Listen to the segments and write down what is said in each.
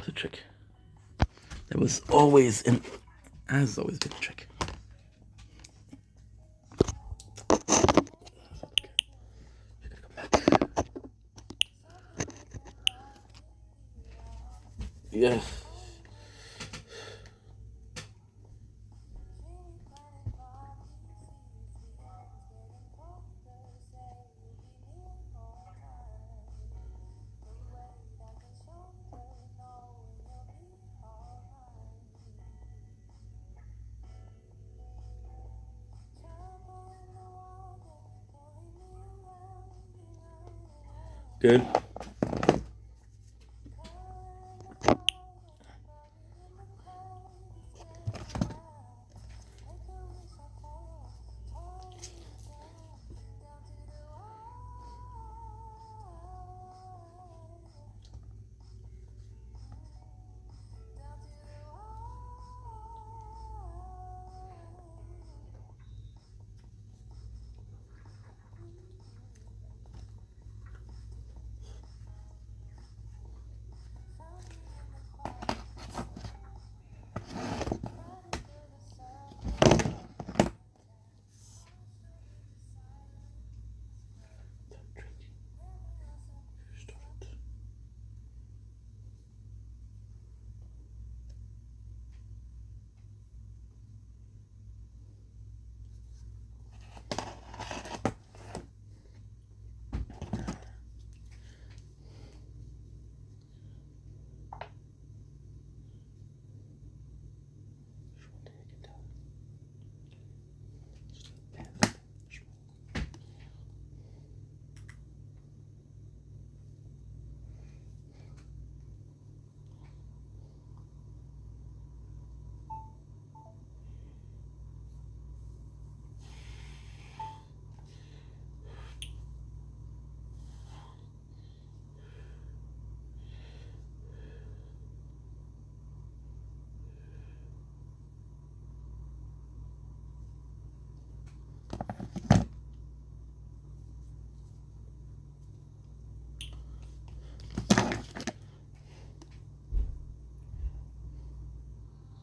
a trick. That was always and has always been a trick. Yes. Good.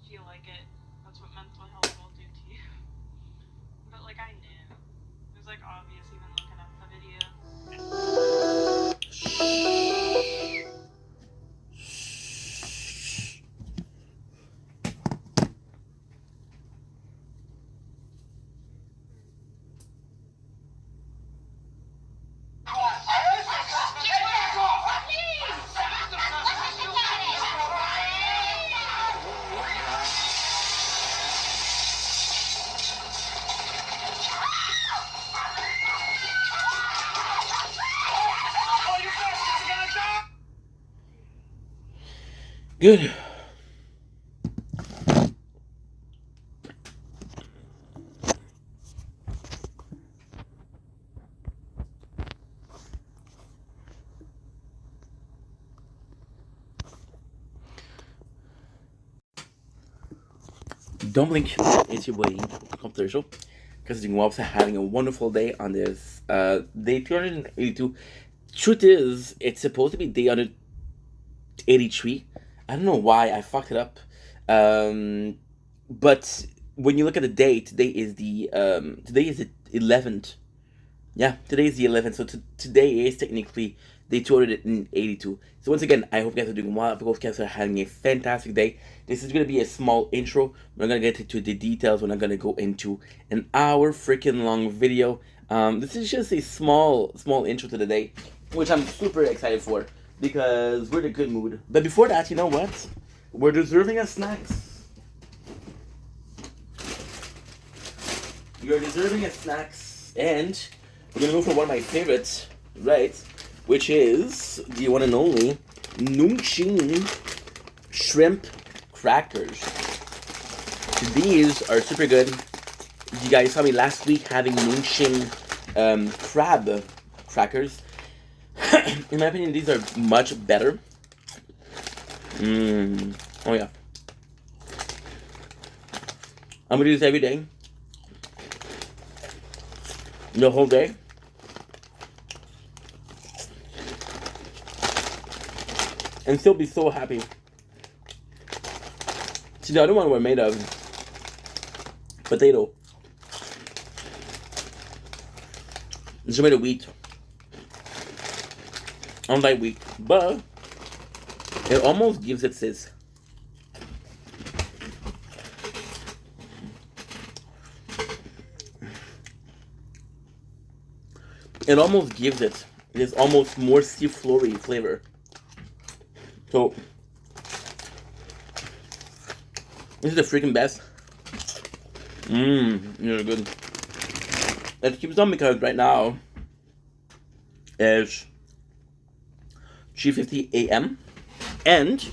Feel like it. That's what mental health will do to you. But like I knew. It was like obvious even looking at the video. Good. Don't blink. It's your boy, Computer because you are having a wonderful day on this day 282. Truth is, it's supposed to be day 183. I don't know why I fucked it up. But when you look at the date, today is the 11th. Yeah, today is the 11th, so today is technically day 282. So once again, I hope you guys are doing well. I hope you guys are having a fantastic day. This is going to be a small intro. We're going to get into the details. We're not going to go into an hour freaking long video. This is just a small intro to the day, which I'm super excited for because we're in a good mood. But before that, you know what? We're deserving of snacks. You're deserving of snacks, and we're gonna go for one of my favorites, right? Which is the one and only Nongshim shrimp crackers. These are super good. You guys saw me last week having Nongshim crab crackers. In my opinion, these are much better. Oh yeah. I'm gonna do this every day. The whole day. And still be so happy See, the other one were made of potato. This is made of wheat. I don't like wheat, but it almost gives it this. It almost gives it this almost more seafloory flavor. So this is the freaking best. You're good. It keeps on because right now is 3:50 a.m. and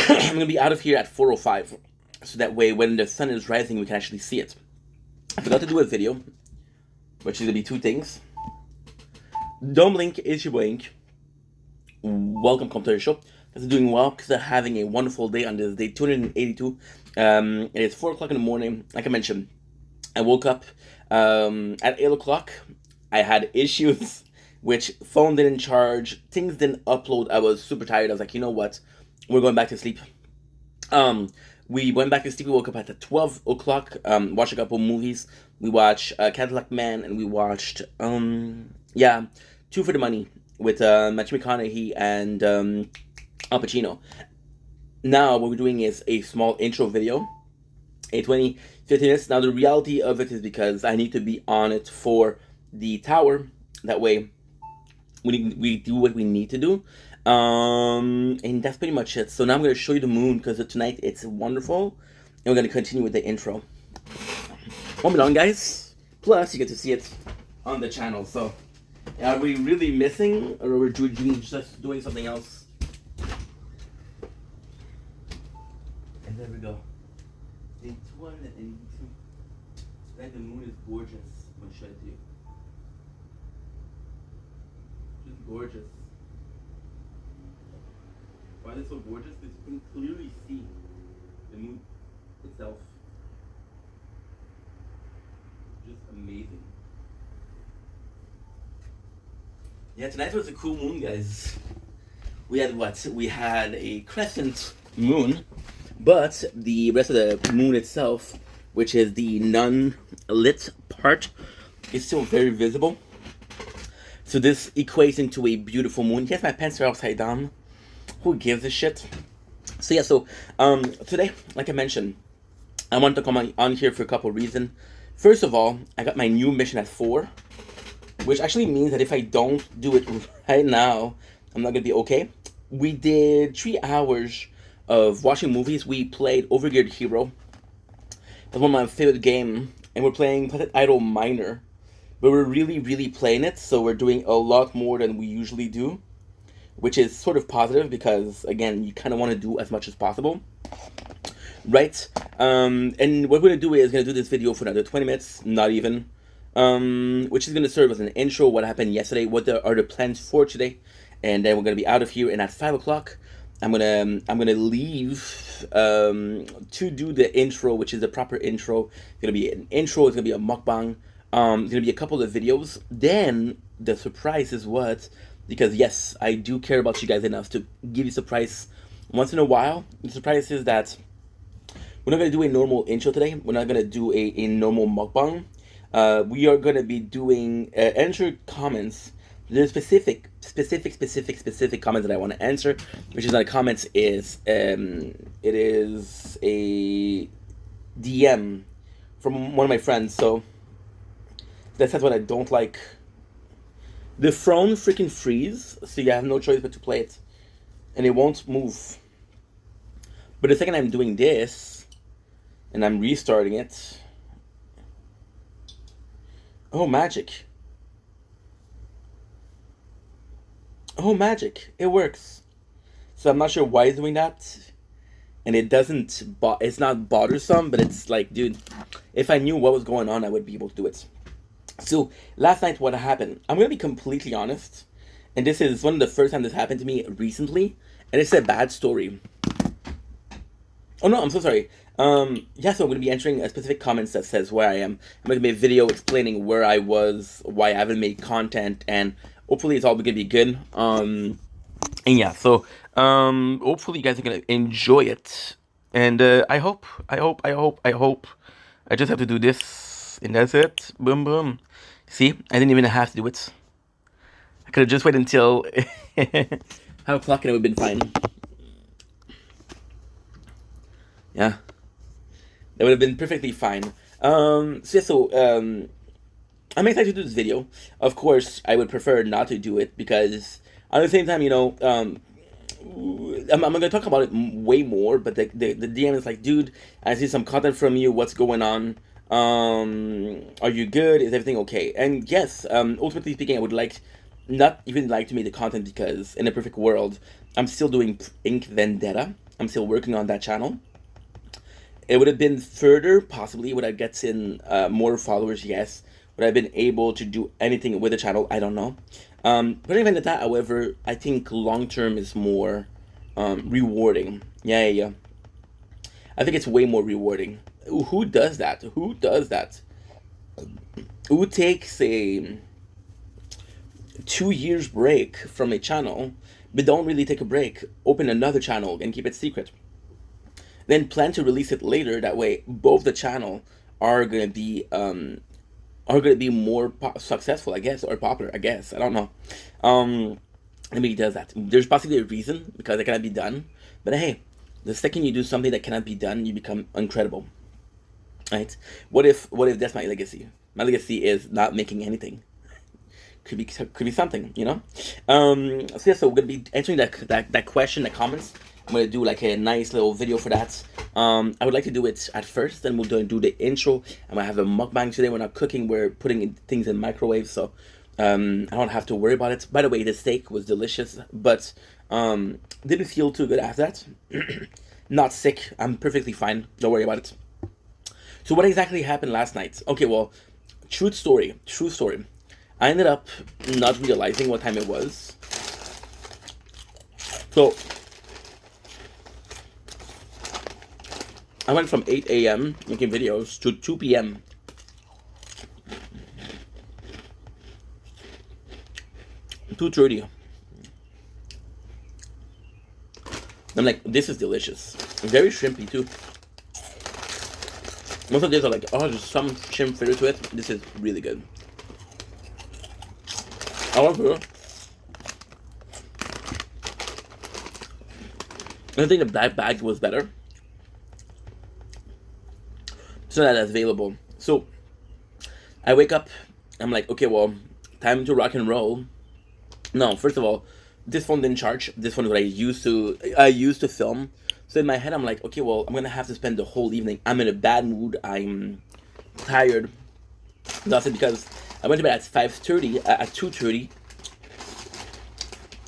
I'm gonna be out of here at 4:05, so that way when the sun is rising we can actually see it. I forgot to do a video, which is gonna be two things. Don't blink, is your blink. Welcome, come to the show. Because they're doing well, because they're having a wonderful day on this day 282. It is 4 o'clock in the morning. Like I mentioned, I woke up at 8 o'clock. I had issues, which phone didn't charge, things didn't upload. I was super tired. I was like, you know what? We're going back to sleep. We went back to sleep. We woke up at 12 o'clock, watched a couple movies. We watched Cadillac Man, and we watched, Two for the Money with Matthew McConaughey and Al Pacino. Now, what we're doing is a small intro video, a 20-15 minutes. Now, the reality of it is because I need to be on it for the tower. That way, we do what we need to do. And that's pretty much it. So now I'm going to show you the moon because tonight it's wonderful. And we're going to continue with the intro. Won't be long, guys. Plus, you get to see it on the channel. So, are we really missing, or are we just doing something else? And there we go. The 282. Tonight the moon is gorgeous. I'm going to show it to you. Just gorgeous. Why is it so gorgeous? Because you can clearly see the moon itself. Just amazing. Yeah, tonight was a cool moon, guys. We had what? We had a crescent moon, but the rest of the moon itself, which is the non-lit part, is still very visible. So this equates into a beautiful moon. Yes, my pants are upside down. Who gives a shit? So yeah, today, like I mentioned, I wanted to come on here for a couple of reasons. First of all, I got my new mission at 4, which actually means that if I don't do it right now, I'm not gonna be okay. We did 3 hours of watching movies. We played Overgeared Hero. That's one of my favorite games, and we're playing Project Idol Minor. But we're really, really playing it, so we're doing a lot more than we usually do, which is sort of positive because, again, you kind of want to do as much as possible, right? And what we're going to do is going to do this video for another 20 minutes, not even, which is going to serve as an intro, what happened yesterday, what are the plans for today, and then we're going to be out of here, and at 5 o'clock, I'm gonna leave to do the intro, which is the proper intro. It's gonna be an intro. It's gonna be a mukbang. It's gonna be a couple of videos. Then the surprise is what? Because yes, I do care about you guys enough to give you a surprise once in a while. The surprise is that we're not gonna do a normal intro today. We're not gonna do a normal mukbang. We are gonna be doing answer comments. The specific comments that I want to answer, which is not comments, is it is a DM from one of my friends. So that's what I don't like. The phone freaking freeze, so you have no choice but to play it, and it won't move. But the second I'm doing this, and I'm restarting it, oh magic. Oh, magic. It works. So I'm not sure why it's doing that. And it doesn't, it's not bothersome, but it's like, dude, if I knew what was going on, I would be able to do it. So last night, what happened? I'm going to be completely honest. And this is one of the first time this happened to me recently. And it's a bad story. Oh, no, I'm so sorry. So I'm going to be answering a specific comments that says where I am. I'm going to make a video explaining where I was, why I haven't made content, and hopefully it's all going to be good. And yeah, so hopefully you guys are gonna enjoy it. And I hope. I just have to do this, and that's it. Boom, boom. See, I didn't even have to do it. I could have just waited until 5 o'clock and it would have been fine. Yeah, that would have been perfectly fine. I'm excited to do this video. Of course, I would prefer not to do it because at the same time, I'm gonna talk about it way more. But the DM is like, dude, I see some content from you. What's going on? Are you good? Is everything okay? And yes, ultimately speaking, I would like not even like to make the content because in a perfect world, I'm still doing Ink Vendetta. I'm still working on that channel. It would have been further, possibly. Would I get in more followers? Yes. Would I have been able to do anything with the channel? I don't know. But even at that, however, I think long term is more rewarding. Yeah. I think it's way more rewarding. Who does that? Who does that? Who takes a 2 years break from a channel, but don't really take a break, open another channel and keep it secret? Then plan to release it later. That way, both the channel are gonna be more successful, I guess, or popular. I guess I don't know. Maybe he does that. There's possibly a reason because it cannot be done. But hey, the second you do something that cannot be done, you become incredible. Right? What if that's my legacy? My legacy is not making anything. Could be something, you know. So yeah, so we're gonna be answering that question, the comments. I'm gonna do like a nice little video for that. I would like to do it at first, then we'll do the intro. I'm gonna have a mukbang today. We're not cooking. We're putting things in microwave, so I don't have to worry about it. By the way, the steak was delicious, but didn't feel too good after that. Not sick. I'm perfectly fine. Don't worry about it. So what exactly happened last night? Okay, well, true story. True story. I ended up not realizing what time it was. So I went from 8 a.m. making videos to 2 p.m. 2:30. I'm like, this is delicious. Very shrimpy too. Most of these are like, oh, there's some shrimp flavor to it. This is really good. However, I think the black bag was better. So that's available. So I wake up. I'm like, okay, well, time to rock and roll. No, first of all, this phone didn't charge. This phone is what I used to film. So in my head, I'm like, okay, well, I'm gonna have to spend the whole evening. I'm in a bad mood. I'm tired. That's it, because I went to bed at 5:30, at 2:30,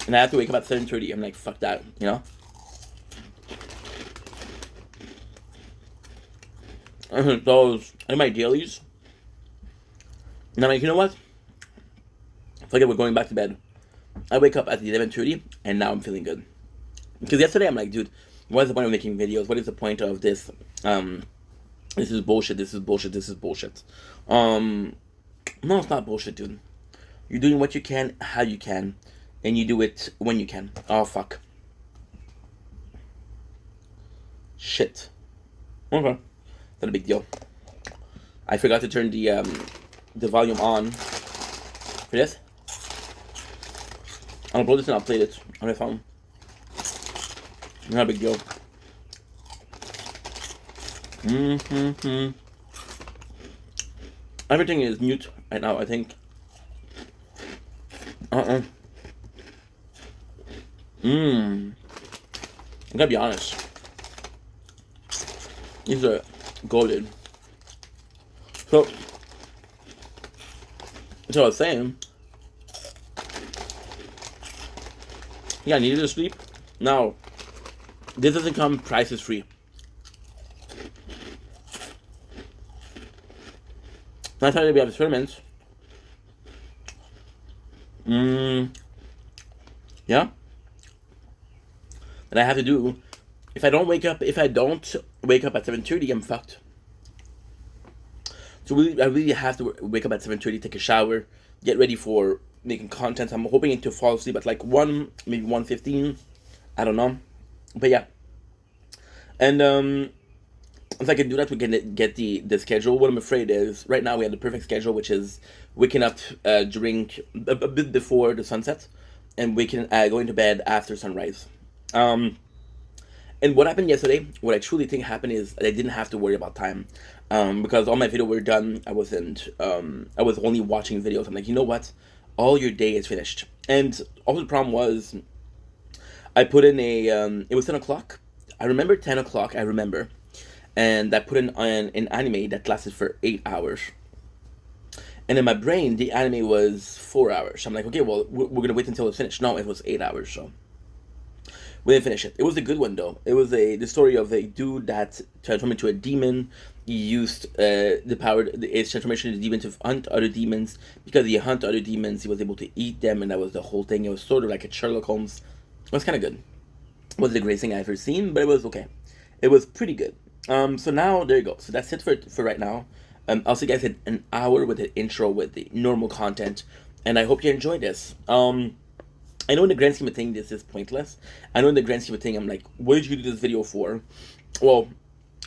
and I have to wake up at 7:30. I'm like, fuck that, you know. Those are my dailies, and I'm like, you know what? Fuck it, we're going back to bed. I wake up at 11:30, and now I'm feeling good. Because yesterday I'm like, dude, what is the point of making videos? What is the point of this? This is bullshit. This is bullshit. This is bullshit. No, it's not bullshit, dude. You're doing what you can, how you can, and you do it when you can. Oh fuck. Shit. Okay. Not a big deal. I forgot to turn the volume on for this. I'll upload this and I'll play it on my phone. Not a big deal. Everything is mute right now, I think. I gotta be honest. These are golden. So, that's what I was saying. Yeah, I needed to sleep. Now, this doesn't come prices free. That's how we have experiments. Yeah. That I have to do. If I don't wake up at 7:30, I'm fucked. So I really have to wake up at 7:30, take a shower, get ready for making content. I'm hoping to fall asleep at like 1, maybe 1:15. I don't know. But yeah. And if I can do that, we can get the schedule. What I'm afraid is right now we have the perfect schedule, which is waking up during a bit before the sunset, and waking going to bed after sunrise. Um, and what happened yesterday, what I truly think happened is I didn't have to worry about time, because all my videos were done. I was only watching videos. I'm like, you know what, all your day is finished. And also the problem was I put in it was 10 o'clock. I remember 10 o'clock. I remember, and I put in an anime that lasted for 8 hours. And in my brain, the anime was 4 hours. I'm like, okay, well, we're gonna wait until it's finished. No, it was 8 hours. So we didn't finish it. It was a good one though. It was the story of a dude that transformed into a demon. He used the power, his transformation into a demon to hunt other demons. Because he hunt other demons, he was able to eat them, and that was the whole thing. It was sort of like a Sherlock Holmes. It was kind of good. It wasn't the greatest thing I've ever seen, but it was okay. It was pretty good. So now there you go. So that's it for right now. I'll see you guys in an hour with the intro with the normal content, and I hope you enjoyed this. I know in the grand scheme of things this is pointless. I know in the grand scheme of things I'm like, what did you do this video for? Well,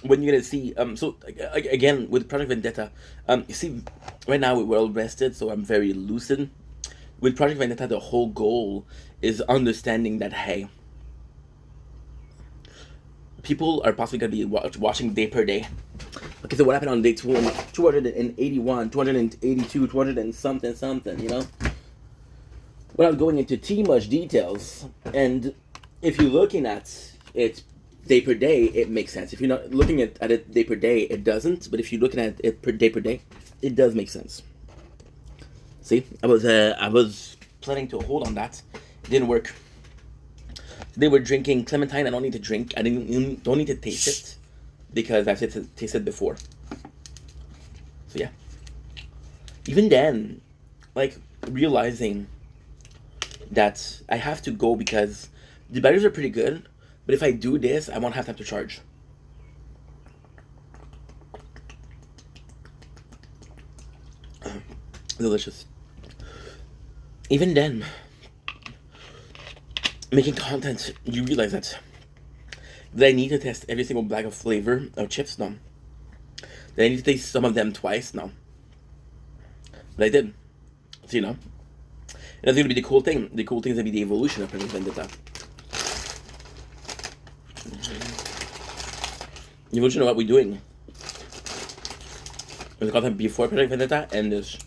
when you're gonna see so again with Project Vendetta, you see right now we're well rested, so I'm very lucid. With Project Vendetta, the whole goal is understanding that hey, people are possibly going to be watching day per day. Okay, so what happened on day 281, 282, 200 and something, you know? Without going into too much details, and if you're looking at it day per day, it makes sense. If you're not looking at it day per day, it doesn't. But if you're looking at it per day, it does make sense. See, I was planning to hold on that. It didn't work. They were drinking clementine. I don't need to drink. I don't need to taste it because I've tasted before. So yeah. Even then, like realizing that I have to go because the batteries are pretty good, but if I do this, I won't have time to charge. Delicious. Even then, making content, you realize that I need to test every single bag of flavor of chips? No. Did I need to taste some of them twice? No. But I did. So, you know. And that's going to be the cool thing. The cool thing is going to be the evolution of Project Vendetta. The evolution of what we're doing. There's content before Project Vendetta, and this.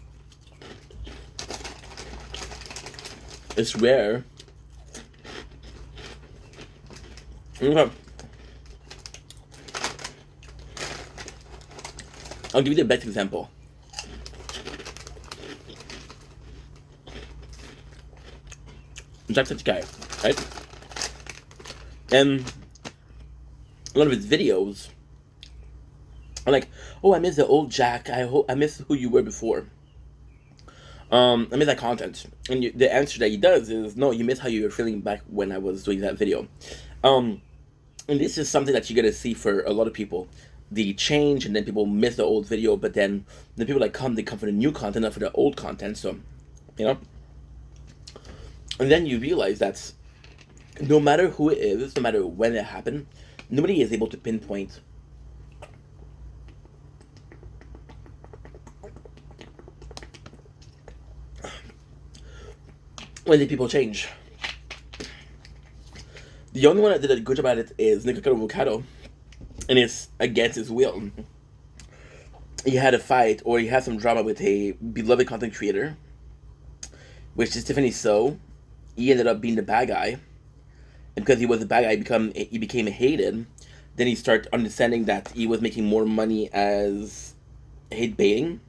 It's rare. Okay. I'll give you the best example. Jacksepticeye, right? And a lot of his videos are like, oh, I miss the old Jack. I miss who you were before. I miss that content. And the answer that he does is, no, you miss how you were feeling back when I was doing that video. And this is something that you're gonna see for a lot of people. The change, and then people miss the old video, but then the people that they come for the new content, not for the old content. So, you know. And then you realize that no matter who it is, no matter when it happened, nobody is able to pinpoint when did people change. The only one that did a good job at it is Nikocado, and it's against his will. He had a fight, or he had some drama with a beloved content creator, which is Tiffany So. He ended up being the bad guy, and because he was the bad guy, he became hated. Then he started understanding that he was making more money as hate baiting.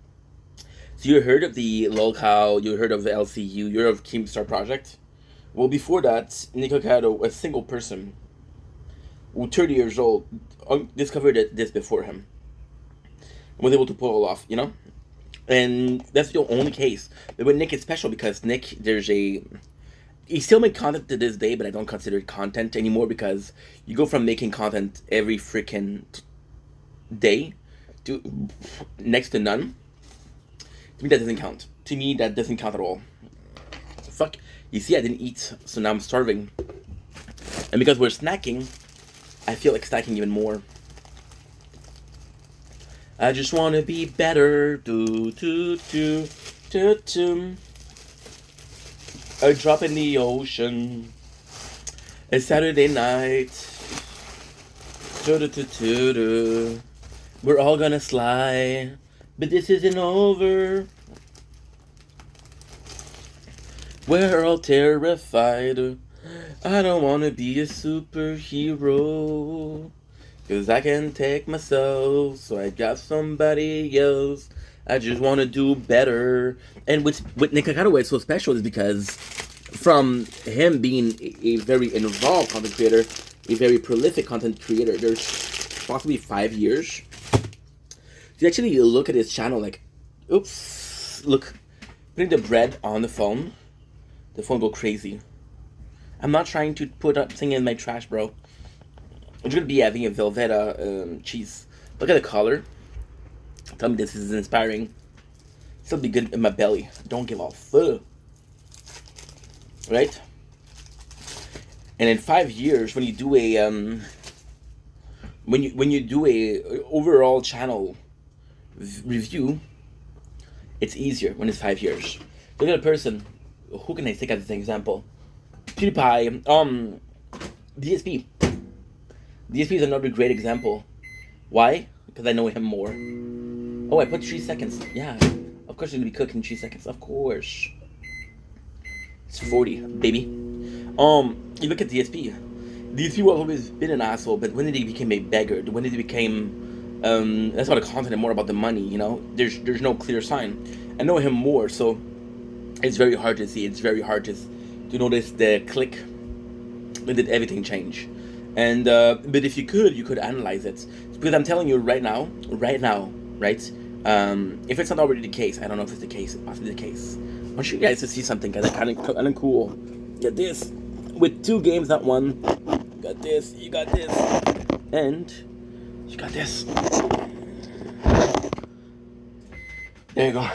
So you heard of the Lolcow, you heard of the LCU, you heard of Keemstar Project. Well, before that, Nico Cado, a single person, who 30 years old, discovered this before him, and was able to pull it off, you know. And that's the only case. But with Nick, it's special because Nick, he still makes content to this day, but I don't consider it content anymore because you go from making content every freaking day to next to none. To me, that doesn't count. To me, that doesn't count at all. fuck. You see, I didn't eat, so now I'm starving. And because we're snacking, I feel like snacking even more. I just wanna be better. Do do do do do. A drop in the ocean. It's Saturday night. Do do do do do. We're all gonna slide, but this isn't over. We're all terrified. I don't wanna be a superhero. Cause I can take myself, so I got somebody else. I just wanna do better. And with Nick Nakano, what's so special is because from him being a very involved content creator, a very prolific content creator, there's possibly 5 years. You actually look at his channel like, oops, look, putting the bread on the phone go crazy. I'm not trying to put up thing in my trash, bro. I'm gonna be having a Velveeta cheese. Look at the color. Tell me this is inspiring. Still be good in my belly. Don't give a fuck. Right? And in 5 years, when you do a when you do a overall channel review, it's easier when it's 5 years. Look at a person. Who can I take as an example? PewDiePie. DSP. DSP is another great example. Why? Because I know him more. Oh, I put 3 seconds. Yeah, of course you're gonna be cooking 3 seconds. Of course. It's 40, baby. You look at DSP. DSP has always been an asshole, but when did he become a beggar? When did he became that's about the content and more about the money, you know? There's no clear sign. I know him more, so it's very hard to see. It's very hard to notice the click. When did everything change? And but if you could analyze it, because I'm telling you right now, right? If it's not already the case, I don't know if it's the case. It's possibly the case. I want you guys to see something kind of cool. Get this, with 2 games, not 1. Got this. You got this, and you got this. There you go.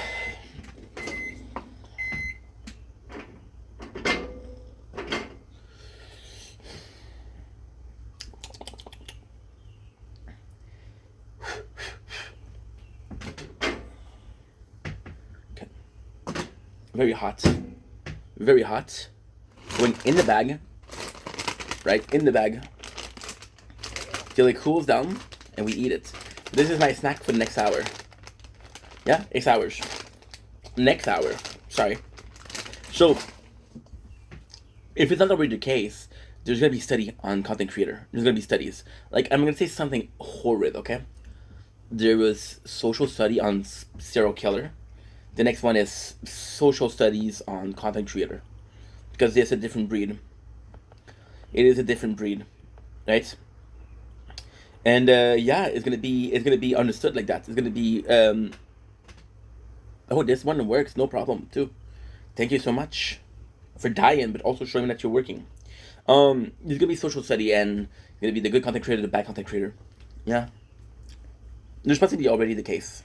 Very hot. Very hot. Going in the bag. Right? In the bag. Till it cools down and we eat it. This is my snack for the next hour. Yeah? 8 hours. Next hour. Sorry. So, if it's not already the case, there's gonna be study on content creator. There's gonna be studies. Like, I'm gonna say something horrid, okay? There was social study on serial killer. The next one is social studies on content creator, because it's a different breed. It is a different breed, right? And yeah, it's gonna be understood like that. It's gonna be oh, this one works, no problem too. Thank you so much for dying, but also showing that you're working. There's gonna be social study, and it's gonna be the good content creator, the bad content creator. Yeah, there's supposed to be already the case.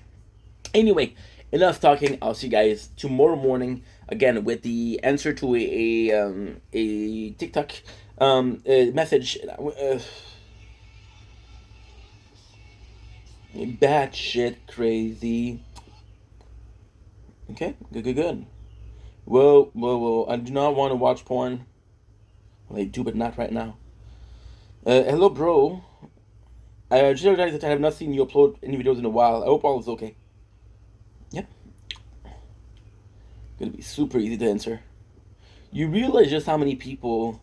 Anyway, enough talking. I'll see you guys tomorrow morning again with the answer to a TikTok message. Bad shit crazy. Okay, good. Whoa. I do not want to watch porn. Well, I do, but not right now. Hello, bro. I just realized that I have not seen you upload any videos in a while. I hope all is okay. Yep. Gonna be super easy to answer. You realize just how many people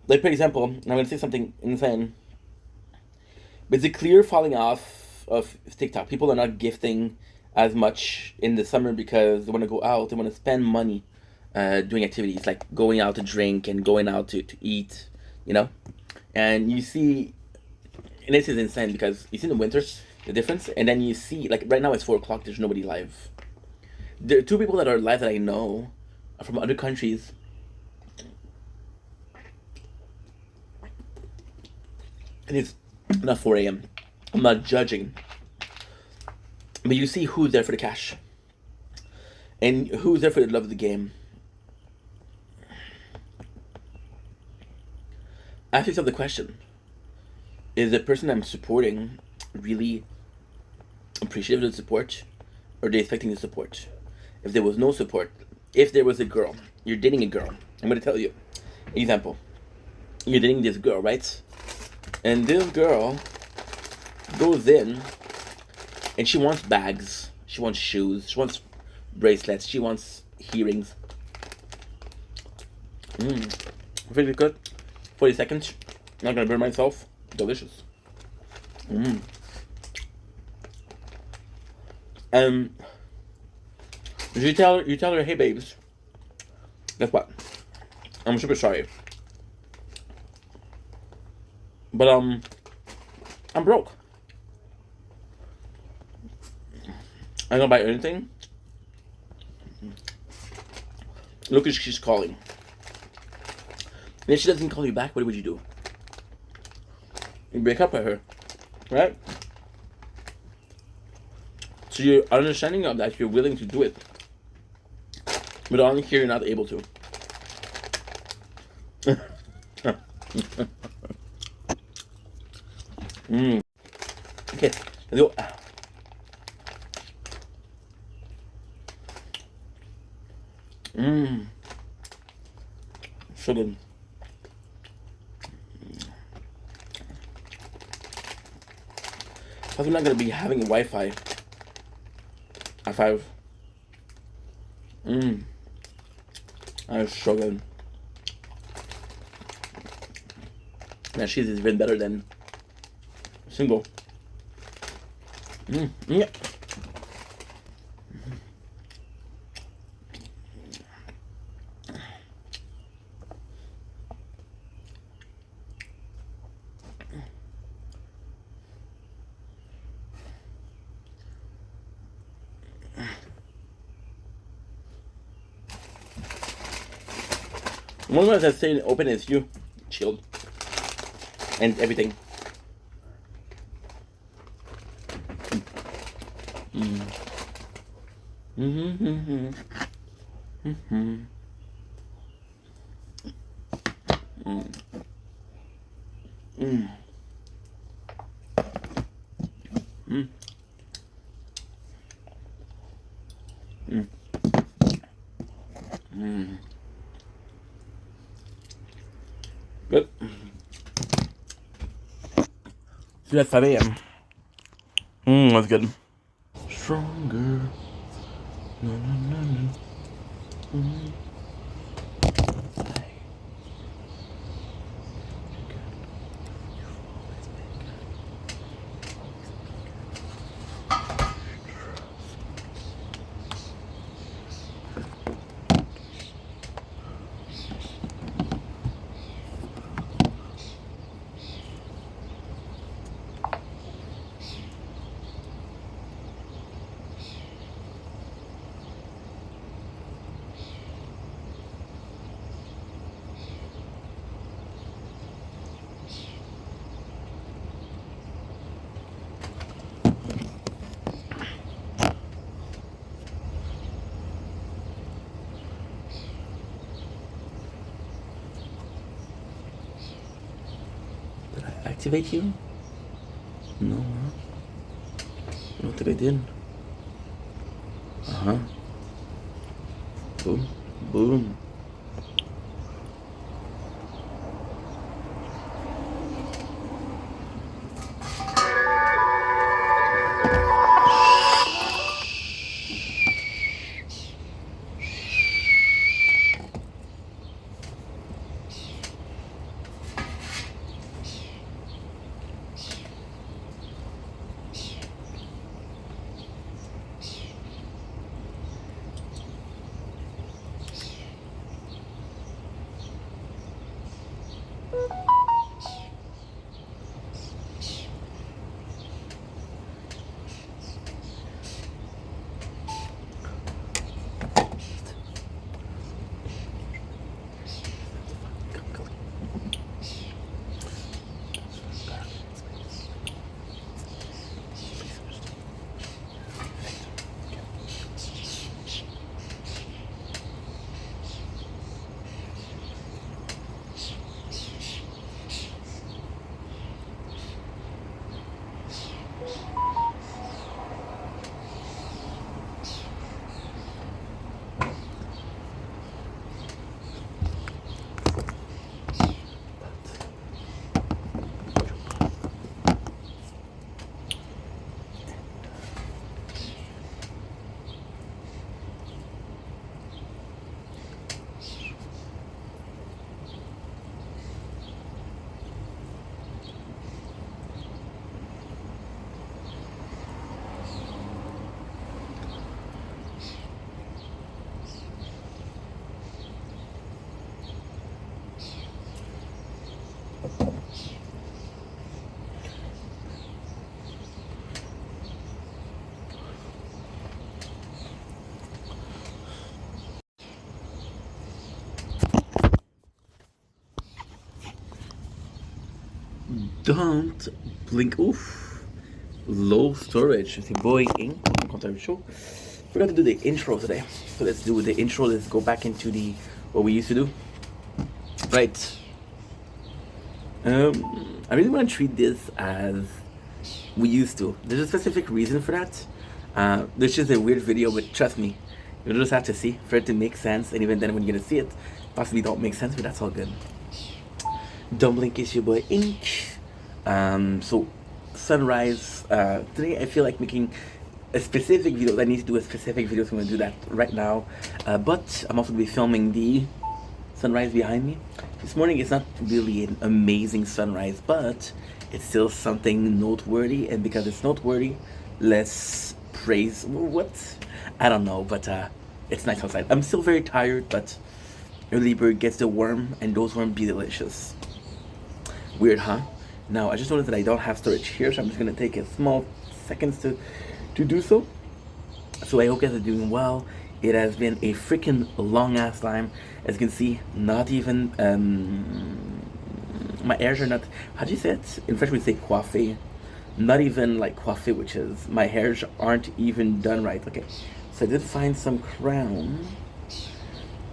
like, for example, I'm gonna say something insane. But it's a clear falling off of TikTok. People are not gifting as much in the summer because they want to go out. They want to spend money doing activities like going out to drink and going out to eat, you know? And you see, and this is insane because you see in the winter the difference, and then you see, like, right now it's 4 o'clock, there's nobody live. There are 2 people that are live that I know are from other countries. And it's not 4 a.m. I'm not judging. But you see who's there for the cash, and who's there for the love of the game. Ask yourself the question: is the person I'm supporting really appreciative of the support, or are they expecting the support? If there was no support, if there was a girl, you're dating a girl. I'm gonna tell you, example. You're dating this girl, right? And this girl goes in, and she wants bags, she wants shoes, she wants bracelets, she wants earrings. Really good. 40 seconds. Not gonna burn myself. Delicious. Um, you tell her, hey babes, guess what? I'm super sorry, but I'm broke. I don't buy anything. Look, she's calling. And if she doesn't call you back, what would you do? You break up with her, right? So you're understanding of that, you're willing to do it, but on here you're not able to. Okay, let's go. So good. I'm not gonna be having Wi-Fi at 5. That's so good. That cheese is even better than single. Yeah. One of the ones that's staying open is you, chilled, and everything. Good. See, that's 5 a.m. That's good. Stronger. No, no, no, no. Did I activate you? No, huh? I don't think I did. Boom, boom. Don't blink. Oof. Low storage. It's your boy Ink. Welcome to the show. Forgot to do the intro today. So let's do the intro. Let's go back into the what we used to do. Right. I really want to treat this as we used to. There's a specific reason for that. This is just a weird video, but trust me, you'll just have to see for it to make sense. And even then, when you're gonna see it, possibly don't make sense, but that's all good. Don't blink, is your boy Ink. So sunrise. Today I feel like making a specific video. I need to do a specific video, so I'm gonna do that right now. But I'm also gonna be filming the sunrise behind me. This morning it's not really an amazing sunrise, but it's still something noteworthy, and because it's noteworthy, let's praise what? I don't know, but it's nice outside. I'm still very tired, but early bird gets the worm, and those worms be delicious. Weird, huh? Now, I just noticed that I don't have storage here, so I'm just gonna take a small seconds to do so. So I hope you guys are doing well. It has been a freaking long ass time. As you can see, not even my hairs are not, how do you say it? In French we say coiffé. Not even like coiffé, which is my hairs aren't even done right. Okay, so I did find some crown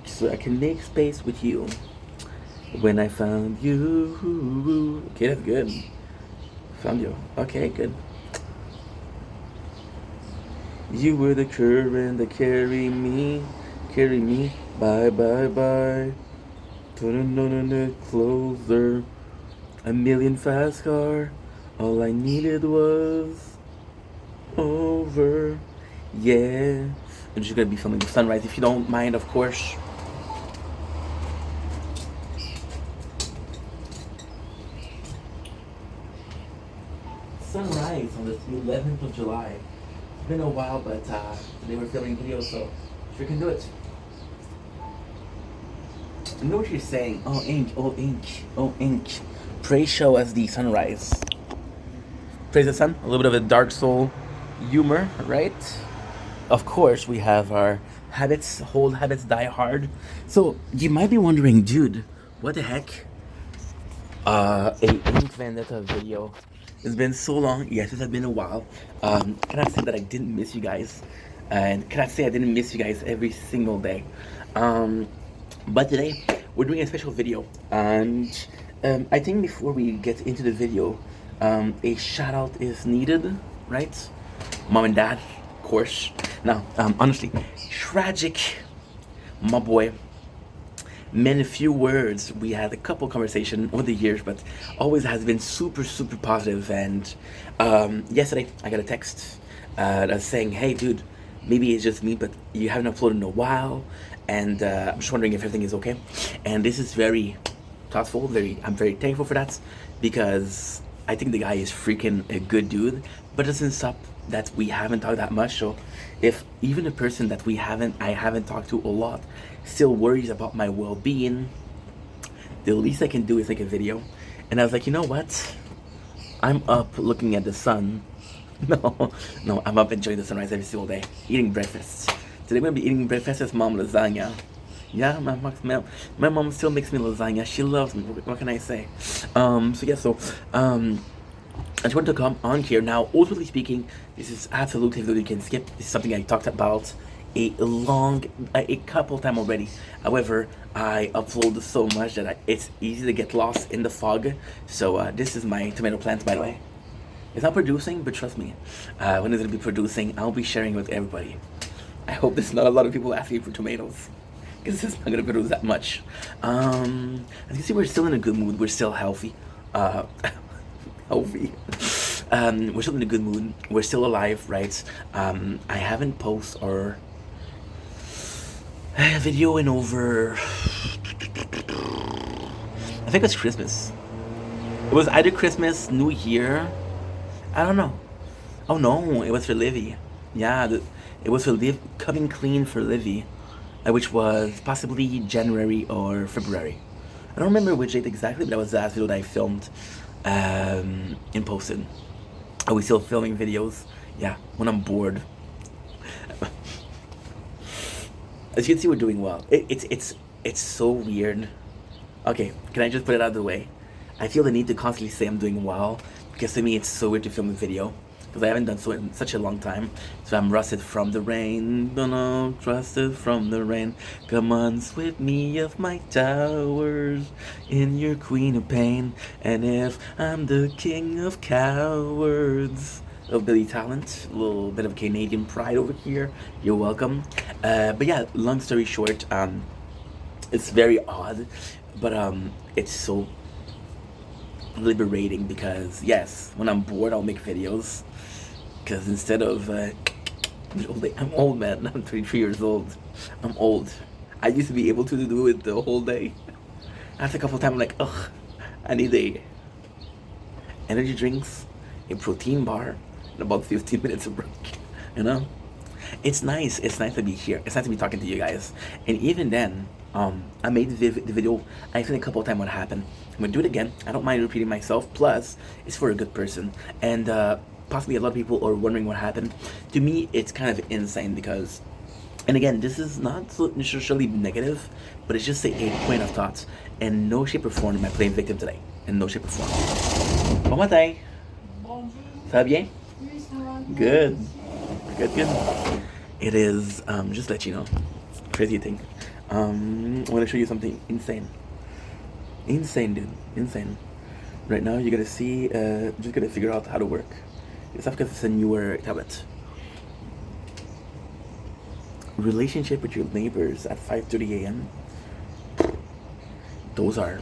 so I can make space with you. When I found you. Okay, that's good. Found you. Okay, good. You were the current that carry me, bye, bye, bye. Putting on it closer. A million fast car. All I needed was over. Yeah. I'm just gonna be filming the sunrise if you don't mind, of course. Sunrise on the 11th of July. It's been a while, but today we're filming videos, so sure can do it. I know what you're saying. Oh, Ink, oh, Ink, oh, Ink. Pray show us the sunrise. Praise the sun. A little bit of a dark soul humor, right? Of course, we have our habits, hold habits, die hard. So you might be wondering, dude, what the heck? A Ink Vendetta video. It's been so long. Yes, it has been a while. Can I say that I didn't miss you guys? And can I say I didn't miss you guys every single day? But today we're doing a special video, and I think before we get into the video, a shout out is needed, right? Mom and dad, of course. Now, honestly, tragic, my boy. Many few words. We had a couple conversation over the years, but always has been super positive. And yesterday I got a text that's saying, "Hey, dude, maybe it's just me, but you haven't uploaded in a while, and I'm just wondering if everything is okay." And this is very thoughtful. I'm very thankful for that, because I think the guy is freaking a good dude. But it doesn't stop that we haven't talked that much. So if even a person that I haven't talked to a lot still worries about my well-being, the least I can do is make a video. And I was like, you know what? I'm up looking at the sun. No, I'm up enjoying the sunrise every single day, eating breakfast. Today we're gonna be eating breakfast with mom lasagna. Yeah, my mom still makes me lasagna. She loves me. What can I say? I just want to come on here now. Ultimately speaking, this is absolutely something you can skip. This is something I talked about a couple time already. However, I upload so much that it's easy to get lost in the fog. So this is my tomato plant, by the way. It's not producing, but trust me, when it's gonna be producing, I'll be sharing with everybody. I hope there's not a lot of people asking for tomatoes, because it's not gonna produce that much. As you can see, we're still in a good mood. We're still healthy. Healthy. We're still in a good mood. We're still alive, right? I haven't posted or a video in over, I think it's Christmas. It was either Christmas, New Year, I don't know. Oh no, it was for Livy. Yeah, it was for coming clean for Livy, which was possibly January or February. I don't remember which date exactly, but that was the last video that I filmed and posted. Are we still filming videos? Yeah, when I'm bored. As you can see, we're doing well. It's so weird. Okay, can I just put it out of the way? I feel the need to constantly say I'm doing well because to me it's so weird to film a video because I haven't done so in such a long time. So I'm rusted from the rain, trusted from the rain. Come on, sweep me off my towers in your queen of pain. And if I'm the king of cowards. A little Billy Talent, a little bit of Canadian pride over here. You're welcome. But yeah, long story short, it's very odd, but it's so liberating because yes, when I'm bored, I'll make videos. Because instead of I'm old, man. I'm 23 years old. I'm old. I used to be able to do it the whole day. After a couple of times, I'm like, ugh, I need a energy drinks, a protein bar, and about 15 minutes of break. You know, it's nice. It's nice to be here. It's nice to be talking to you guys. And even then, I made the video. I explained a couple of times what happened. I'm gonna do it again. I don't mind repeating myself. Plus, it's for a good person. And possibly a lot of people are wondering what happened. To me, it's kind of insane because, and again, this is not so necessarily negative, but it's just a point of thoughts. And no shape or form am I playing victim today. In no shape or form. Bon matin. Bonjour. Ça va bien? Oui, ça va. Good. Good. It is, just to let you know, crazy thing. I want to show you something insane. Insane, dude. Insane. Right now, you're gonna see, just gonna figure out how to work. It's not because it's a newer tablet. Relationship with your neighbors at 5:30 a.m. Those are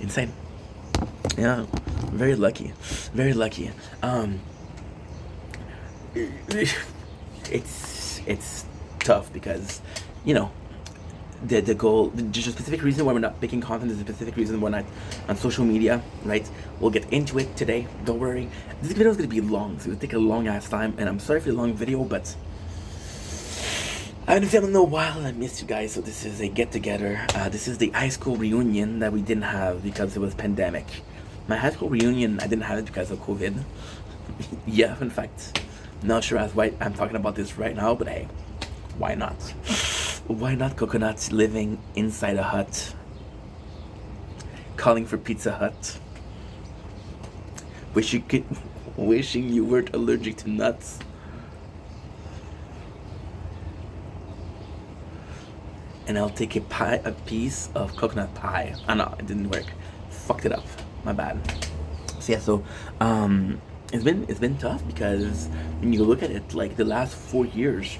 insane. Yeah, very lucky. Very lucky. It's tough because, you know, the goal, there's a specific reason why we're not making content. There's a specific reason we're not on social media, right? We'll get into it today. Don't worry. This video is gonna be long, so it'll take a long ass time. And I'm sorry for the long video, but I've been filming in a while. I missed you guys, so this is a get together. This is the high school reunion that we didn't have because it was pandemic. My high school reunion, I didn't have it because of COVID. Yeah, in fact, not sure as why I'm talking about this right now, but hey, why not? Why not coconuts living inside a hut, calling for Pizza Hut, wishing you weren't allergic to nuts. And I'll take a piece of coconut pie. Oh no, it didn't work. Fucked it up. My bad. So yeah, it's been tough because when you look at it, like the last 4 years,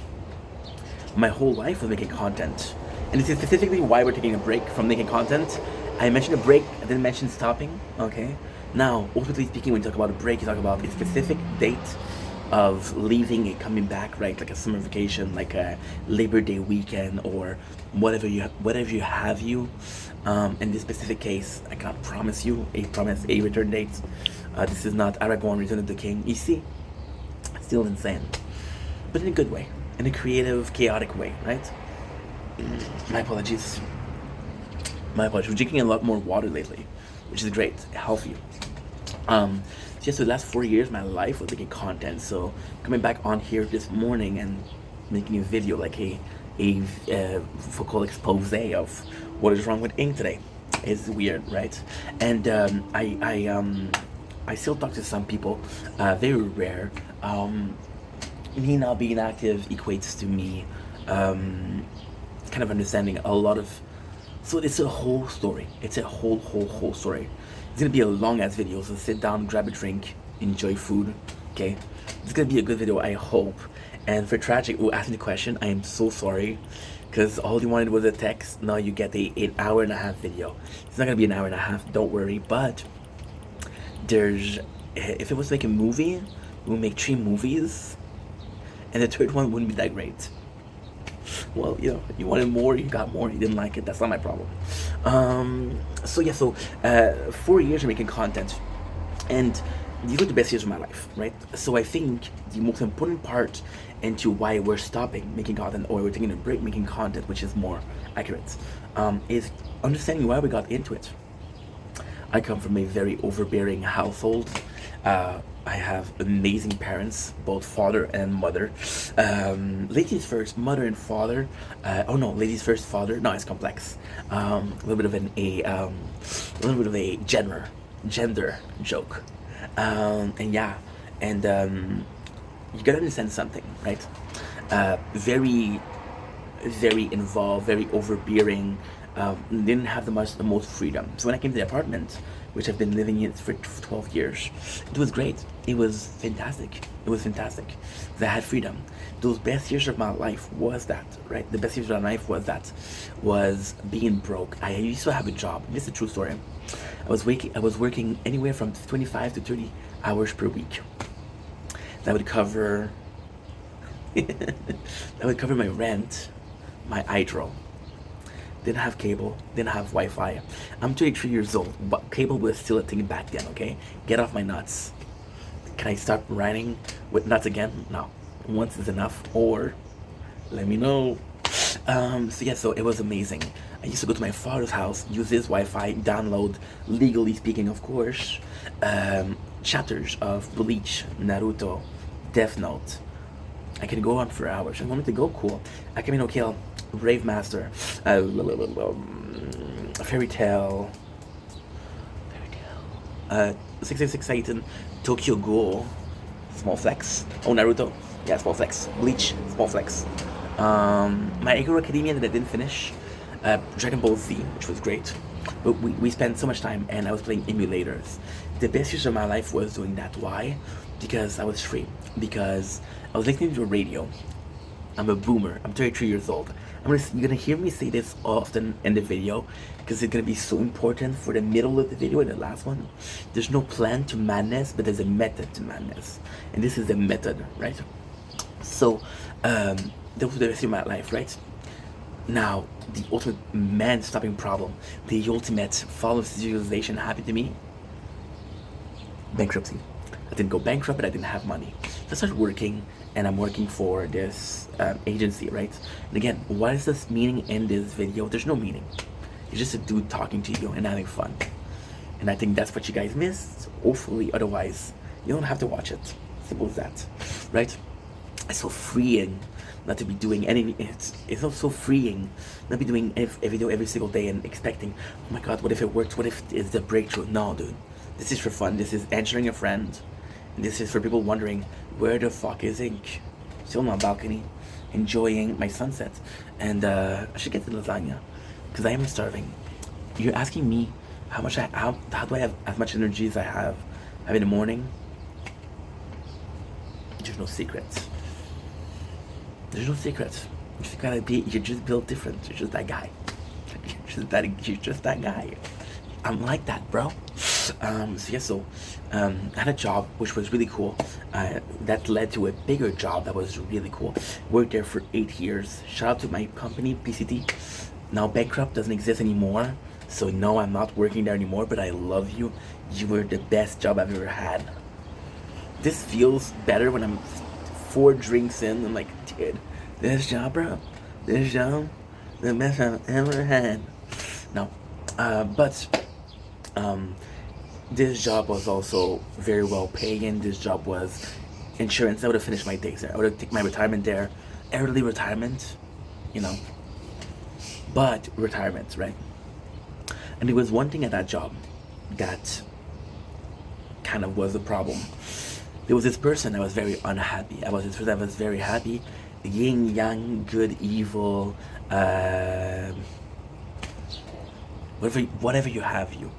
my whole life was making content. And this is specifically why we're taking a break from making content. I mentioned a break, I didn't mention stopping, okay? Now, ultimately speaking, when you talk about a break, you talk about a specific date of leaving and coming back, right? Like a summer vacation, like a Labor Day weekend, or whatever you have. In this specific case, I can't promise you a return date. This is not Aragorn, Return of the King. You see, it's still insane, but in a good way, in a creative, chaotic way, right? My apologies. We're drinking a lot more water lately, which is great, healthy. Just the last 4 years, my life was making content. So coming back on here this morning and making a video, like a vocal expose of what is wrong with ink today, is weird, right? And I still talk to some people, very rare. Me not being active equates to me kind of understanding a lot of. So it's a whole story. It's a whole story. It's gonna be a long ass video, so sit down, grab a drink, enjoy food, okay? It's gonna be a good video, I hope. And for Tragic, who asked me the question, I am so sorry, because all you wanted was a text. Now you get an hour and a half video. It's not gonna be an hour and a half, don't worry, but if it was like a movie, we would make 3 movies, and the third one wouldn't be that great. Well, you know, you wanted more, you got more, you didn't like it, that's not my problem. So 4 years of making content, and these were the best years of my life, right? So I think the most important part into why we're stopping making content, or we're taking a break making content, which is more accurate, is understanding why we got into it. I come from a very overbearing household. I have amazing parents, both father and mother. Ladies first, mother and father. Oh no, ladies first, father. No, it's complex. A little bit of a little bit of a gender joke. And yeah, and you gotta understand something, right? Very very involved, very overbearing. Didn't have the most freedom. So when I came to the apartment, which I've been living in for 12 years, it was great. It was fantastic. It was fantastic. I had freedom. Those best years of my life was that, right? The best years of my life was being broke. I used to have a job. This is a true story. I was working anywhere from 25 to 30 hours per week. That would cover that would cover my rent, my hydro. Didn't have cable, didn't have Wi-Fi. I'm 23 years old, but cable was still a thing back then, okay? Get off my nuts. Can I start riding with nuts again? No. Once is enough, or let me know. So yeah, so it was amazing. I used to go to my father's house, use his Wi-Fi, download, legally speaking, of course, chapters of Bleach, Naruto, Death Note. I can go on for hours. I wanted to go cool. I can, okay, Brave Master, Fairy Tale, 666 Satan, Tokyo Ghoul, small flex. Oh, Naruto, yeah, small flex. Bleach, small flex. My Hero Academia that I didn't finish, Dragon Ball Z, which was great. But we spent so much time, and I was playing emulators. The best years of my life was doing that. Why? Because I was free. Because I was listening to a radio. I'm a boomer. I'm 33 years old. You're gonna hear me say this often in the video because it's gonna be so important for the middle of the video and the last one. There's no plan to madness, but there's a method to madness, and this is the method, right? So, that was the best of my life, right? Now, the ultimate man-stopping problem, the ultimate fall of civilization happened to me. Bankruptcy. I didn't go bankrupt, but I didn't have money. So I started working, and I'm working for this agency, right? And again, what is this meaning in this video? There's no meaning. It's just a dude talking to you and having fun. And I think that's what you guys missed. Hopefully, otherwise, you don't have to watch it. Simple as that, right? It's so freeing not to be doing any. It's not so freeing not to be doing a video every single day and expecting, oh my god, what if it works? What if it's the breakthrough? No, dude. This is for fun. This is answering a friend. And this is for people wondering, where the fuck is Ink? Still on my balcony, enjoying my sunset. And I should get the lasagna, because I am starving. You're asking me how do I have as much energy as I have in the morning? There's no secrets. There's no secrets. You're just built different. You're just that guy. You're just that guy. I'm like that, bro. I had a job which was really cool. That led to a bigger job that was really cool. Worked there for 8 years. Shout out to my company, PCT. Now bankrupt, doesn't exist anymore. So no, I'm not working there anymore, but I love you. You were the best job I've ever had. This feels better when I'm 4 drinks in. I'm like, dude, this job, bro. This job, the best I've ever had. No, this job was also very well paying. This job was insurance. I would have finished my days there. I would have taken my retirement there. Early retirement, you know. But retirement, right? And there was one thing at that job that kind of was a problem. There was this person that was very unhappy. I was this person that was very happy. Yin, yang, good, evil, whatever you have, you.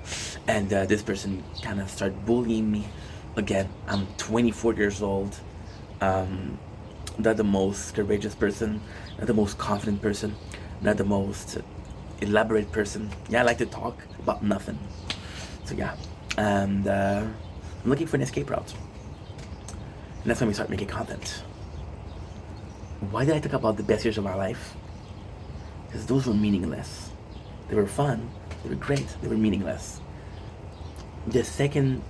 And this person kind of started bullying me. Again, I'm 24 years old. Not the most courageous person, not the most confident person, not the most elaborate person. Yeah, I like to talk about nothing. So yeah, and I'm looking for an escape route. And that's when we start making content. Why did I talk about the best years of my life? Because those were meaningless. They were fun, they were great, they were meaningless. The second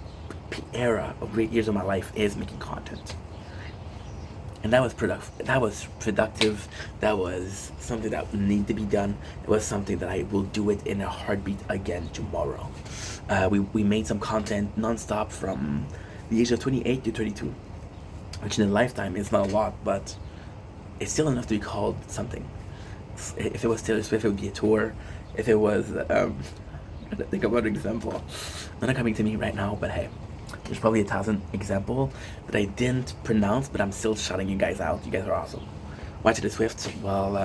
era of great years of my life is making content. And that was productive. That was something that needed to be done. It was something that I will do it in a heartbeat again tomorrow. We made some content nonstop from the age of 28 to 32, which in a lifetime is not a lot, but it's still enough to be called something. If it was Taylor Swift, it would be a tour. If it was, I think of another example. They're not coming to me right now, but hey, there's probably 1,000 example that I didn't pronounce, but I'm still shouting you guys out. You guys are awesome. Why Taylor Swift? Well,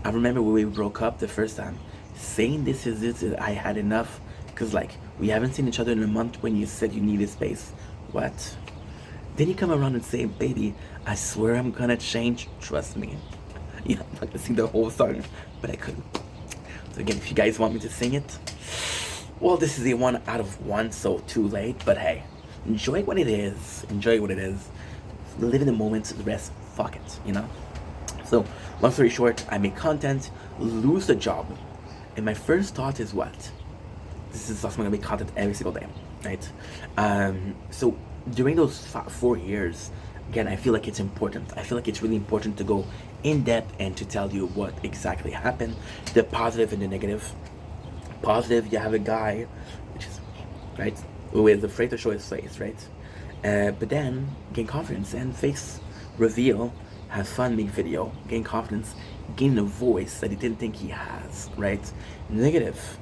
I remember when we broke up the first time, saying this is it. I had enough, cause like we haven't seen each other in a month. When you said you needed space, what? Then you come around and say, baby, I swear I'm gonna change. Trust me. You know, I'm not gonna sing the whole song, but I couldn't. So again, if you guys want me to sing it, well, this is a 1 out of 1, so too late. But hey, enjoy what it is. Enjoy what it is. Live in the moment. The rest, fuck it. You know. So, long story short, I make content, lose a job, and my first thought is what? This is awesome. I'm gonna make content every single day, right? So during those 4 years, again, I feel like it's important. I feel like it's really important to go in depth and to tell you what exactly happened, the positive and the negative. Positive, you have a guy, which is right, who is afraid to show his face, right? But then gain confidence and face reveal, have fun, make video, gain confidence, gain a voice that he didn't think he has, right? Negative,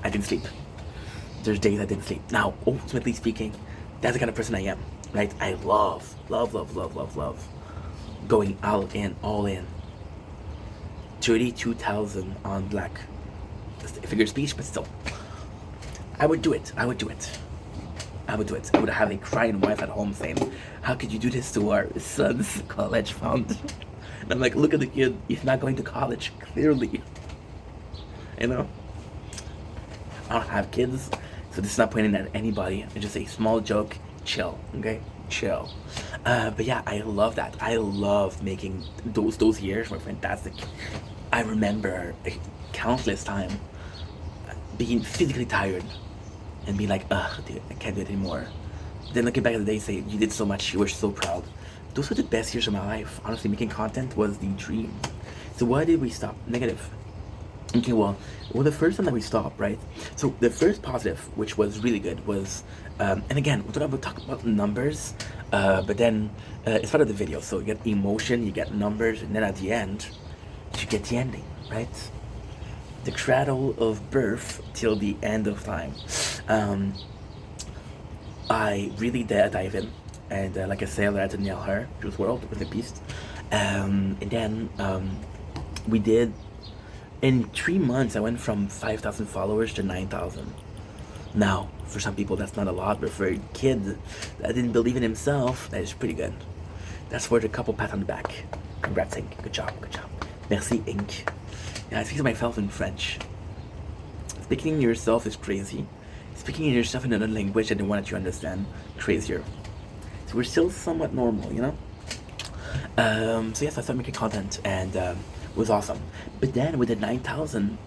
I didn't sleep. There's days I didn't sleep. Now, ultimately speaking, that's the kind of person I am, right? I love going all in. 32,000 on black. Figure speech, but still. I would do it. I would have a crying wife at home saying, how could you do this to our son's college fund? And I'm like, look at the kid. He's not going to college, clearly. You know? I don't have kids, so this is not pointing at anybody. It's just a small joke. Chill, okay? Chill. But yeah, I love that. I love making those years were fantastic. I remember countless time being physically tired and being like, ugh, dude, I can't do it anymore. Then looking back at the day, say, you did so much, you were so proud. Those were the best years of my life. Honestly, making content was the dream. So why did we stop? Negative. Okay, well, the first time that we stopped, right? So the first positive, which was really good, was, and again, we're talking about numbers, but then it's part of the video. So you get emotion, you get numbers, and then at the end, you get the ending, right? The cradle of birth till the end of time. I really dive in, and like a sailor, I had to nail her. Juice WRLD with a beast, and then we did. In 3 months, I went from 5,000 followers to 9,000. Now, for some people, that's not a lot, but for a kid that didn't believe in himself, that is pretty good. That's worth a couple pats on the back. Congrats, Ink. Good job. Merci, Ink. Yeah, I speak to myself in French. Speaking in yourself is crazy. Speaking in yourself in another language that the one that you understand, crazier. So we're still somewhat normal, you know? So yes, I started making content, and it was awesome. But then with the 9,000,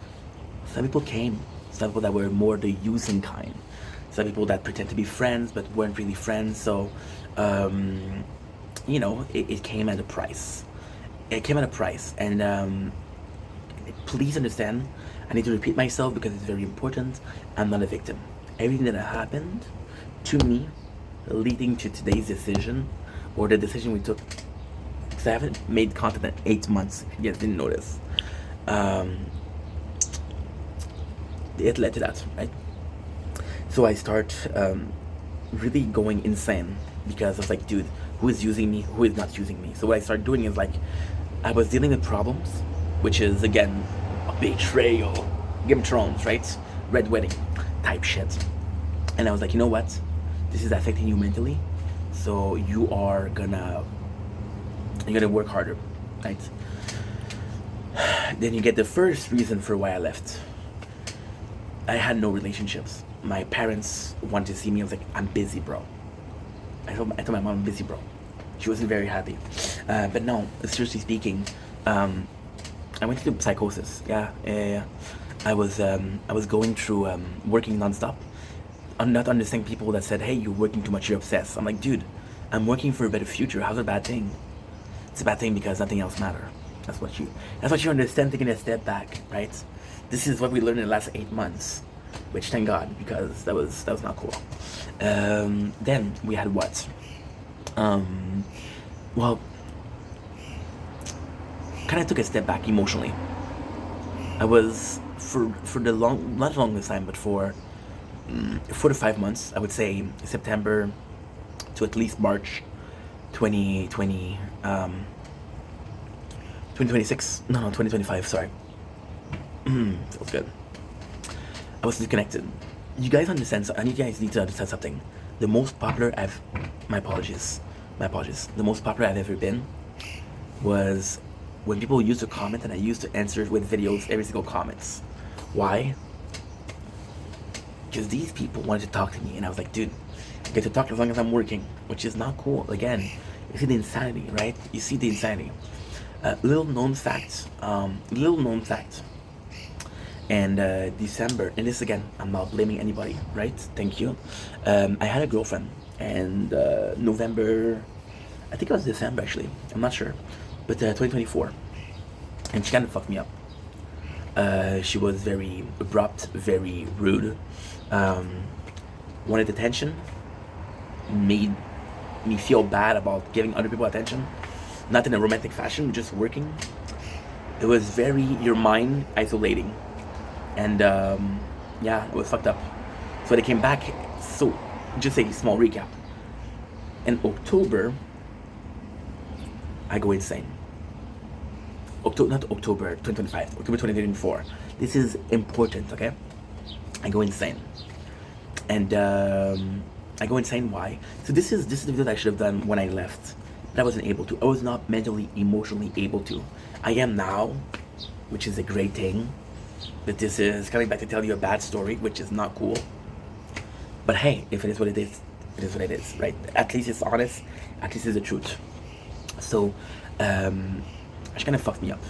some people came. Some people that were more the using kind. Some people that pretend to be friends but weren't really friends. So, you know, it came at a price. And please understand, I need to repeat myself because it's very important. I'm not a victim. Everything that happened to me leading to today's decision, or the decision we took, because I haven't made content in 8 months, if you guys didn't notice, it led to that, right? So I start really going insane because I was like, dude, who is using me, who is not using me? So what I started doing is, like, I was dealing with problems, which is, again, a betrayal, Game of Thrones, right? Red Wedding type shit. And I was like, you know what? This is affecting you mentally, so you're gonna work harder, right? Then you get the first reason for why I left. I had no relationships. My parents wanted to see me. I was like, I'm busy, bro. I told my mom, I'm busy, bro. She wasn't very happy. But no, seriously speaking, I went through psychosis. Yeah. I was going through working nonstop. I'm not understanding people that said, hey, you're working too much, you're obsessed. I'm like, dude, I'm working for a better future. How's it a bad thing? It's a bad thing because nothing else matters. That's what you understand, taking a step back, right? This is what we learned in the last 8 months. which thank God, because that was not cool. Then we had what? Well, kind of took a step back emotionally. I was for the not the longest time, but for 4 to 5 months, I would say September to at least March 2020, 2026. No, 2025. Sorry. Feels good. I was disconnected. You guys understand? And you guys need to understand something. The most popular my apologies. The most popular I've ever been was when people used to comment, and I used to answer with videos every single comments. Why? Because these people wanted to talk to me, and I was like, dude, I get to talk as long as I'm working, which is not cool. Again, you see the insanity, right? You see the insanity. Little known fact. And December, and this again, I'm not blaming anybody, right? Thank you. I had a girlfriend, and November, I think it was December actually, I'm not sure, but 2024, and she kind of fucked me up. She was very abrupt, very rude, wanted attention, made me feel bad about giving other people attention, not in a romantic fashion, just working. It was very your mind isolating, and yeah, it was fucked up. So they came back. So just a small recap. In October, I go insane. Not October 2025, October 2024. This is important, okay? I go insane, and I go insane. Why? So this is the video that I should have done when I left, but I wasn't able to. I was not mentally, emotionally able to. I am now, which is a great thing. But this is coming back to tell you a bad story, which is not cool. But hey, if it is what it is, it is what it is, right? At least it's honest. At least it's the truth. So, she kind of fucked me up.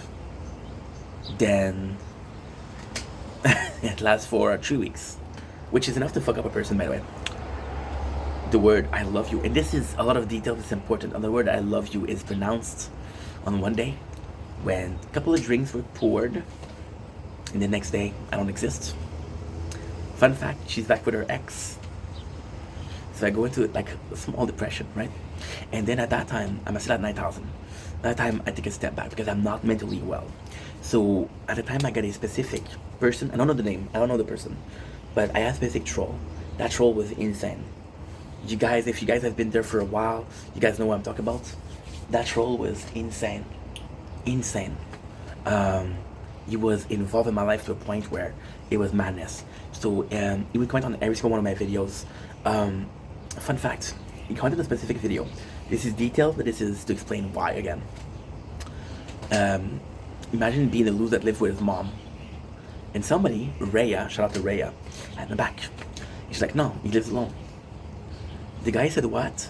Then it lasts for 3 weeks, which is enough to fuck up a person, by the way. The word "I love you," and this is a lot of detail. It's important. And the word "I love you" is pronounced on one day when a couple of drinks were poured, and the next day I don't exist. Fun fact: she's back with her ex. So I go into like a small depression, right? And then at that time, I'm still at 9,000. That time I take a step back because I'm not mentally well. So at the time I got a specific person. I don't know the name. I don't know the person, but I had a specific troll. That troll was insane. You guys, if you guys have been there for a while, you guys know what I'm talking about. That troll was insane. Insane. He was involved in my life to a point where it was madness. So he would comment on every single one of my videos. Fun fact, he commented on a specific video. This is detailed, but this is to explain why again. Imagine being the loser that lived with his mom. And somebody, Rhea, shout out to Rhea, had my back. She's like, no, he lives alone. The guy said what?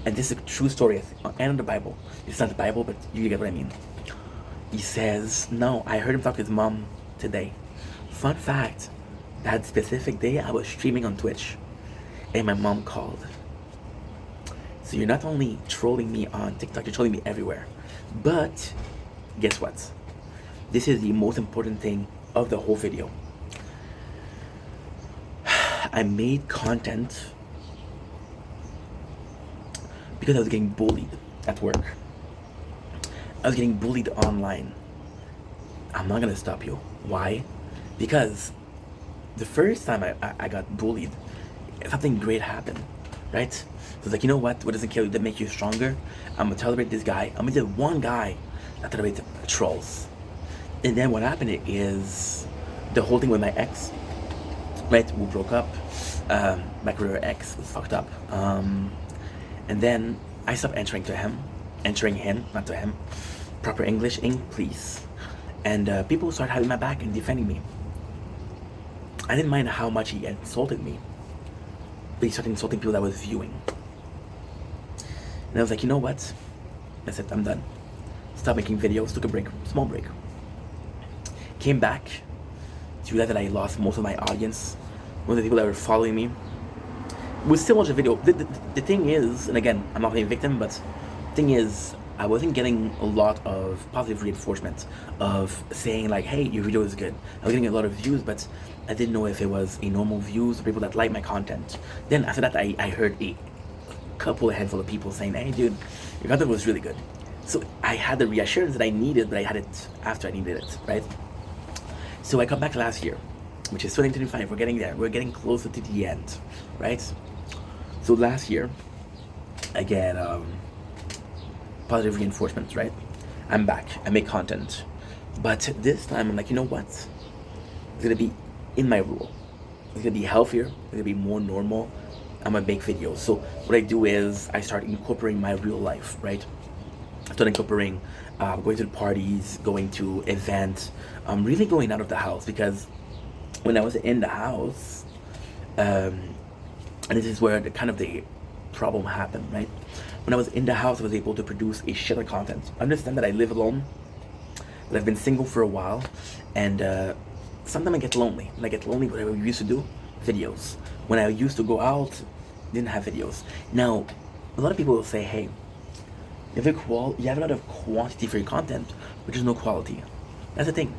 And this is a true story, and in the Bible. It's not the Bible, but you get what I mean. He says, no, I heard him talk to his mom today. Fun fact, that specific day I was streaming on Twitch, and my mom called. So you're not only trolling me on TikTok, you're trolling me everywhere. But guess what? This is the most important thing of the whole video. I made content because I was getting bullied at work. I was getting bullied online. I'm not gonna stop you. Why? Because the first time I got bullied, something great happened, right? So it's like, you know what doesn't kill you, that makes you stronger? I'm gonna tolerate this guy. I'm gonna be the one guy that tolerates trolls. And then what happened is the whole thing with my ex, right? We broke up. My career ex was fucked up. And then I stopped answering him, not to him. Proper English, please. And people started having my back and defending me. I didn't mind how much he insulted me, but he started insulting people that I was viewing. And I was like, you know what? That's it, I'm done. Stopped making videos, took a break, small break. Came back to realize that I lost most of my audience. Most of the people that were following me would still watch the video. The thing is, and again, I'm not playing victim, but the thing is, I wasn't getting a lot of positive reinforcement of saying like, hey, your video is good. I was getting a lot of views, but I didn't know if it was a normal views or people that like my content. Then after that, I heard a couple, a handful of people saying, hey, dude, your content was really good. So I had the reassurance that I needed, but I had it after I needed it, right? So I come back last year, which is 2025. We're getting there. We're getting closer to the end, right? So last year, I get positive reinforcements, right? I'm back. I make content. But this time, I'm like, you know what? It's going to be in my rule. It's going to be healthier. It's going to be more normal. I'm going to make videos. So what I do is I start incorporating my real life, right? I start incorporating going to the parties, going to events, really going out of the house, because when I was in the house, and this is where the problem happened, right? When I was in the house, I was able to produce a shit of content. Understand that I live alone, that I've been single for a while, and sometimes I get lonely. When I get lonely, what I used to do, videos. When I used to go out, didn't have videos. Now, a lot of people will say, hey, you have a lot of quantity for your content, but there's no quality. That's the thing.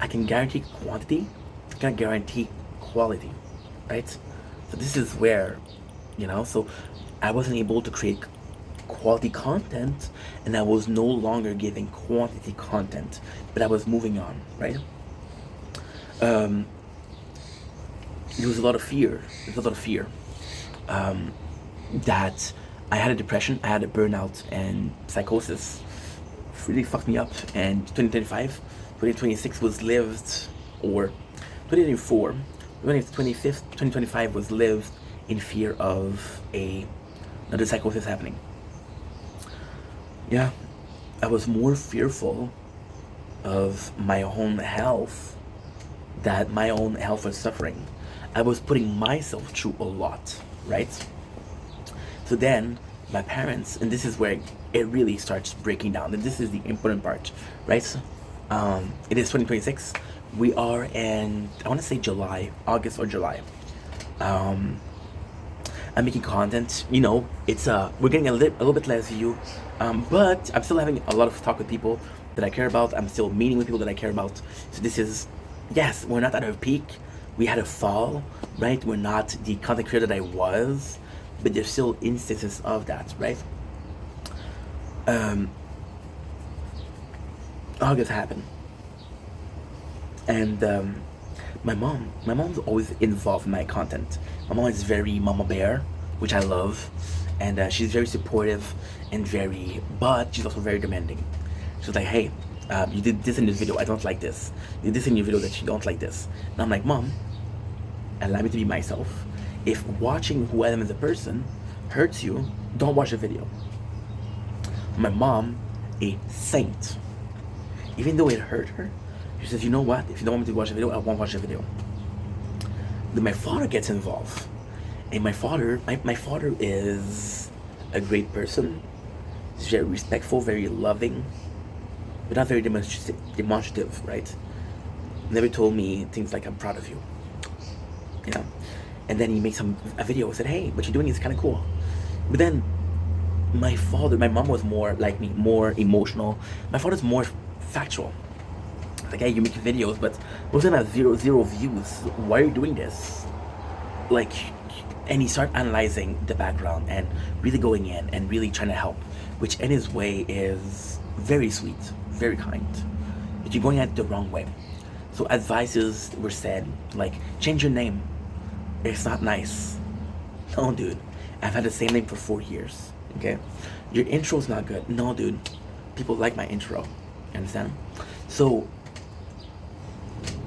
I can guarantee quantity, I can't guarantee quality, right? So this is where, so I wasn't able to create quality content, and I was no longer giving quantity content, but I was moving on, right? There was a lot of fear. That I had a depression, I had a burnout, and psychosis really fucked me up. And 2026 was lived, or 2024, 2025 was lived in fear of another psychosis happening. Yeah, I was more fearful of my own health, that my own health was suffering. I was putting myself through a lot, right? So then my parents, and this is where it really starts breaking down, and this is the important part, right? It is 2026. We are in, I want to say July, August or July. I'm making content. It's we're getting a little bit less view, but I'm still having a lot of talk with people that I care about. I'm still meeting with people that I care about. So this is, yes, we're not at our peak. We had a fall, right? We're not the content creator that I was, but there's still instances of that, right? August happened, and my mom's always involved in my content. My mom is very mama bear, which I love, and she's very supportive and but she's also very demanding. She's like, hey, you did this in this video, I don't like this. You did this in your video that you don't like this. And I'm like, mom, allow me to be myself. If watching who I am as a person hurts you, don't watch the video. My mom, a saint, even though it hurt her, she says, you know what? If you don't want me to watch the video, I won't watch the video. Then my father gets involved. And my father is a great person. He's very respectful, very loving, but not very demonstrative, right? Never told me things like, I'm proud of you. And then he makes a video and said, hey, what you're doing is kind of cool. But then my mom was more like me, more emotional. My father's more factual. Like, hey, you make videos, but most of them have zero views. Why are you doing this? Like, and he started analyzing the background and really going in and really trying to help, which in his way is very sweet, very kind. But you're going at it the wrong way. So advices were said, like, change your name. It's not nice. No, dude. I've had the same name for 4 years. Okay? Your intro's not good. No, dude. People like my intro. You understand? So,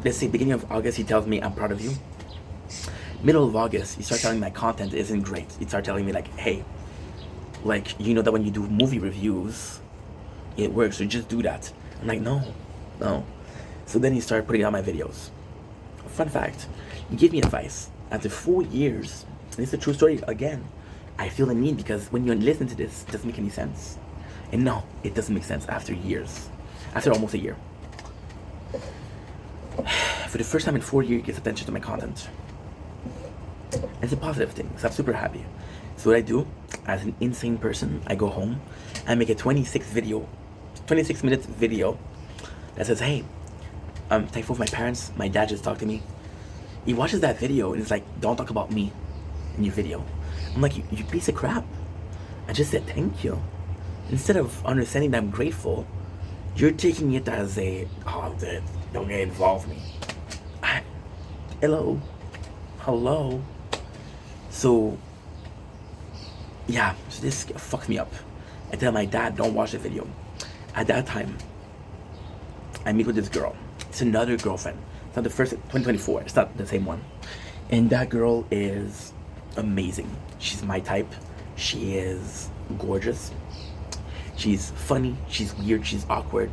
let's say beginning of August, he tells me, I'm proud of you. Middle of August, he starts telling me my content isn't great. He starts telling me like, hey, like, you know that when you do movie reviews, it works, so just do that. I'm like, no. So then he started putting out my videos. Fun fact, he gave me advice. After 4 years, and it's a true story again, I feel the need, because when you listen to this, it doesn't make any sense. And no, it doesn't make sense after years. After almost a year. For the first time in 4 years, he gets attention to my content. And it's a positive thing, so I'm super happy. So what I do, as an insane person, I go home and make a 26 minutes video that says, hey, I'm thankful for my parents. My dad just talked to me. He watches that video and it's like, don't talk about me in your video. I'm like, you piece of crap. I just said thank you. Instead of understanding that I'm grateful, you're taking it as a, oh, don't get involved with me. Hello. So, yeah, so this fucks me up. I tell my dad, don't watch the video. At that time, I meet with this girl. It's another girlfriend. It's not the first, 2024. It's not the same one. And that girl is amazing. She's my type. She is gorgeous. She's funny. She's weird. She's awkward.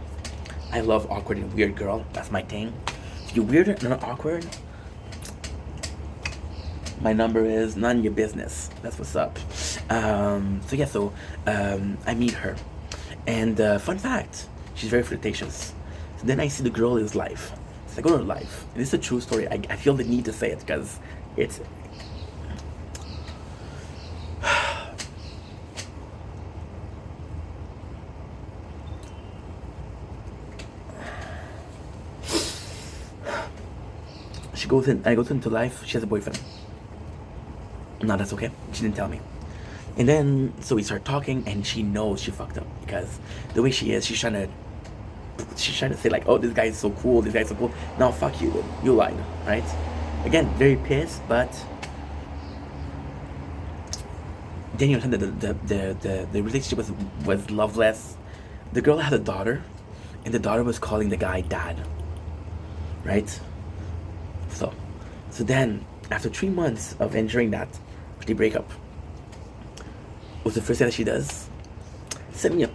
I love awkward and weird girl. That's my thing. If you're weird and not awkward, my number is none of your business. That's what's up. So I meet her. And fun fact, she's very flirtatious. So then I see the girl is live. So I go to her live. And this is a true story. I feel the need to say it because it's... I go into life, she has a boyfriend. No, that's okay. She didn't tell me. And then, so we start talking, and she knows she fucked up because the way she is, she's trying to say like, oh, this guy is so cool, this guy's so cool. No, fuck you, you lied, right? Again, very pissed, but then you understand that the relationship was loveless. The girl had a daughter, and the daughter was calling the guy dad, right? So then, after 3 months of enduring that, they break up. What's the first thing that she does? Send me a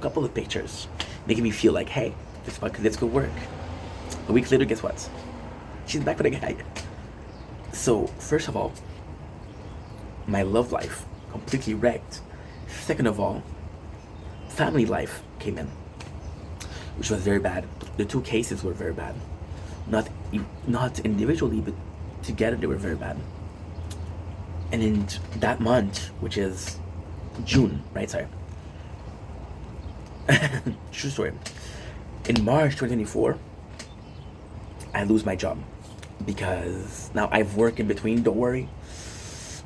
couple of pictures, making me feel like, hey, this could work. A week later, guess what? She's back with a guy. So, first of all, my love life completely wrecked. Second of all, family life came in, which was very bad. The 2 cases were very bad. Not individually, but together they were very bad. And in that month, which is June, right? Sorry. True story. In March 2024, I lose my job because now I've worked in between. Don't worry.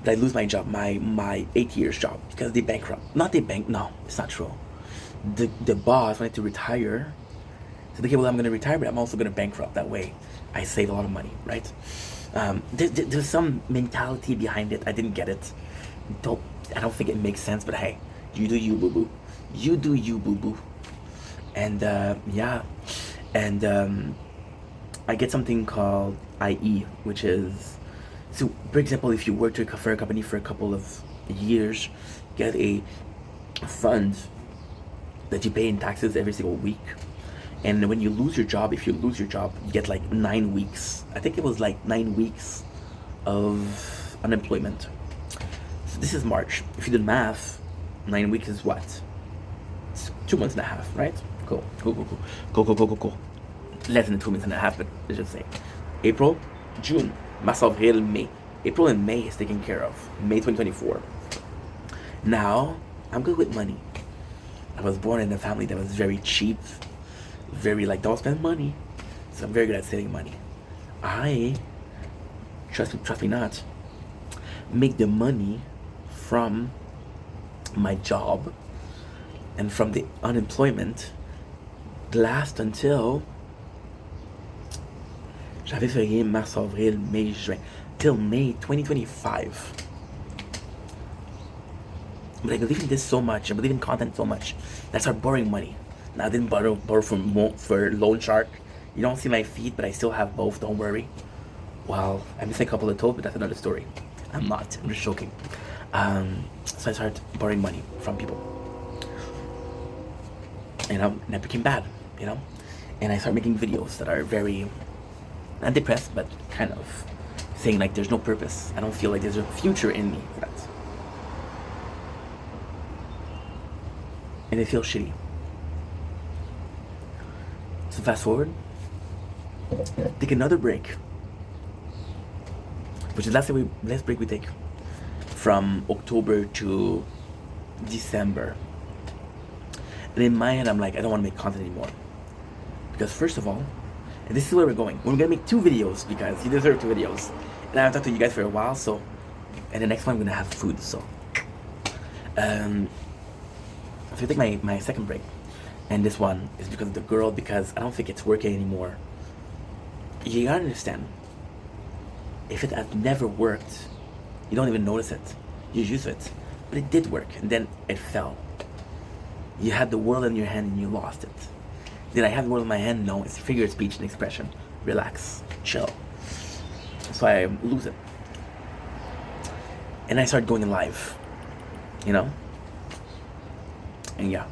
But I lose my job, my 8 years job, because they bankrupt. No, it's not true. The boss wanted to retire. So okay, well, I'm going to retire, but I'm also going to bankrupt. That way, I save a lot of money, right? There's some mentality behind it. I didn't get it. I don't think it makes sense, but hey, you do you, boo-boo. You do you, boo-boo. And, yeah. And, I get something called IE, which is... So, for example, if you work for a company for a couple of years, get a fund that you pay in taxes every single week. And when you lose your job, if you lose your job, you get like 9 weeks. I think it was like 9 weeks of unemployment. So this is March. If you did math, 9 weeks is what? It's 2 months and a half, right? Cool. Cool. Less than 2 months and a half, but let's just say April, June, mars, avril, May. April and May is taken care of. May 2024. Now, I'm good with money. I was born in a family that was very cheap. Very like, don't spend money. So I'm very good at saving money. I, trust me not, make the money from my job and from the unemployment last until janvier, février, mars, avril, May, juin, till May 2025. But I believe in this so much. I believe in content so much. That's our borrowing money. Now I didn't borrow for Loan Shark. You don't see my feet, but I still have both. Don't worry. Well, I missed a couple of toes, but that's another story. I'm just joking. So I started borrowing money from people. And I became bad, And I started making videos that are very, not depressed, but kind of saying like there's no purpose. I don't feel like there's a future in me for that. And it feels shitty. So fast forward, take another break, which is last break we take from October to December. And in my head, I'm like, I don't want to make content anymore. Because first of all, and this is where we're going. We're gonna make 2 videos because you deserve 2 videos. And I haven't talked to you guys for a while, so and the next one I'm gonna have food, so um so I take my second break. And this one is because of the girl, because I don't think it's working anymore. You gotta understand, if it had never worked, you don't even notice it. You use it. But it did work, and then it fell. You had the world in your hand and you lost it. Did I have the world in my hand? No, it's figure of speech and expression. Relax, chill. So I lose it. And I started going live, you know? And yeah.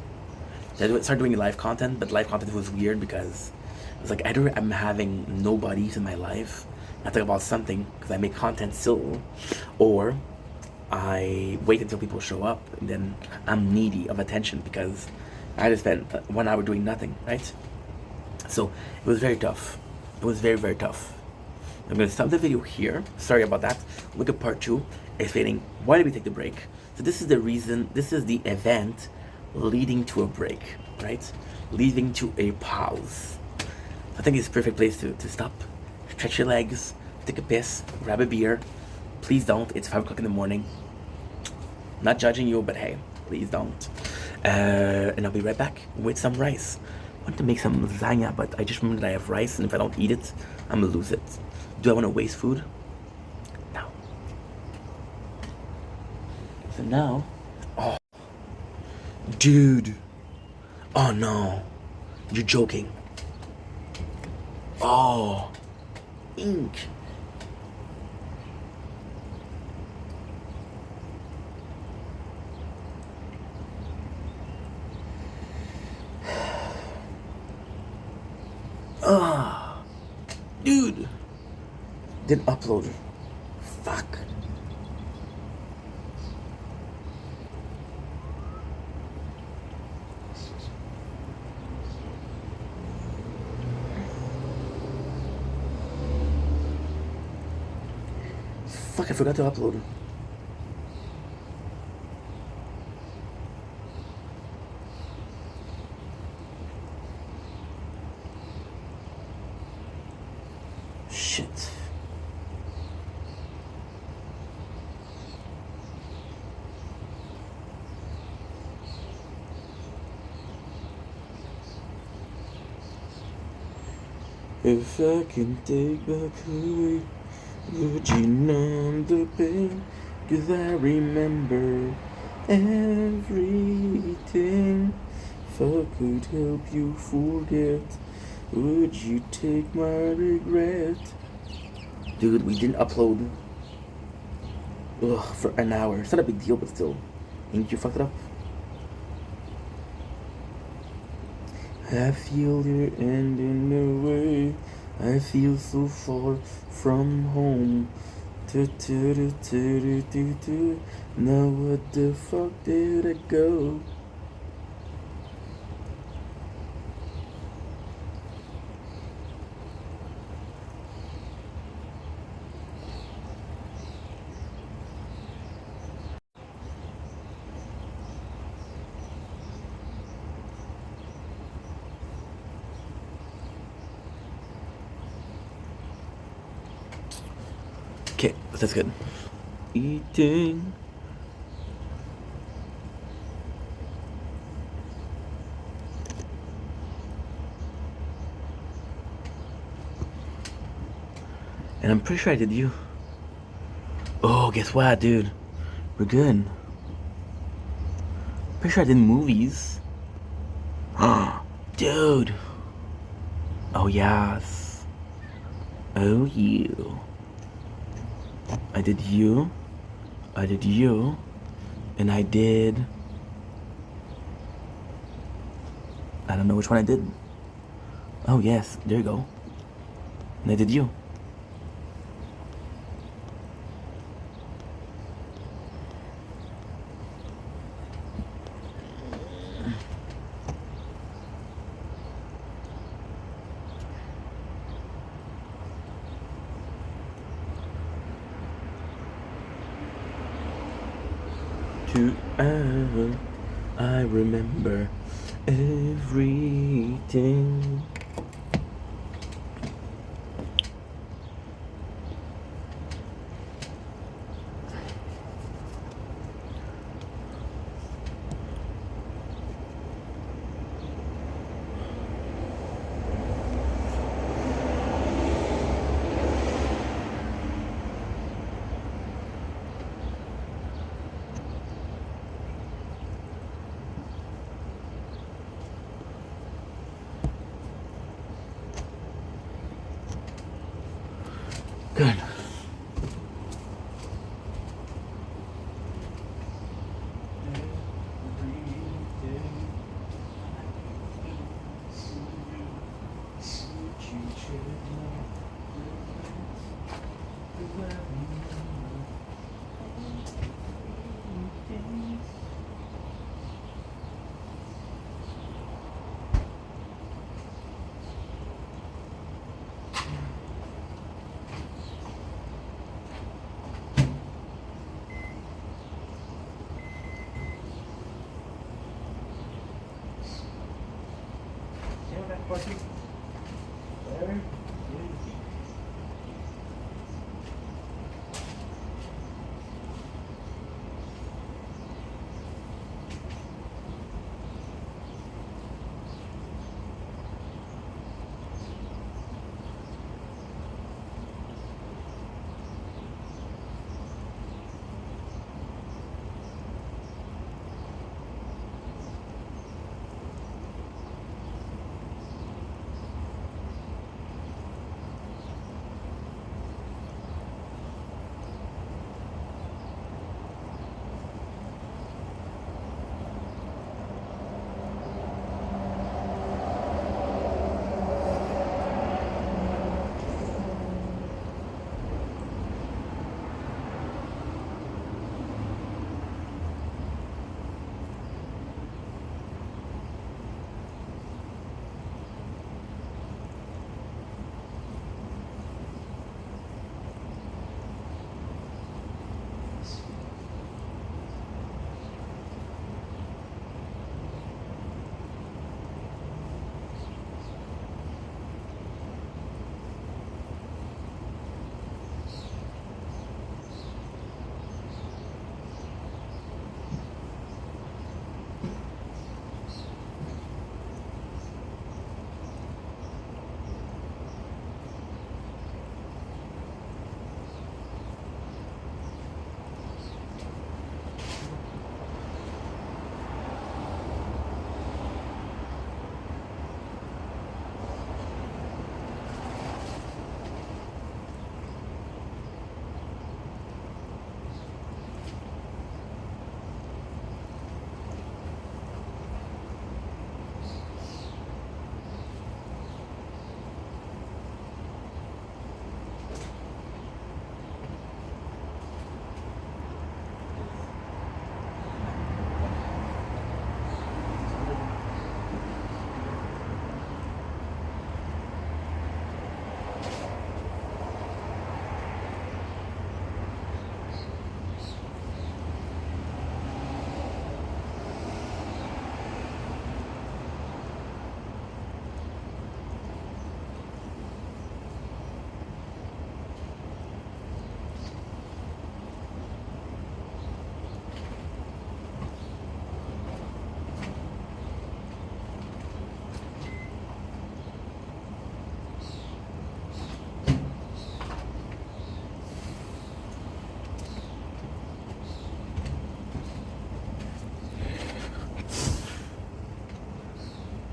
I started doing live content, but live content was weird because it was like either I'm having nobodies in my life, I talk about something because I make content still, or I wait until people show up and then I'm needy of attention because I just spent 1 hour doing nothing, right? So it was very tough. It was very, very tough. I'm gonna stop the video here. Sorry about that. Look at part 2, explaining why did we take the break. So this is the reason, this is the event leading to a break, right? Leading to a pause. I think it's a perfect place to stop, stretch your legs, take a piss, grab a beer. Please don't, it's 5 o'clock in the morning. Not judging you, but hey, please don't. And I'll be right back with some rice. I want to make some lasagna, but I just remembered I have rice, and if I don't eat it, I'm gonna lose it. Do I want to waste food? No. So now, oh, dude. Oh no, you're joking. Oh, ink. Ah, dude. Didn't upload. Fuck. Fuck, I forgot to upload. Shit. If I can take back away, would you numb the pain? 'Cause I remember everything. If I could help you forget, would you take my regret? Dude, we didn't upload for an hour. It's not a big deal, but still. Ain't you fucked it up? I feel you're ending away. I feel so far from home. Now what the fuck did I go? Okay, that's good. Eating. And I'm pretty sure I did you. Oh, guess what, dude? We're good. Pretty sure I did movies. Dude. Oh, yes. Oh, you. I did you. I did you. And I did. I don't know which one I did. Oh, yes. There you go. And I did you. to I remember everything. Good.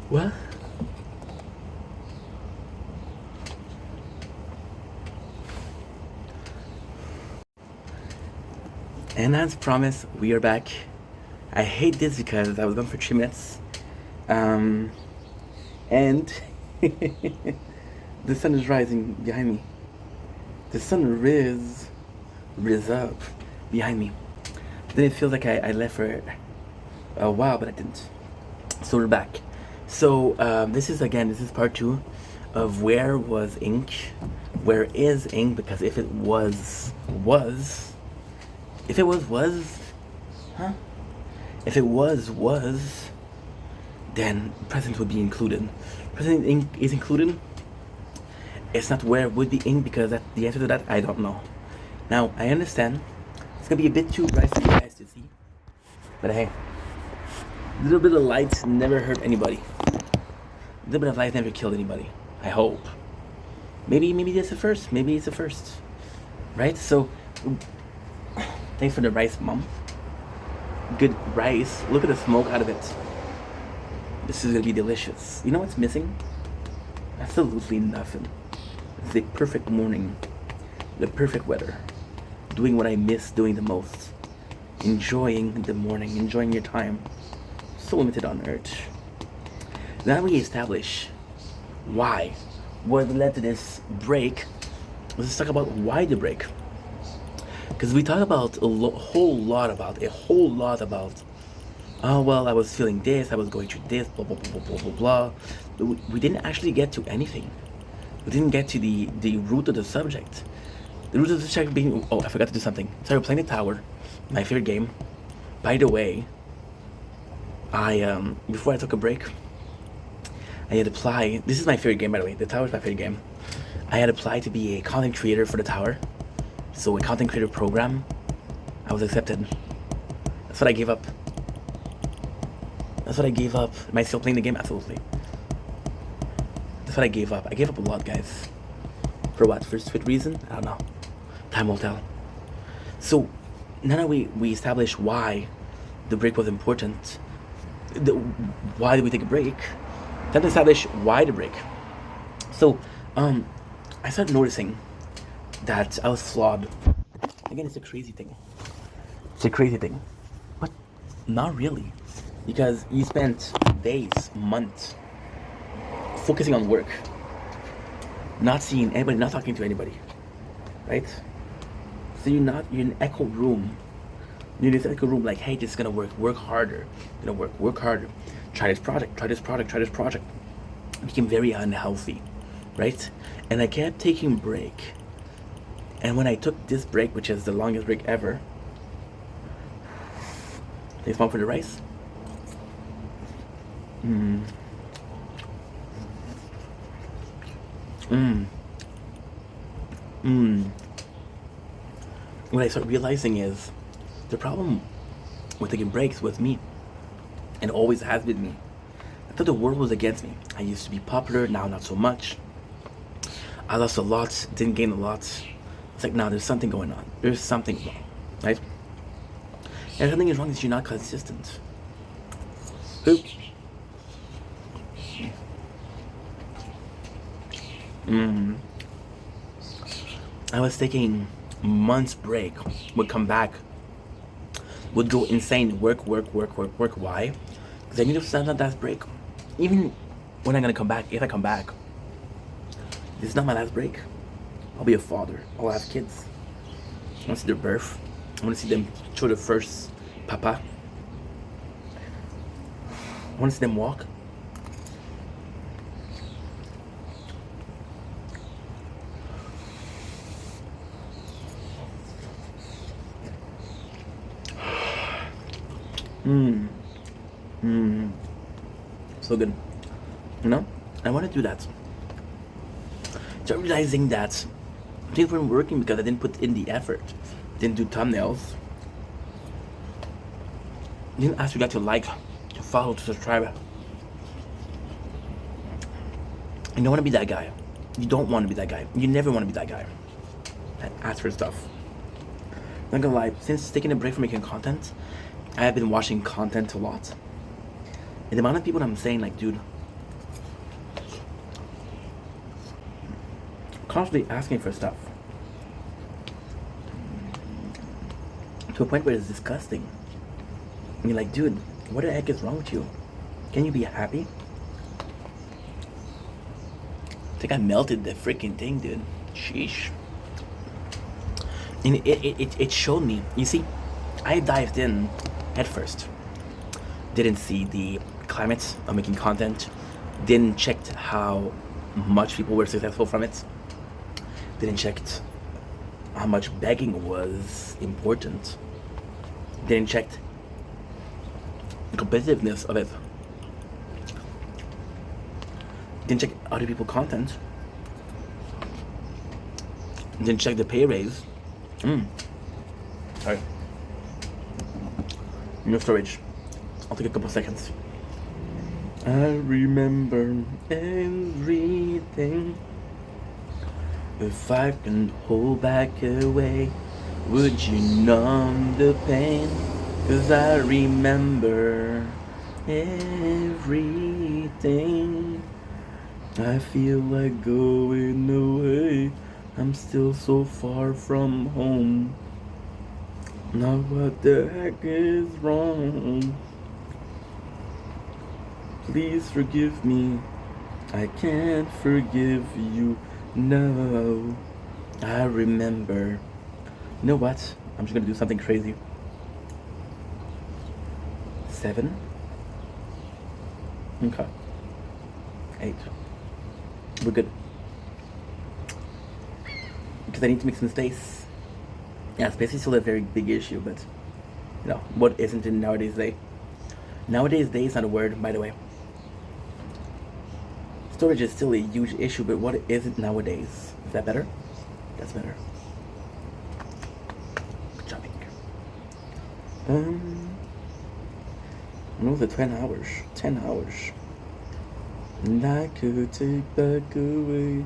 What? And as promised, we are back. I hate this because I was gone for 3 minutes. And the sun is rising behind me. The sun riz up behind me. Then it feels like I left for a while, but I didn't. So we're back. So this is part 2 of where was ink, where is ink, because if it was, huh? If it was, then present would be included. Present is included. It's not where it would be in, because the answer to that I don't know. Now I understand it's gonna be a bit too bright for you guys to see, but hey, a little bit of light never hurt anybody. A little bit of light never killed anybody. I hope. Maybe that's the first. Maybe it's the first, right? So, thanks for the rice, Mom. Good rice. Look at the smoke out of it. This is gonna be delicious. You know what's missing? Absolutely nothing. It's the perfect morning, the perfect weather, doing what I miss doing the most, enjoying the morning, enjoying your time. So limited on Earth. Now we establish why, what led to this break. Let's talk about why the break. Because we talk about a whole lot about. Oh well, I was feeling this, I was going through this, blah blah blah blah blah blah. But we didn't actually get to anything. We didn't get to the root of the subject. The root of the subject being, oh, I forgot to do something. So we're playing the tower, my favorite game. By the way, I before I took a break, I had applied. This is my favorite game, by the way. The tower is my favorite game. I had applied to be a content creator for the tower. So a content creator program. I was accepted. That's what I gave up. Am I still playing the game? Absolutely. That's what I gave up. I gave up a lot, guys. For what? For a stupid reason? I don't know. Time will tell. So now that we established why the break was important, why did we take a break? Time to establish why the break. So I started noticing that I was flawed. Again, it's a crazy thing. But not really. Because you spent days, months focusing on work, not seeing anybody, not talking to anybody, right? So you're in an echo room. You're in this echo room like, hey, this is gonna work harder. Work harder. Try this project. It became very unhealthy, right? And I kept taking a break. And when I took this break, which is the longest break ever, thanks, Mom, for the rice. What I start realizing is the problem with taking breaks was me, and always has been me. I thought the world was against me. I used to be popular, now not so much. I lost a lot, didn't gain a lot. It's like, now there's something going on. There's something wrong, right? And something is wrong is you're not consistent. Oop. I was taking months break, would come back, would go insane, work. Why? Because I knew this was not that break. Even when I'm gonna come back, if I come back, this is not my last break. I'll be a father. I'll have kids. I want to see their birth. I want to see them show their first papa. I want to see them walk. So good. I want to do that. So realizing that things weren't working because I didn't put in the effort. Didn't do thumbnails. Didn't ask you guys to like, to follow, to subscribe. You don't want to be that guy. You don't want to be that guy. You never want to be that guy that asks for stuff. Not gonna lie, since taking a break from making content, I have been watching content a lot. And the amount of people I'm saying, like, dude, constantly asking for stuff. To a point where it's disgusting. And you're like, dude, what the heck is wrong with you? Can you be happy? I think I melted the freaking thing, dude. Sheesh. And it showed me. You see, I dived in head first. Didn't see the climate of making content. Didn't check how much people were successful from it. Didn't check how much begging was important. Didn't check competitiveness of it. Didn't check other people's content. Didn't check the pay raise. Sorry. No storage. I'll take a couple seconds. I remember everything. If I can hold back away, would you numb the pain? 'Cause I remember everything. I feel like going away. I'm still so far from home. Now what the heck is wrong? Please forgive me. I can't forgive you. No. I remember. You know what? I'm just gonna do something crazy. 7. Okay. 8. We're good. Because I need to make some space. Yeah, space is still a very big issue, but you know, what isn't in nowadays day? Nowadays day is not a word, by the way. Storage is still a huge issue, but what isn't nowadays? Is that better? That's better. Good job, no, the 10 hours. 10 hours. And I could take back away.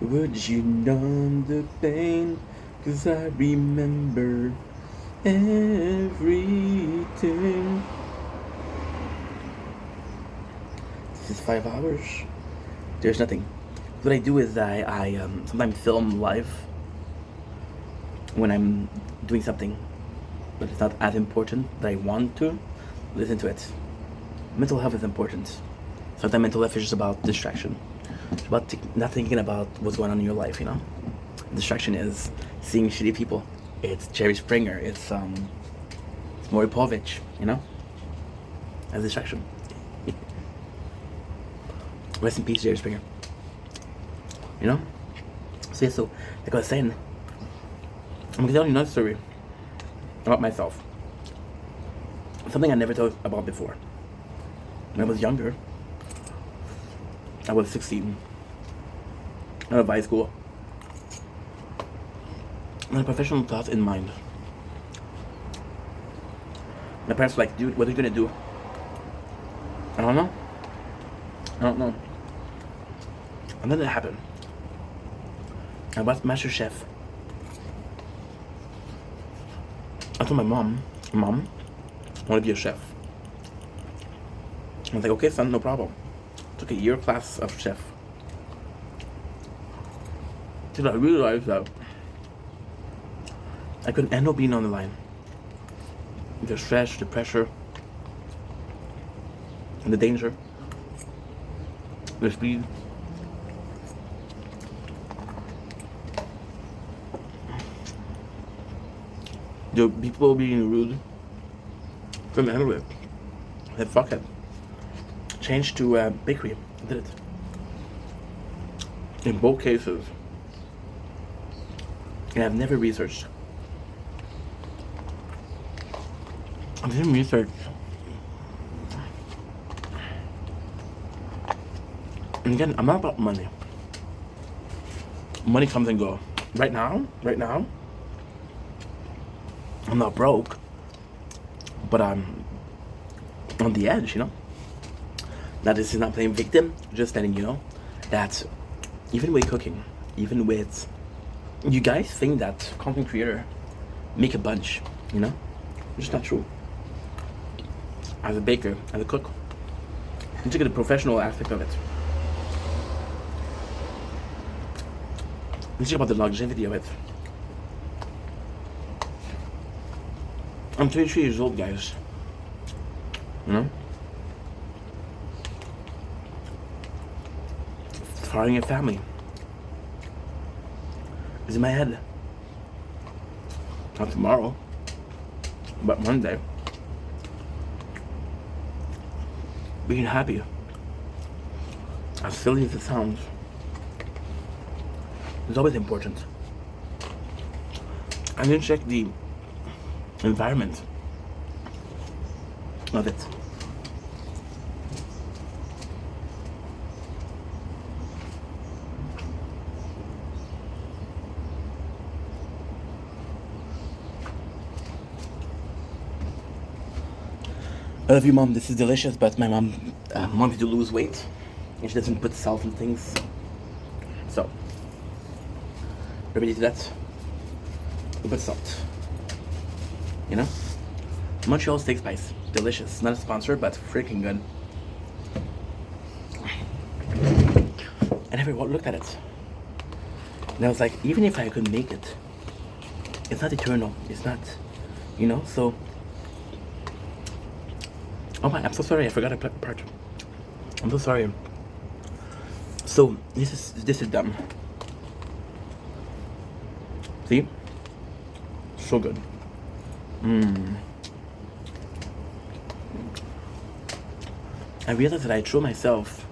Would you numb the pain? 'Cause I remember everything. This is 5 hours. There's nothing. What I do is I sometimes film live when I'm doing something, but it's not as important that I want to listen to it. Mental health is important. Sometimes mental health is just about distraction. It's about not thinking about what's going on in your life, you know? Distraction is seeing shitty people. It's Jerry Springer. It's Maury Povich, you know? As distraction. Rest in peace, Jerry Springer. You know? So yeah, so like I was saying, I'm gonna tell you another story about myself. Something I never told about before. When I was younger, I was 16. Out of high school. I had a professional thought in mind. My parents were like, dude, what are you gonna do? I don't know. And then it happened. I was Master Chef. I told my mom, I want to be a chef. I was like, okay, son, no problem. Took a year class of chef. Till I realized that I couldn't handle being on the line. The stress, the pressure, and the danger, the speed. The people being rude. Couldn't handle it. I said, fuck it. Changed to a bakery. I did it. In both cases. And I've never researched. I didn't research. And again, I'm not about money. Money comes and go. Right now, I'm not broke, but I'm on the edge, you know? Now this is not playing victim, just letting you know that even with cooking, even with, you guys think that content creator make a bunch, you know? It's just not true. As a baker, as a cook, you take the professional aspect of it. You think about the longevity of it. I'm 23 years old, guys. You know? Starting a family is in my head. Not tomorrow, but Monday. Being happy, as silly as it sounds, is always important. I didn't check the environment of it. I love you, Mom. This is delicious, but my mom wants me to lose weight, and she doesn't put salt in things. So, remedy to that, we put salt. You know? Montreal steak spice. Delicious. Not a sponsor, but freaking good. I never looked at it. And I was like, even if I could make it, it's not eternal. It's not, you know, so. Oh my, I'm so sorry. I forgot a part. I'm so sorry. So, this is dumb. See? So good. I realized that I threw myself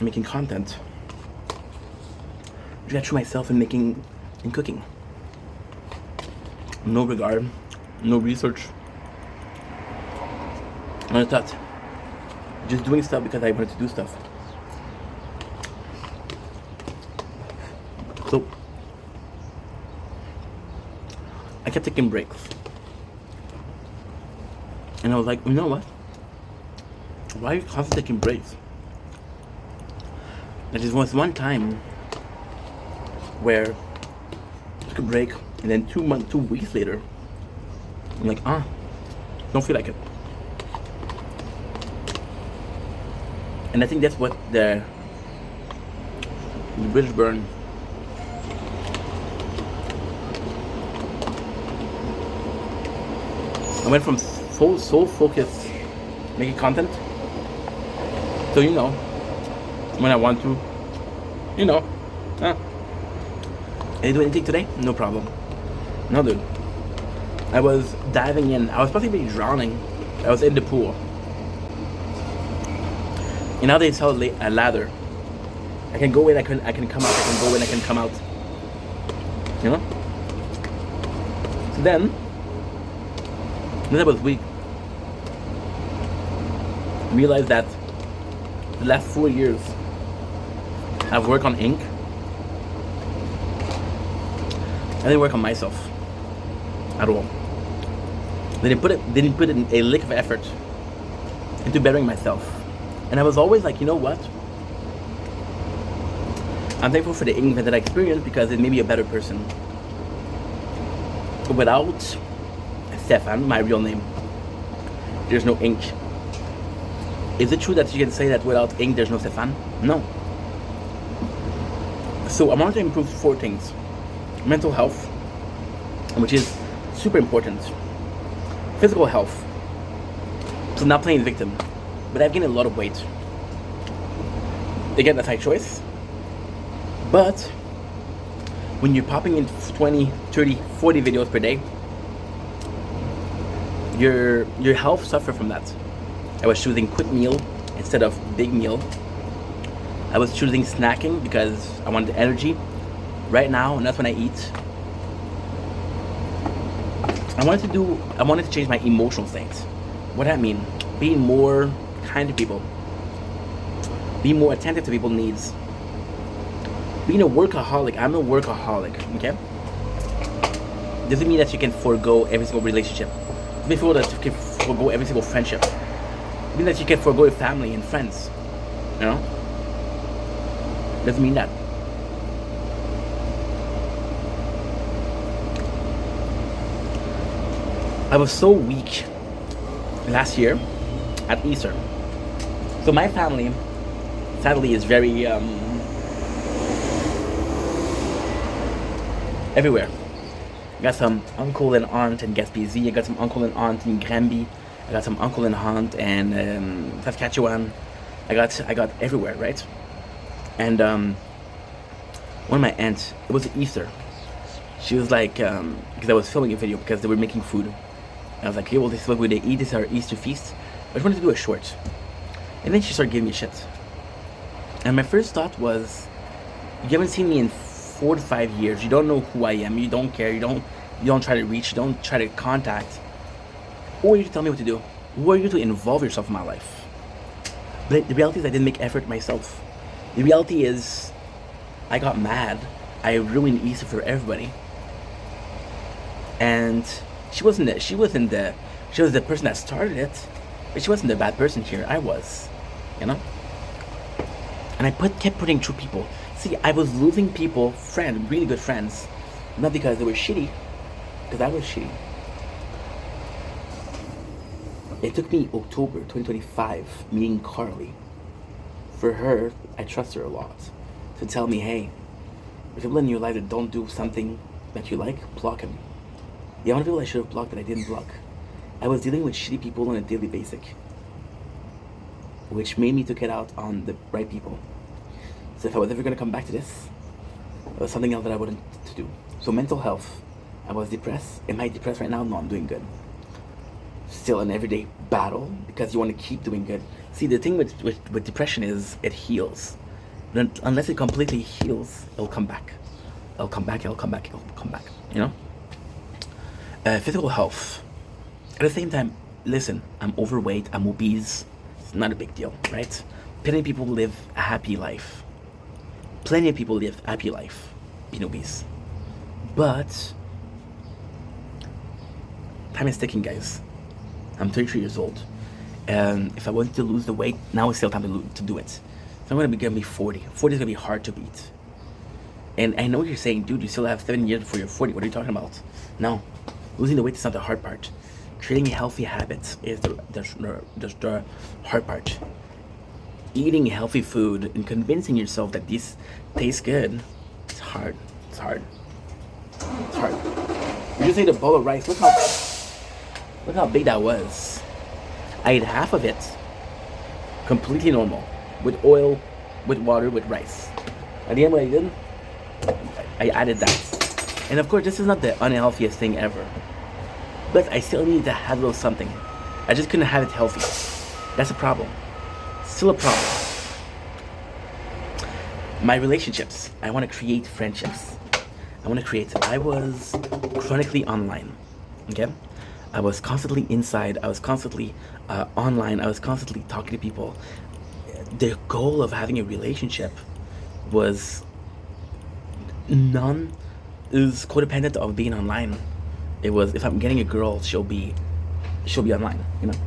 in making content. I threw myself in cooking. No regard, no research. And I thought, just doing stuff because I wanted to do stuff. So, I kept taking breaks. And I was like, you know what? Why are you constantly taking breaks? There just was one time where I took a break, and then 2 weeks later, I'm like, don't feel like it. And I think that's what the bridge burn. I went from so focused making content, so you know, when I want to, you know, I didn't do anything today, no problem. No, dude. I was diving in. I was possibly drowning. I was in the pool. And now they sell a ladder. I can go in, I can come out, I can go in, I can come out. You know? So then I was weak. Realized that the last 4 years I've worked on ink. I didn't work on myself at all. They didn't put in a lick of effort into bettering myself. And I was always like, you know what? I'm thankful for the ink that I experienced because it made me a better person. Without Stefan, my real name, there's no ink. Is it true that you can say that without ink there's no Stefan? No. So I wanted to improve 4 things. Mental health, which is super important. Physical health, so not playing victim. But I've gained a lot of weight. Again, that's my choice. But when you're popping in 20, 30, 40 videos per day, your health suffers from that. I was choosing quick meal instead of big meal. I was choosing snacking because I wanted energy right now, and that's when I eat. I wanted to change my emotional state. What I mean, being more kind to people, being more attentive to people's needs. Being a workaholic, I'm a workaholic, okay? Doesn't mean that you can forego every single relationship. Doesn't mean that you can forego every single friendship. It means that you can forego your family and friends, you know? Doesn't mean that. I was so weak last year at Easter. So my family, sadly, is very everywhere. I got some uncle and aunt in Gaspésie. I got some uncle and aunt in Granby. I got some uncle and aunt in Saskatchewan. I got everywhere, right? And one of my aunts, it was Easter. She was like, because I was filming a video because they were making food. And I was like, hey, well, this is what they eat. This is our Easter feast. I just wanted to do a short. And then she started giving me shit. And my first thought was, you haven't seen me in 4 to 5 years. You don't know who I am. You don't care. You don't try to reach. You don't try to contact. Who are you to tell me what to do? Who are you to involve yourself in my life? But the reality is I didn't make effort myself. The reality is I got mad. I ruined Easter for everybody. And she was the person that started it. But she wasn't a bad person here. I was, you know. And I kept putting through people. See, I was losing people, friends, really good friends, not because they were shitty, because I was shitty. It took me October 2025 meeting Carly. For her, I trust her a lot. To tell me, hey, if people in your life that don't do something that you like, block him. The amount of people I should have blocked that I didn't block. I was dealing with shitty people on a daily basis, which made me to get out on the right people. So if I was ever going to come back to this, it was something else that I wanted to do. So mental health, I was depressed. Am I depressed right now? No, I'm doing good. Still an everyday battle because you want to keep doing good. See, the thing with depression is it heals. Unless it completely heals, it'll come back. It'll come back, it'll come back, it'll come back, you know? Physical health. At the same time, listen, I'm overweight, I'm obese. It's not a big deal, right? Plenty of people live a happy life. Plenty of people live a happy life being obese. But time is ticking, guys. I'm 33 years old. And if I wanted to lose the weight, now it's still time to do it. So I'm gonna be 40. 40 is gonna be hard to beat. And I know you're saying, dude, you still have 7 years before you're 40. What are you talking about? No, losing the weight is not the hard part. Creating healthy habits is the hard part. Eating healthy food and convincing yourself that this tastes good, it's hard. It's hard. It's hard. You just ate a bowl of rice. Look how big that was. I ate half of it, completely normal, with oil, with water, with rice. At the end, what I did, I added that. And of course, this is not the unhealthiest thing ever. But I still need to have a little something. I just couldn't have it healthy. That's a problem. Still a problem. My relationships. I want to create friendships. I was chronically online. Okay? I was constantly inside. I was constantly online. I was constantly talking to people. The goal of having a relationship was is codependent of being online. It was, if I'm getting a girl, she'll be online, you know.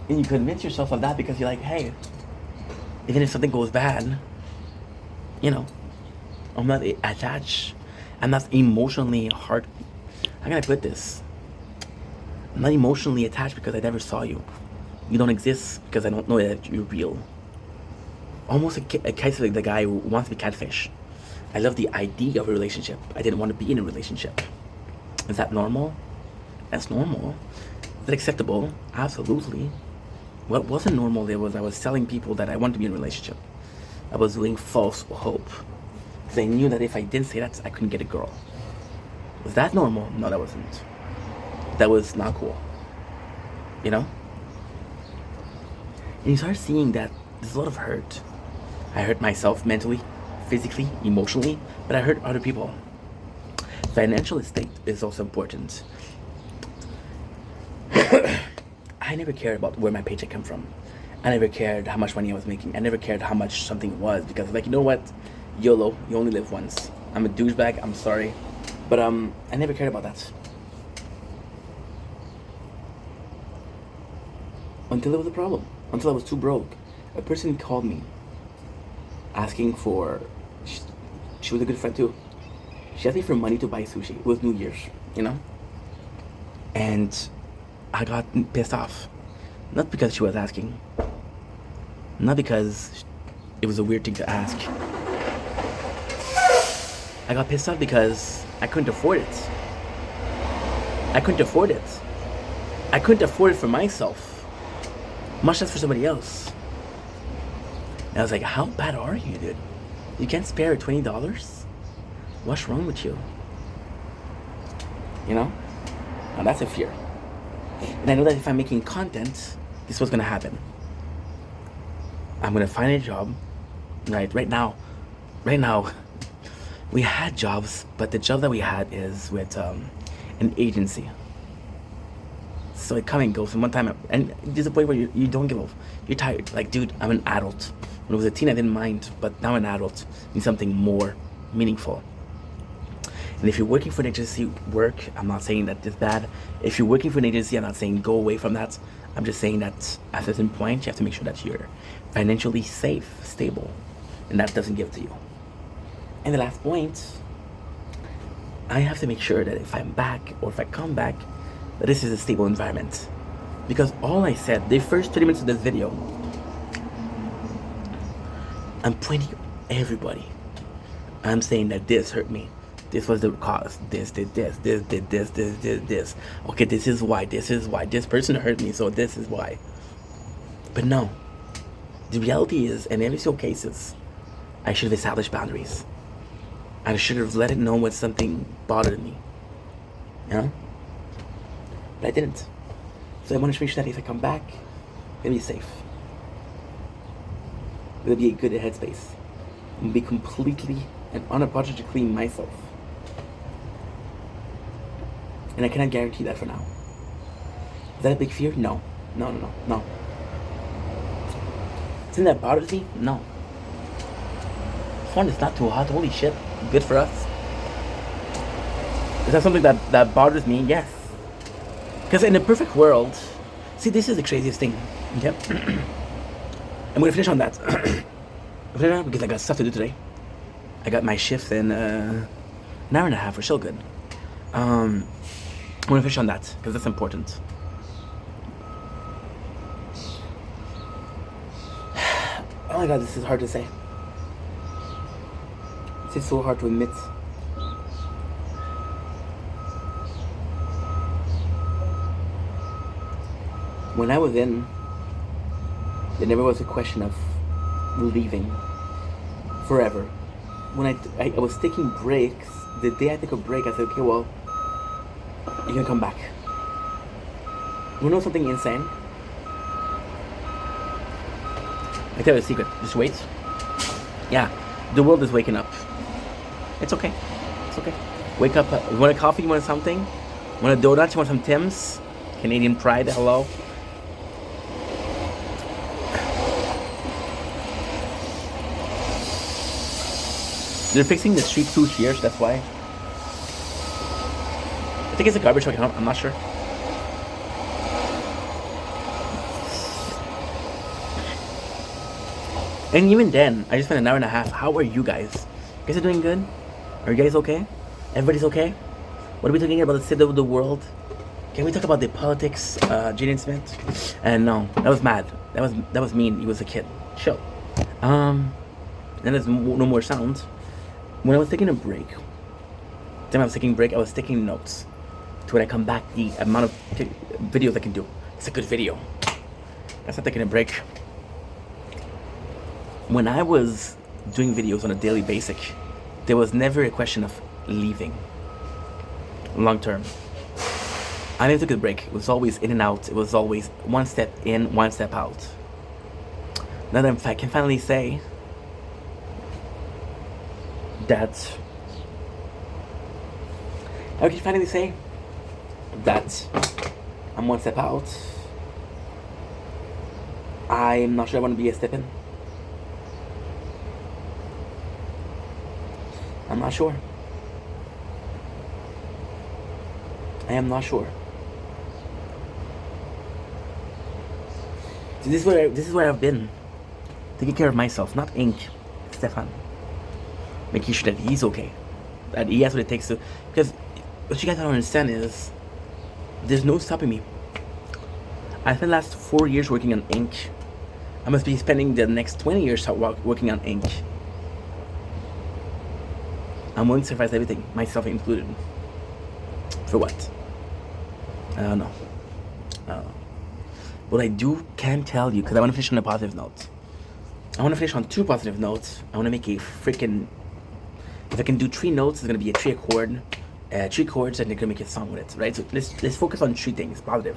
And you convince yourself of that because you're like, hey, even if something goes bad, you know, I'm not attached. I'm not emotionally how can I put this? I'm not emotionally attached because I never saw you. You don't exist because I don't know that you're real. Almost a case of the guy who wants to be catfish. I love the idea of a relationship. I didn't want to be in a relationship. Is that normal? That's normal. Is that acceptable? Absolutely. What wasn't normal there was I was telling people that I wanted to be in a relationship. I was doing false hope. Because I knew that if I didn't say that, I couldn't get a girl. Was that normal? No, that wasn't. That was not cool. You know? And you start seeing that there's a lot of hurt. I hurt myself mentally, physically, emotionally, but I hurt other people. Financial state is also important. I never cared about where my paycheck came from. I never cared how much money I was making. I never cared how much something was because, like, you know what? YOLO, you only live once. I'm a douchebag, I'm sorry. But I never cared about that. Until there was a problem. Until I was too broke. A person called me asking for, she was a good friend too. She asked me for money to buy sushi. It was New Year's, you know? And I got pissed off. Not because she was asking. Not because it was a weird thing to ask. I got pissed off because I couldn't afford it. I couldn't afford it. I couldn't afford it for myself. Much less for somebody else. And I was like, how bad are you, dude? You can't spare $20? What's wrong with you? You know? Now that's a fear. And I know that if I'm making content, this is what's gonna happen. I'm gonna find a job, right now, we had jobs, but the job that we had is with an agency. So it come and goes from one time, and there's a point where you don't give up. You're tired. Like, dude, I'm an adult. When I was a teen, I didn't mind, but now I'm an adult. I need something more meaningful. And if you're working for an agency work, I'm not saying that it's bad. If you're working for an agency, I'm not saying go away from that. I'm just saying that at a certain point, you have to make sure that you're financially safe, stable, and that doesn't give to you. And the last point, I have to make sure that if I'm back or if I come back, that this is a stable environment. Because all I said, the first 30 minutes of this video, I'm pointing everybody. I'm saying that this hurt me. This was the cause. This did this. This did this. This did this. Okay, this is why. This is why. This person hurt me, so this is why. But no. The reality is, in every single cases, I should have established boundaries. I should have let it know when something bothered me. You know? But I didn't. So I want to make sure that if I come back, it'll be safe. It'll be a good headspace. And be completely and unapologetically myself. And I cannot guarantee that for now. Is that a big fear? No. No. Something that bothers me? No. This one is not too hot. Holy shit. Good for us. Is that something that bothers me? Yes. Because in a perfect world, see, this is the craziest thing. Okay? I'm gonna finish on that. Because I got stuff to do today. I got my shift in an hour and a half. We're still good. I'm gonna finish on that because that's important. Oh my god, this is hard to say. It's so hard to admit. When I was in, there never was a question of leaving forever. When I was taking breaks, the day I took a break, I said, okay, well, you're gonna come back. You know something insane? I tell you a secret. Just wait. Yeah, the world is waking up. It's okay. It's okay. Wake up. You want a coffee? You want something? Want a donut? You want some Tim's? Canadian Pride. Hello. They're fixing the street food here, so that's why. I think it's a garbage truck. I'm not sure. And even then, I just spent an hour and a half. How are you guys? You guys are doing good? Are you guys okay? Everybody's okay? What are we talking about? The state of the world? Can we talk about the politics, Jaden Smith? And no, that was mad. That was mean. He was a kid. Chill. Then there's no more sound. When I was taking a break, I was taking notes. To when I come back, the amount of videos I can do. It's a good video. That's not taking a break. When I was doing videos on a daily basis, there was never a question of leaving. Long term. I never took a break. It was always in and out. It was always one step in, one step out. Now that I can finally say that I'm one step out. I'm not sure I want to be a step in. I'm not sure. I am not sure. So this is where I've been. Taking care of myself, not Ink, Stefan. Making sure that he's okay. That he has what it takes to. Because what you guys don't understand is there's no stopping me. I spent the last 4 years working on Ink. I must be spending the next 20 years working on Ink. I'm willing to sacrifice everything, myself included. For what? I don't know. What I can tell you, because I want to finish on a positive note. I want to finish on 2 positive notes. I want to make a freaking... If I can do 3 notes, it's going to be a 3 chord. 3 chords, and they're going to make a song with it, right? So let's focus on 3 things. Positive.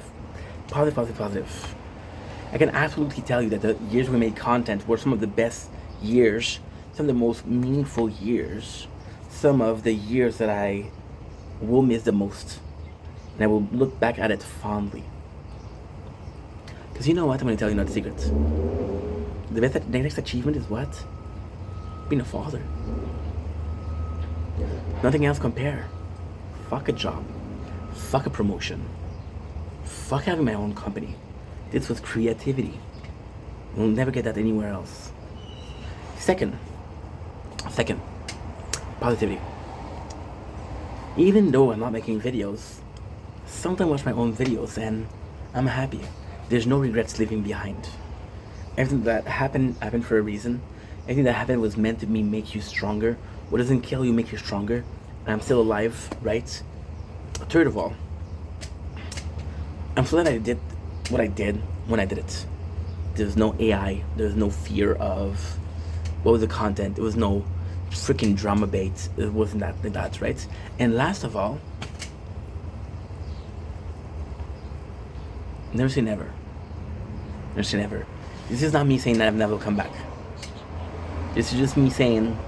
I can absolutely tell you that the years we made content were some of the best years, some of the most meaningful years, some of the years that I will miss the most. And I will look back at it fondly. Because you know what? I'm going to tell you another secret. The next achievement is what? Being a father. Nothing else compare. Fuck a job. Fuck a promotion. Fuck having my own company. This was creativity. You'll never get that anywhere else. Second, positivity. Even though I'm not making videos, sometimes I watch my own videos and I'm happy. There's no regrets leaving behind. Everything that happened for a reason. Everything that happened was meant to make you stronger. What doesn't kill you makes you stronger. And I'm still alive, right? Third of all, I'm so glad I did what I did when I did it. There's no AI. There's no fear of what was the content. It was no freaking drama bait. It wasn't that, right? And last of all, never say never. Never say never. This is not me saying that I've never come back. This is just me saying,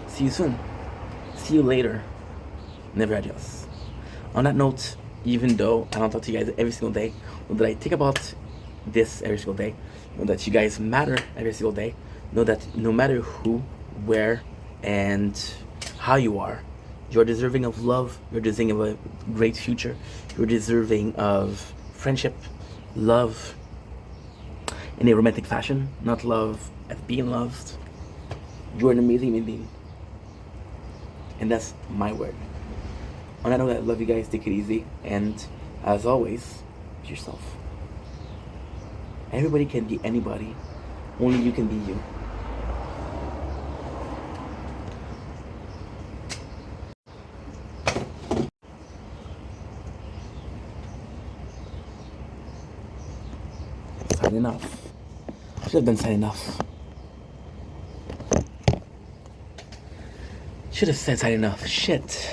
see you soon. See you later. Never adios. On that note, even though I don't talk to you guys every single day, know that I think about this every single day, know that you guys matter every single day, know that no matter who, where, and how you are, you're deserving of love, you're deserving of a great future, you're deserving of friendship, love, in a romantic fashion, not love as being loved. You're an amazing human being. And that's my word. On that note, I love you guys, take it easy, and as always, be yourself. Everybody can be anybody, only you can be you. Signing off. Should have been signing off. Should have said signing off. Shit.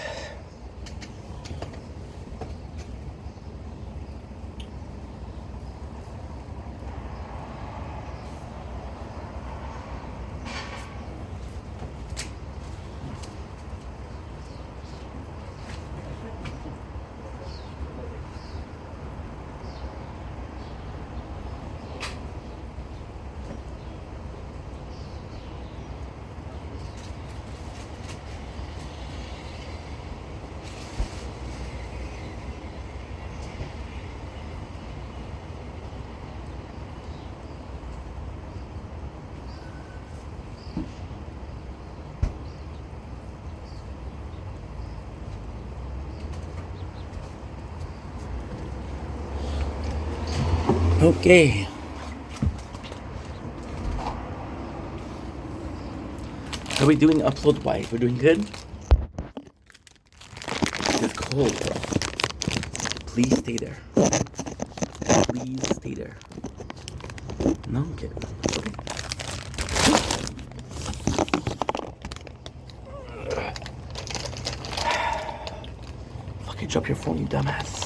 Okay. How are we doing upload-wise? We're doing good? It's cold. Please stay there. Please stay there. No? Okay. Fucking drop your phone, you dumbass.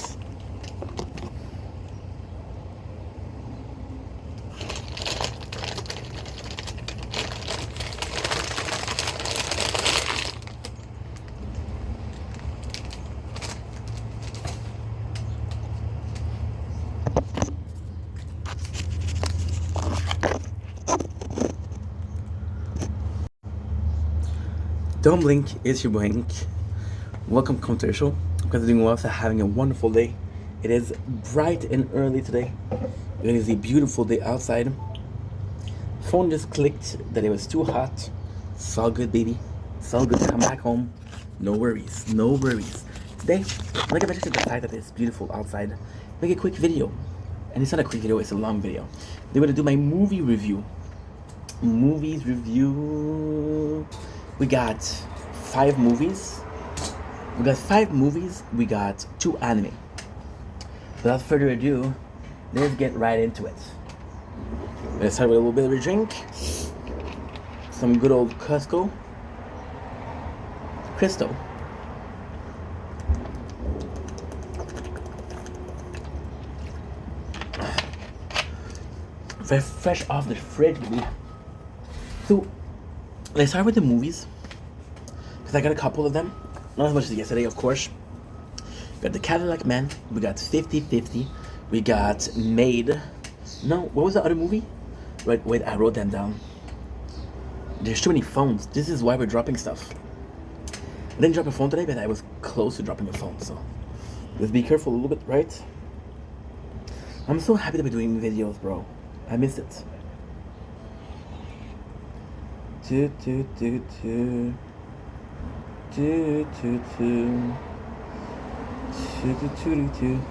Don't blink, it's your blink. Welcome, commercial. I'm doing well, so having a wonderful day. It is bright and early today. It is a beautiful day outside. Phone just clicked that it was too hot. It's all good, baby. It's all good to come back home. No worries, no worries. Today, like I mentioned, the fact that it's beautiful outside, make a quick video. And it's not a quick video, it's a long video. They're gonna do my movie review. Movies review. We got 5 movies. We got 2 anime. Without further ado, let's get right into it. Let's start with a little bit of a drink. Some good old Cusco. Cristo. Very fresh off the fridge, baby. So, let's start with the movies, because I got a couple of them. Not as much as yesterday, of course. We got The Cadillac Man. We got 50-50. We got Made. No, what was the other movie? Right, wait, I wrote them down. There's too many phones. This is why we're dropping stuff. I didn't drop a phone today, but I was close to dropping a phone, so just be careful a little bit, right? I'm so happy to be doing videos, bro. I miss it. Do do do do do do do do do do do.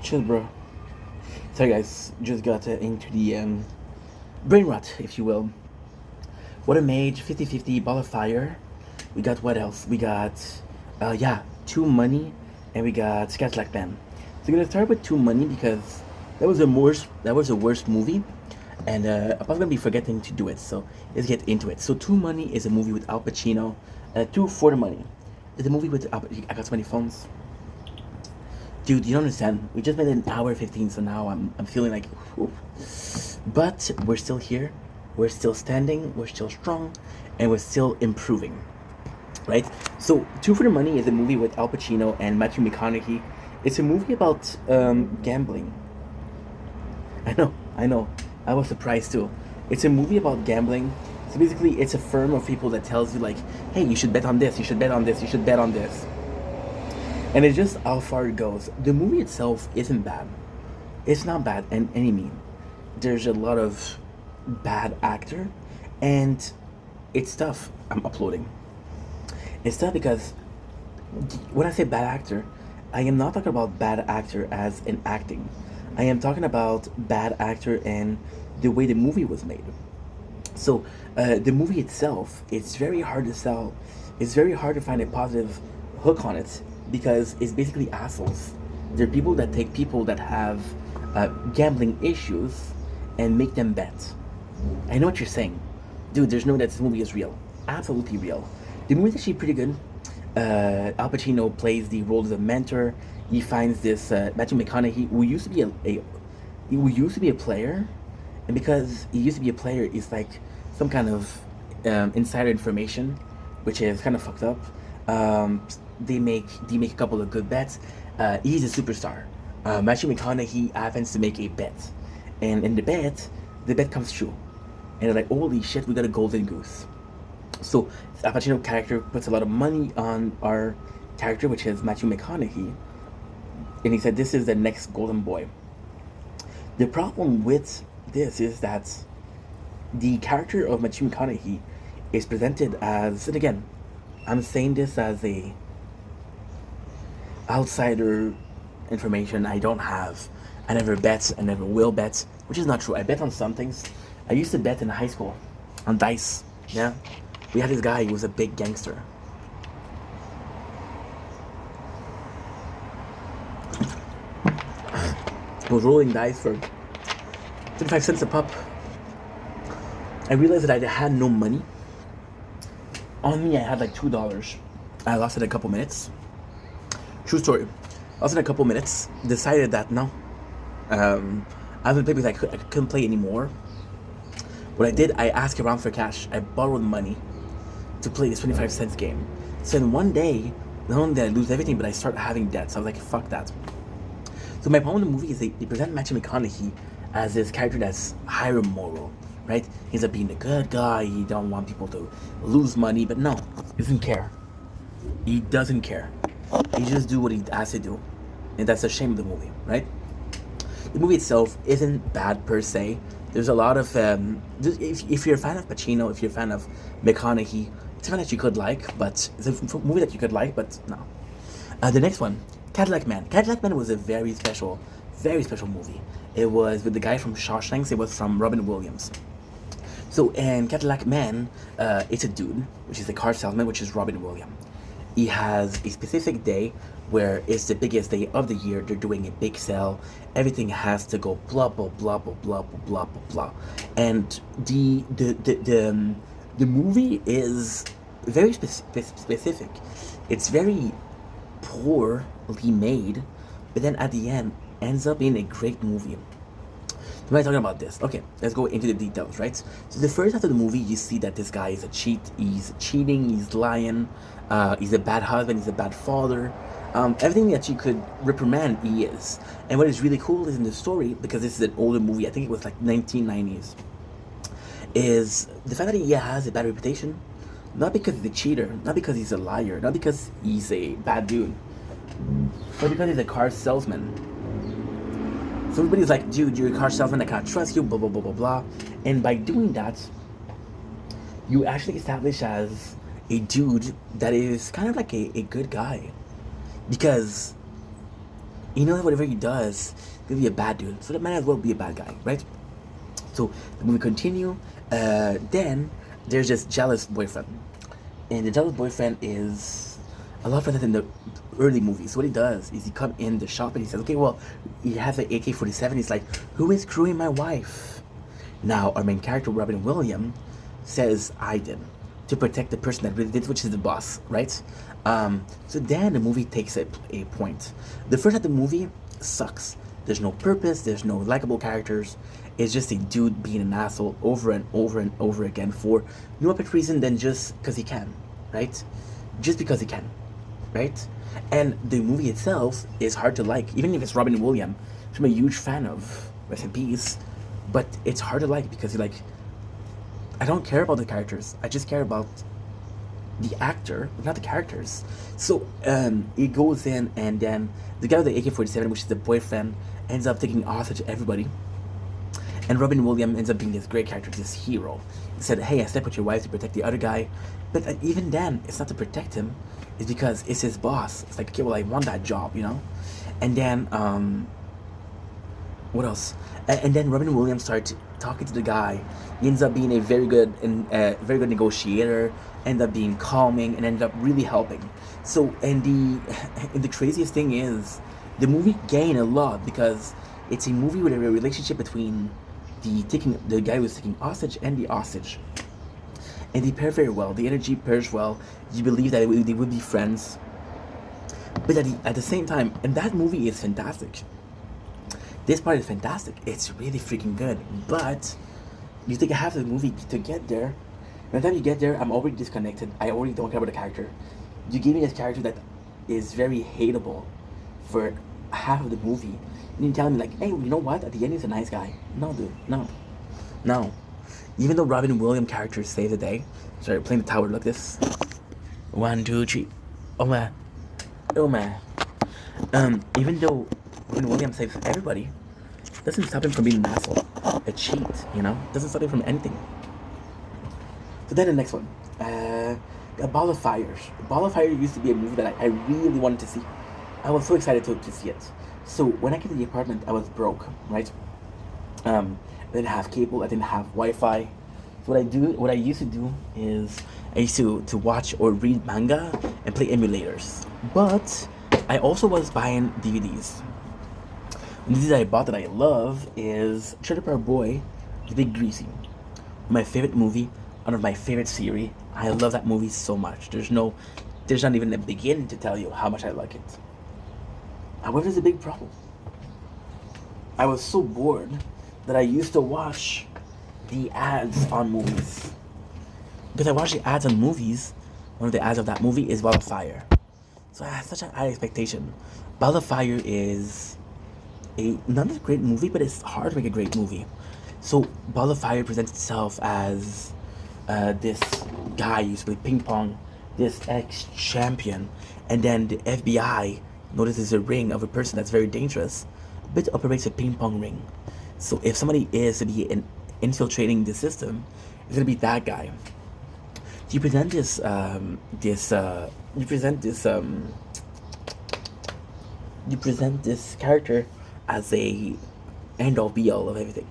Chill, bro. Sorry, guys. Just got into the brain rot, if you will. What a mage, 50-50, ball of fire. We got what else? We got, yeah, 2 money, and we got Scatlack Man. So we're gonna start with 2 money because that was the worst movie, and I'm probably gonna be forgetting to do it. So let's get into it. So 2 money is a movie with Al Pacino. 2 for the money is a movie with I got so many phones. Dude, you don't understand. We just made an hour 15, so now I'm feeling like, whew. But we're still here. We're still standing. We're still strong, and we're still improving. Right? So, Two for the Money is a movie with Al Pacino and Matthew McConaughey. It's a movie about gambling. I know. I was surprised too. It's a movie about gambling. So basically, it's a firm of people that tells you like, hey, you should bet on this, you should bet on this, you should bet on this. And it's just how far it goes. The movie itself isn't bad. It's not bad in any mean. There's a lot of bad actor, and it's tough. I'm uploading. It's tough because when I say bad actor, I am not talking about bad actor as in acting. I am talking about bad actor in the way the movie was made. So the movie itself, it's very hard to sell. It's very hard to find a positive hook on it because it's basically assholes. They're people that take people that have gambling issues and make them bet. I know what you're saying, dude. There's no way that this movie is real. Absolutely real. The movie's actually pretty good. Al Pacino plays the role of a mentor. He finds this Matthew McConaughey, who used to be a player, and because he used to be a player, it's like some kind of insider information, which is kind of fucked up. They make a couple of good bets. He's a superstar. Matthew McConaughey happens to make a bet, and in the bet comes true, and they're like, "Holy shit, we got a golden goose." So Al Pacino character puts a lot of money on our character, which is Matthew McConaughey, and he said, "This is the next golden boy." The problem with this is that the character of Matthew McConaughey is presented as, and again, I'm saying this as a outsider information I don't have. I never bet, I never will bet, which is not true. I bet on some things. I used to bet in high school on dice. Yeah, we had this guy who was a big gangster. I was rolling dice for 25 cents a pop. I realized that I had no money. On me, I had like $2. I lost it in a couple minutes. True story. I lost it in a couple minutes. Decided that no. I haven't played because I couldn't play anymore. What I did, I asked around for cash. I borrowed money to play this 25 cents game. So in one day, not only did I lose everything, but I started having debts. I was like, fuck that. So my problem with the movie is they present Matthew McConaughey as this character that's higher moral, right? He's like being a good guy. He don't want people to lose money, but no, he doesn't care. He doesn't care. He just do what he has to do, and that's the shame of the movie, right? The movie itself isn't bad per se. There's a lot of if you're a fan of Pacino, if you're a fan of McConaughey, it's a fan that you could like, but it's a movie that you could like, but no. The next one, Cadillac Man. Cadillac Man was a very special movie. It was with the guy from Shawshank. It was from Robin Williams. So, and Cadillac Man, it's a dude, which is a car salesman, which is Robin Williams. He has a specific day where it's the biggest day of the year. They're doing a big sale. Everything has to go blah blah blah blah blah blah blah blah blah. And the movie is very specific. It's very poorly made, but then at the end ends up being a great movie. Am I talking about this? Okay, let's go into the details, right? So the first half of the movie, you see that this guy is a cheat. He's cheating. He's lying. He's a bad husband. He's a bad father. Everything that you could reprimand, he is. And what is really cool is in the story, because this is an older movie. I think it was like 1990s. is the fact that he has a bad reputation, not because he's a cheater, not because he's a liar, not because he's a bad dude, but because he's a car salesman. So everybody's like, dude, you're a car salesman, I can't trust you, blah, blah, blah, blah, blah. And by doing that, you actually establish as a dude that is kind of like a good guy. Because you know that whatever he does, he'll be a bad dude. So that might as well be a bad guy, right? So the movie continue. Then there's this jealous boyfriend. And the jealous boyfriend is a lot better than the early movies. So what he does is he come in the shop and he says, okay, well, he has an AK-47. He's like, who is screwing my wife? Now, our main character, Robin Williams, says, I did. To protect the person that really did, which is the boss, right? So then the movie takes a point. The first half of the movie sucks. There's no purpose, there's no likable characters. It's just a dude being an asshole over and over and over again for no other reason than just because he can, right? Just because he can, right? And the movie itself is hard to like, even if it's Robin Williams, which I'm a huge fan of, rest in peace, but it's hard to like because you're like, I don't care about the characters, I just care about the actor, not the characters. So it goes in, and then the guy with the AK-47, which is the boyfriend, ends up taking hostage everybody. And Robin Williams ends up being this great character, this hero. He said, hey, I slept with your wife to protect the other guy. But even then, it's not to protect him. It's because it's his boss. It's like, okay, well, I want that job, you know? And then, what else? And then Robin Williams started talking to the guy. He ends up being a very good negotiator. End up being calming and end up really helping. So and the craziest thing is the movie gained a lot because it's a movie with a relationship between the guy who's taking hostage and the hostage, and they pair very well. The energy pairs well. You believe that they would be friends, but at the same time, and that movie is fantastic. This part is fantastic. It's really freaking good. But you take half of the movie to get there. By the time you get there, I'm already disconnected. I already don't care about the character. You give me this character that is very hateable for half of the movie. And you tell me like, hey, you know what? At the end, he's a nice guy. No, dude. No. Even though Robin Williams character saved the day. Sorry, playing the tower like this. 1, 2, 3. Oh man. Even though Robin Williams saves everybody, doesn't stop him from being an asshole, a cheat. You know, doesn't stop him from anything. So then the next one, A Ball of Fire. Ball of Fire used to be a movie that I really wanted to see. I was so excited to see it. So when I came to the apartment, I was broke, right? I didn't have cable, I didn't have Wi-Fi. So what I used to do is I used to watch or read manga and play emulators. But I also was buying DVDs. The DVD that I bought that I love is Trailer Park Boy, The Big Greasy. My favorite movie, one of my favorite series. I love that movie so much. There's not even a beginning to tell you how much I like it. However, there's a big problem. I was so bored that I used to watch the ads on movies. Because I watched the ads on movies, one of the ads of that movie is Ball of Fire. So I had such a high expectation. Ball of Fire is not a great movie, but it's hard to make a great movie. So Ball of Fire presents itself as this guy who used to play ping pong, this ex-champion, and then the FBI notices a ring of a person that's very dangerous, but operates a ping pong ring. So if somebody is to be infiltrating the system, it's gonna be that guy. You present this character as a end all be all of everything.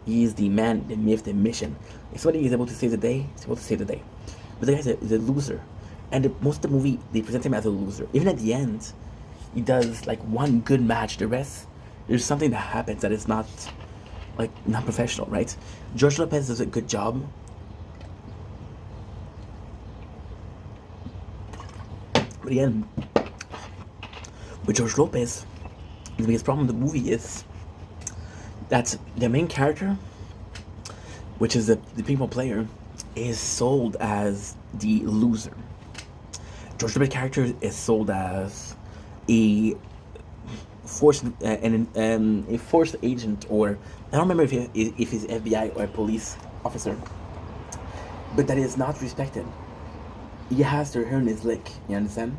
He is the man, the myth, the mission. If somebody is able to save the day, he's able to save the day. But the guy is a loser. And most of the movie, they present him as a loser. Even at the end, he does like one good match. The rest, there's something that happens that is not professional, right? George Lopez does a good job. But again, with George Lopez, the biggest problem with the movie is that the main character, which is the ping pong player, is sold as the loser. George Lopez character is sold as a force a force agent, or I don't remember if he's FBI or police officer, but that is not respected. He has their hair in his lick. You understand?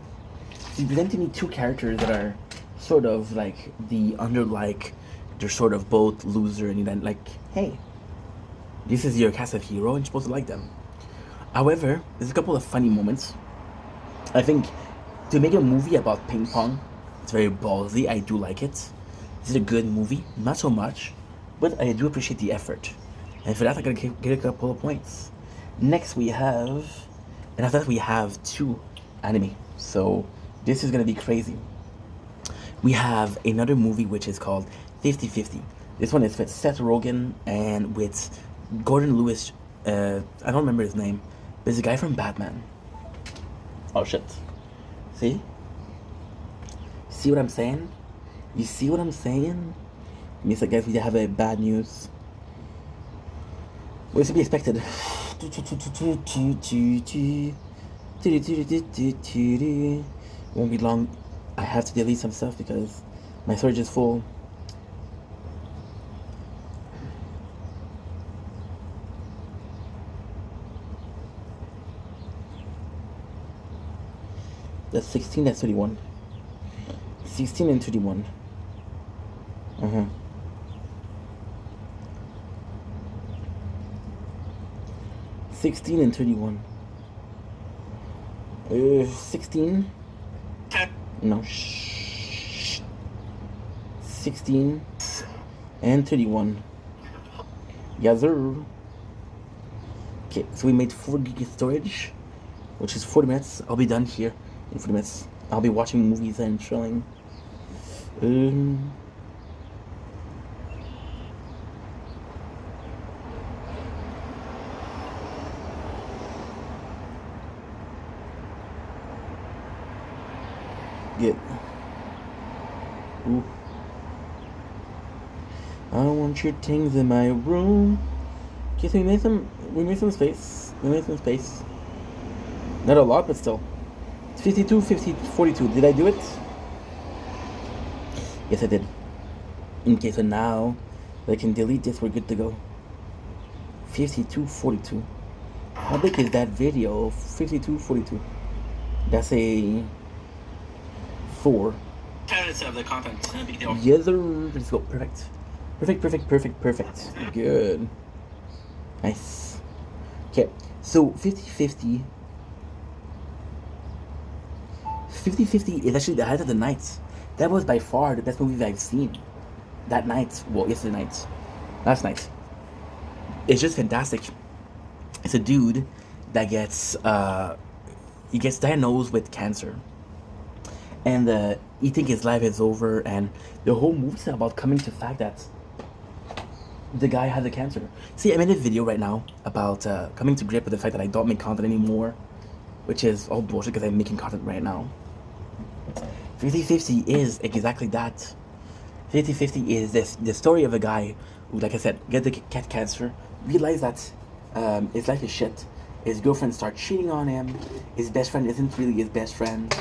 So you presented me two characters that are sort of like the under like they're sort of both loser, and then like, hey, this is your cast of hero, and you're supposed to like them. However, there's a couple of funny moments. I think to make a movie about ping pong, it's very ballsy. I do like it. This is a good movie, not so much, but I do appreciate the effort. And for that, I'm gonna get a couple of points. Next, we have, and after that, we have two anime. So this is gonna be crazy. We have another movie which is called 50-50. This one is with Seth Rogen and with Gordon Lewis. I don't remember his name, but it's a guy from Batman. Oh shit. See? See what I'm saying? You see what I'm saying? It means, I guess, we have a bad news. What is to be expected? Won't be long. I have to delete some stuff because my storage is full. That's 16, that's 31. 16 and 31. 16 and 31. 16. No, shh. 16 and 31. Yes, sir. Okay, so we made 4 gig of storage, which is 40 minutes. I'll be done here in 40 minutes. I'll be watching movies and chilling. Get. Ooh. I want your things in my room. Okay, so we made some space. We made some space. Not a lot, but still. It's 52, 50, 42. Did I do it? Yes, I did. Okay, so now I can delete this. We're good to go. 52, 42. How big is that video? 52, 42. That's a 4. 10 minutes of the content. No big deal. Yes, sir. Let's go. Perfect. Perfect. Good. Nice. Okay, so 50-50. 50-50 is actually the highlight of the night. That was by far the best movie that I've seen. That night. Well, yesterday night. Last night. It's just fantastic. It's a dude that gets he gets diagnosed with cancer. And he thinks his life is over, and the whole movie's about coming to the fact that the guy has a cancer. See, I'm in a video right now about coming to grip with the fact that I don't make content anymore, which is all bullshit because I'm making content right now. 50-50 is exactly that. 50-50 is the story of a guy who, like I said, get the cat cancer, realize that his life is shit. His girlfriend starts cheating on him. His best friend isn't really his best friend.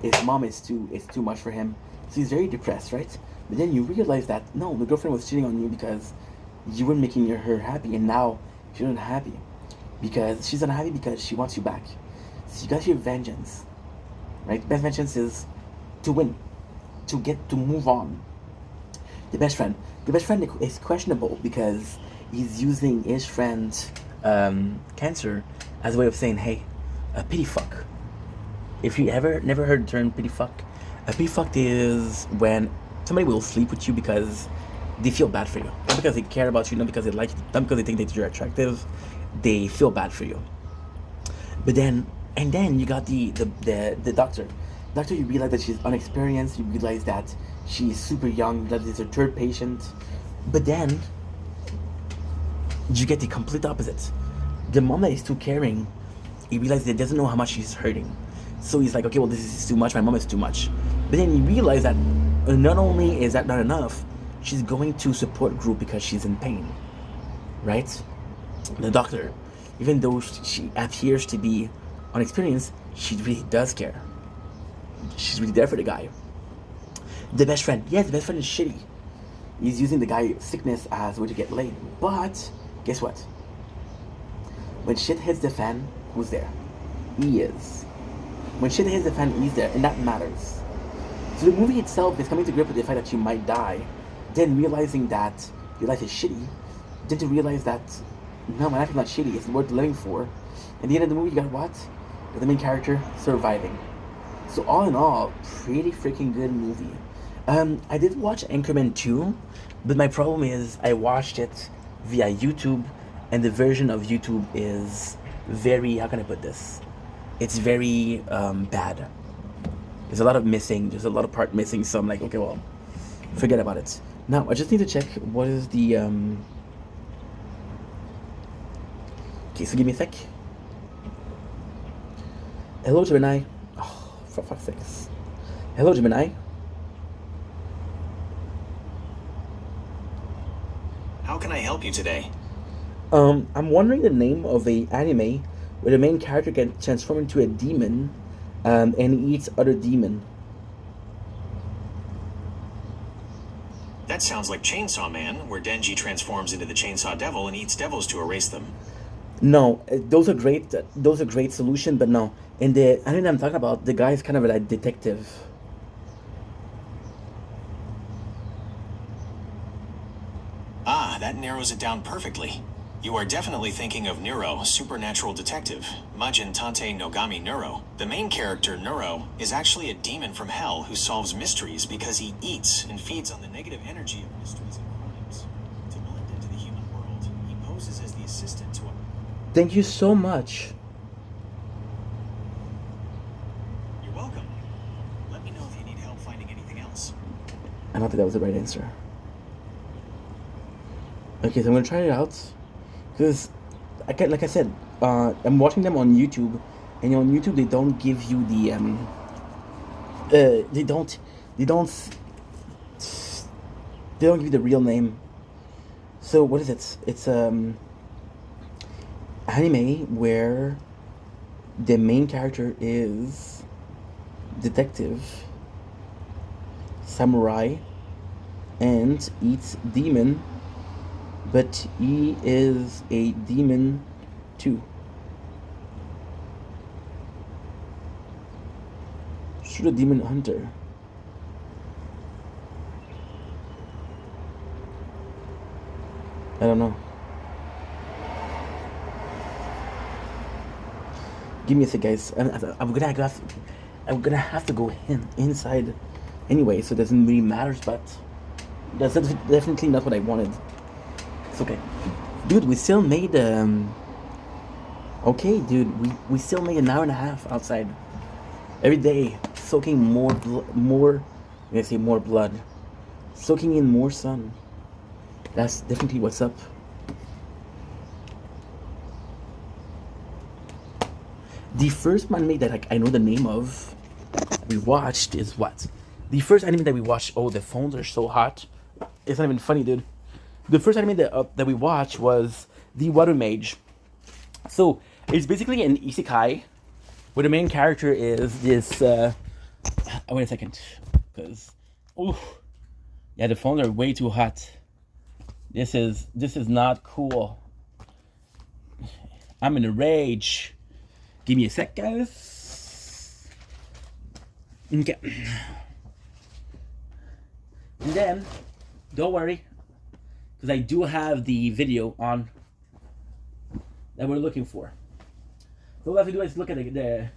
His mom is too much for him. So he's very depressed, right? But then you realize that no, the girlfriend was cheating on you because you were making her happy, and now she's unhappy because she's unhappy because she wants you back. So you got your vengeance, right? Best vengeance is to win, to move on. The best friend is questionable because he's using his friend's cancer as a way of saying, hey, a pity fuck. If you never heard the term pity fuck, a pity fuck is when somebody will sleep with you because they feel bad for you, not because they care about you, not because they like you, not because they think that you're attractive. They feel bad for you. But then you got the doctor. Doctor, you realize that she's unexperienced. You realize that she's super young. That is her third patient. But then you get the complete opposite. The mom that is too caring, he realizes that doesn't know how much she's hurting. So he's like, okay, well, this is too much. My mom is too much. But then you realize that not only is that not enough, she's going to support group because she's in pain, right? The doctor, even though she appears to be unexperienced, she really does care. She's really there for the guy. The best friend, yes, the best friend is shitty. He's using the guy's sickness as a way to get laid. But guess what? When shit hits the fan, who's there? He is. When shit hits the fan, he's there, and that matters. So the movie itself is coming to grip with the fact that you might die, then realizing that your life is shitty, then to realize that, no, my life is not shitty, it's worth living for. At the end of the movie, you got what? The main character surviving. So all in all, pretty freaking good movie. I did watch Anchorman 2, but my problem is I watched it via YouTube, and the version of YouTube is very, how can I put this? It's very bad. There's a lot of missing. There's a lot of part missing. So I'm like, okay, well, forget about it. Now I just need to check what is the. Okay, so give me a sec. Hello, Gemini. Oh, for fuck's sakes. Hello, Gemini. How can I help you today? I'm wondering the name of a anime where the main character can transform into a demon, and he eats other demon. That sounds like Chainsaw Man, where Denji transforms into the Chainsaw Devil and eats devils to erase them. No, those are great. Those are great solution, but no. In the anime I'm talking about, the guy is kind of a detective. Ah, that narrows it down perfectly. You are definitely thinking of Neuro, supernatural detective, Majin Tante Nogami Neuro. The main character, Neuro, is actually a demon from hell who solves mysteries because he eats and feeds on the negative energy of mysteries and crimes. To blend into the human world, he poses as the assistant to a... Thank you so much. You're welcome. Let me know if you need help finding anything else. I don't think that was the right answer. Okay, so I'm gonna try it out. Because, like I said, I'm watching them on YouTube, and on YouTube they don't give you the they don't give you the real name. So what is it? It's anime where the main character is detective, samurai, and eats demon. But he is a demon too. Shoot a demon hunter. I don't know. Give me a sec, guys. I'm gonna have to go inside anyway, so it doesn't really matter. But that's definitely not what I wanted. It's okay. Dude, we still made okay, dude, we still made an hour and a half outside. Every day, soaking more I'm gonna say more blood. Soaking in more sun. That's definitely what's up. The first anime that I know the name of we watched is what? The first anime that we watched, oh, the phones are so hot. It's not even funny, dude. The first anime that we watched was The Water Mage. So it's basically an isekai where the main character is this. Wait a second, because yeah, the phones are way too hot. This is not cool. I'm in a rage. Give me a sec, guys. Okay. And then, don't worry, because I do have the video on that we're looking for. So all we have to do is look at the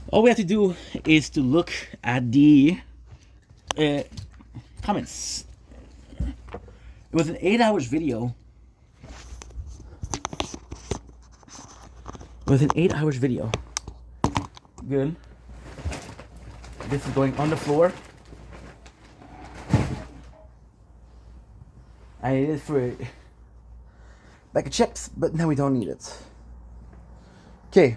all we have to do is to look at the comments. It was an 8 hours video. It was an 8 hours video. Good. This is going on the floor. I need it for a bag of chips, but now we don't need it. Okay.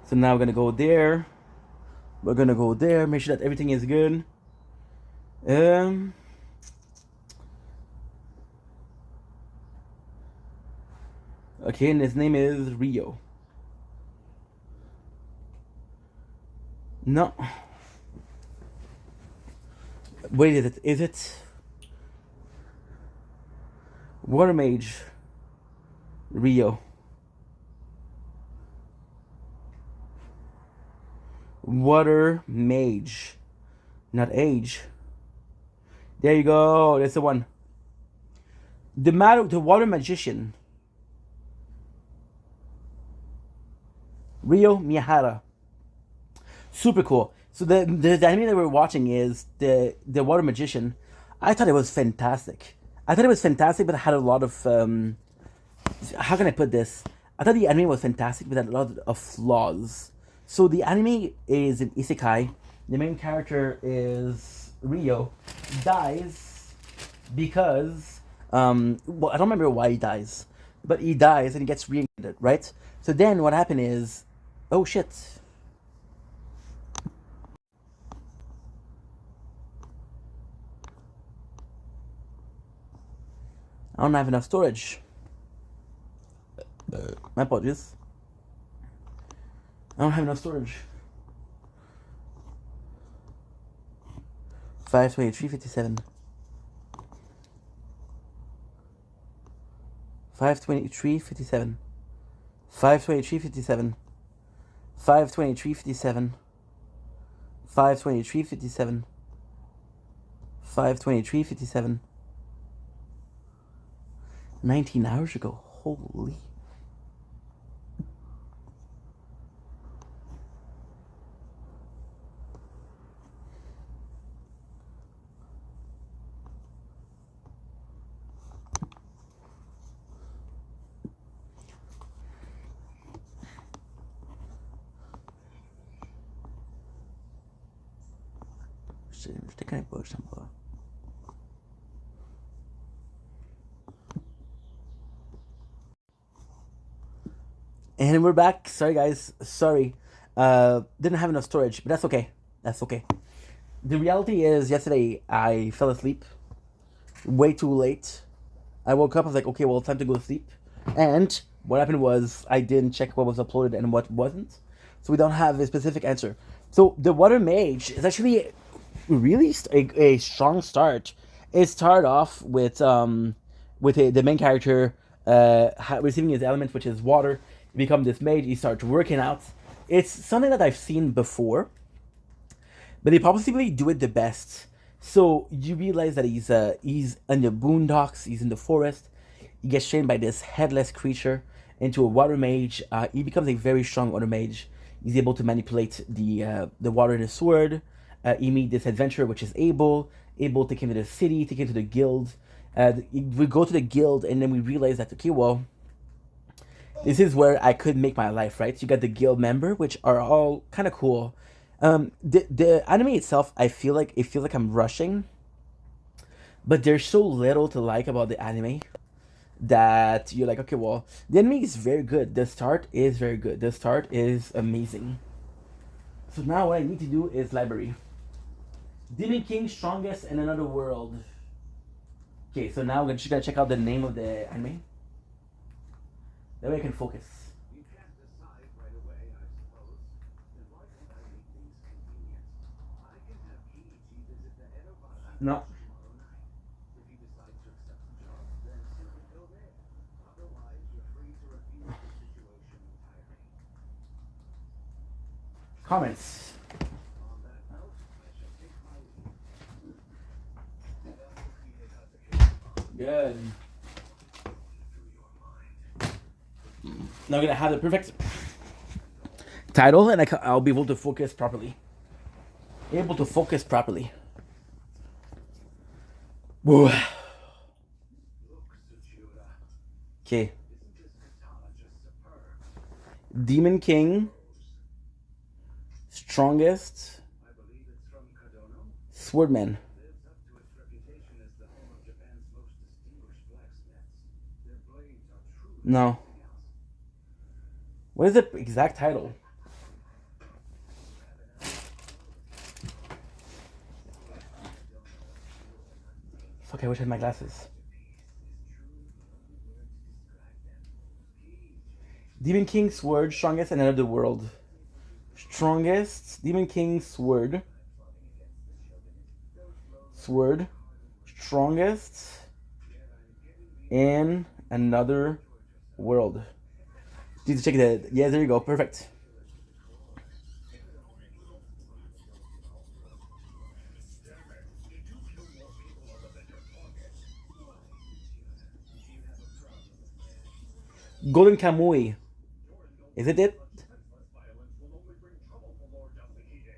So now we're gonna go there. We're gonna go there, make sure that everything is good. Okay, and his name is Rio. No. Wait, is it Water Mage? Rio. Water mage. Not age. There you go. That's the one. The water magician. Rio Miyahara. Super cool. So the anime that we're watching is the water magician. I thought it was fantastic. I thought it was fantastic, but it had a lot of how can I put this? I thought the anime was fantastic, but had a lot of flaws. So the anime is an isekai. The main character is Rio, dies because well, I don't remember why he dies, but he dies and he gets reincarnated, right? So then what happened is, oh shit. I don't have enough storage. My apologies. I don't have enough storage. 523.57. 523.57. 523.57. 523.57. 523.57. 523.57. 19 hours ago. Holy. J'étais quand même pas, je sens pas. And we're back. Sorry, guys. Sorry. Didn't have enough storage, but that's okay. That's okay. The reality is, yesterday I fell asleep way too late. I woke up. I was like, okay, well, time to go to sleep. And what happened was I didn't check what was uploaded and what wasn't, so we don't have a specific answer. So the water mage is actually really a strong start. It started off with the main character receiving his element, which is water. He becomes this mage. He starts working out. It's something that I've seen before, but they possibly do it the best. So you realize that he's in the boondocks. He's in the forest. He gets trained by this headless creature into a water mage. He becomes a very strong water mage. He's able to manipulate the water in his sword. He meets this adventurer, which is able to take him to the city, take him to the guild. We go to the guild, and then we realize that, okay, well, this is where I could make my life, right? You got the guild member, which are all kind of cool. The anime itself, I feel like it feels like I'm rushing, but there's so little to like about the anime that you're like, okay, well, the anime is very good. The start is very good. The start is amazing. So now what I need to do is library. Demon King, strongest in another world. Okay, so now we're just gonna check out the name of the anime. That way I can focus. You can't decide right away, I suppose. Then why can't I make things convenient? I can have Kiichi visit the head of our No. tomorrow night. If you decide to accept the job, then simply go there. Otherwise, you're free to refuse the situation entirely. Comments. On that note, I shall take my leave. Good. Now I'm gonna have the perfect title, and I'll be able to focus properly. Able to focus properly. Whoa. Look, Tsuchiura. Okay. Isn't this katana just superb? Demon King. Strongest. I believe it's from Kadono. Swordman. Lives up to its reputation as the home of Japan's most distinguished blacksmiths. Their blades are truly No. something else. What is the exact title? Fuck, I wish I had my glasses. Demon King Sword, strongest in another world. Strongest Demon King Sword. Sword. Strongest in another world. Need to check that. Yeah, there you go. Perfect. Golden Kamui. Is it it? Senseless violence will only bring trouble for Lord Yasuhide.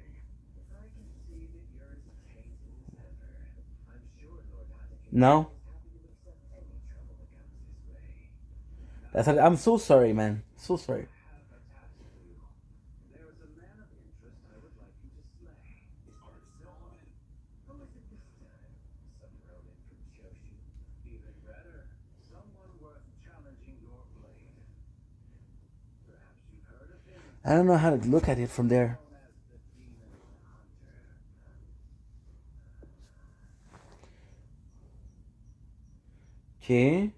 I can see that you're as tainted as ever. I'm sure Lord Yasuhide No. is happy to accept any trouble that comes his way. I'm so sorry, man. So sorry. Have a task for you. There is a man of interest I would like you to slay. Someone? Who is it this time? Some rodent from Choshu? Even better, someone worth challenging your blade. Perhaps you've heard of him. I don't know how to look at it from there. Known as the Demon Hunter. Okay.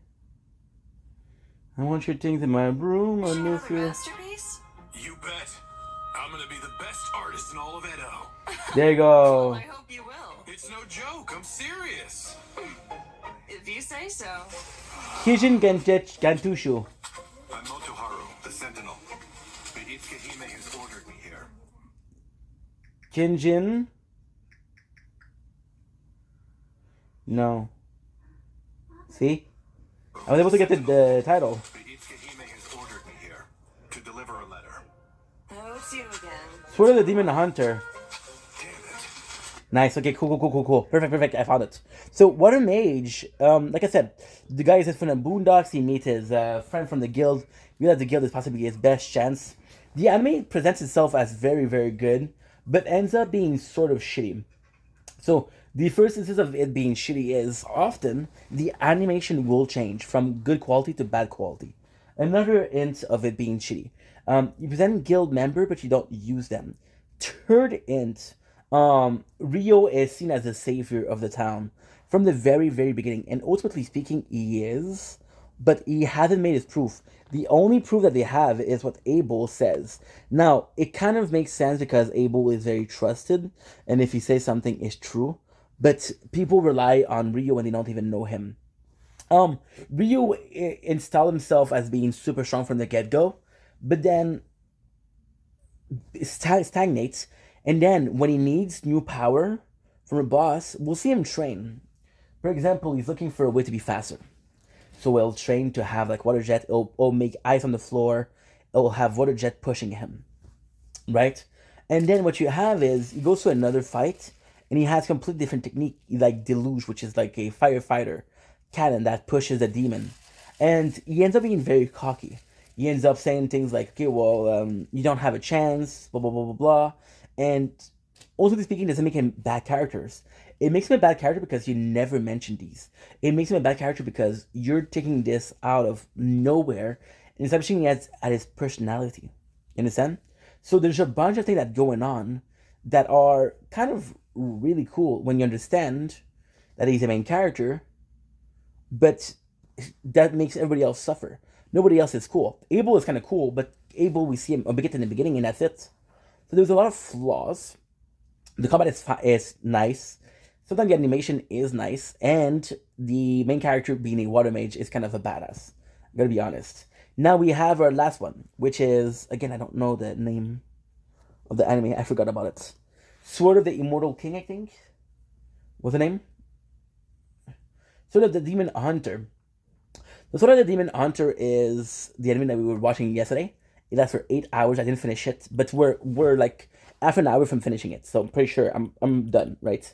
I want your things in my room. I miss you. Masterpiece? You bet. I'm gonna be the best artist in all of Edo. There you Well, go. I hope you will. It's no joke, I'm serious. If you say so. Kijin Gantushu. I'm Motoharu, the Sentinel. The Hime has ordered me here. Kinjin. No. See? I was able to get the title. The Hime has ordered me here to deliver a letter. Oh, it's you again. Sword of the Demon Hunter. Damn it. Nice. Okay, cool. Perfect. I found it. So, Water Mage, like I said, the guy is from the Boondocks. He meets his friend from the guild. Realizes the guild is possibly his best chance. The anime presents itself as very, very good, but ends up being sort of shitty. So, the first instance of it being shitty is often the animation will change from good quality to bad quality. Another hint of it being shitty. You present guild member, but you don't use them. Third hint, Rio is seen as the savior of the town from the very, very beginning. And ultimately speaking, he is, but he hasn't made his proof. The only proof that they have is what Abel says. Now, it kind of makes sense because Abel is very trusted, and if he says something is true, but people rely on Rio when they don't even know him. Ryu installed himself as being super strong from the get go, but then stagnates, and then when he needs new power from a boss, we'll see him train. For example, he's looking for a way to be faster, so he'll train to have like water jet. It'll make ice on the floor. It'll have water jet pushing him, right? And then what you have is he goes to another fight, and he has completely different technique, like Deluge, which is like a firefighter cannon that pushes the demon, and he ends up being very cocky. He ends up saying things like, "Okay, well, you don't have a chance," blah blah blah blah blah, and ultimately speaking, doesn't make him bad characters. It makes him a bad character because you never mention these. It makes him a bad character because you're taking this out of nowhere and establishing it at his personality. You understand? So there's a bunch of things that going on that are kind of really cool when you understand that he's the main character, but that makes everybody else suffer. Nobody else is cool. Abel is kind of cool, but Abel we see him a bit in the beginning, and that's it. So there's a lot of flaws. The combat is nice. Sometimes the animation is nice, and the main character being a water mage is kind of a badass. I'm gonna be honest. Now we have our last one, which is again I don't know the name of the anime. I forgot about it. Sword of the Immortal King, I think. What's the name? Sword of the Demon Hunter. The Sword of the Demon Hunter is the anime that we were watching yesterday. It lasts for 8 hours. I didn't finish it, but we're like half an hour from finishing it, so I'm pretty sure I'm done, right?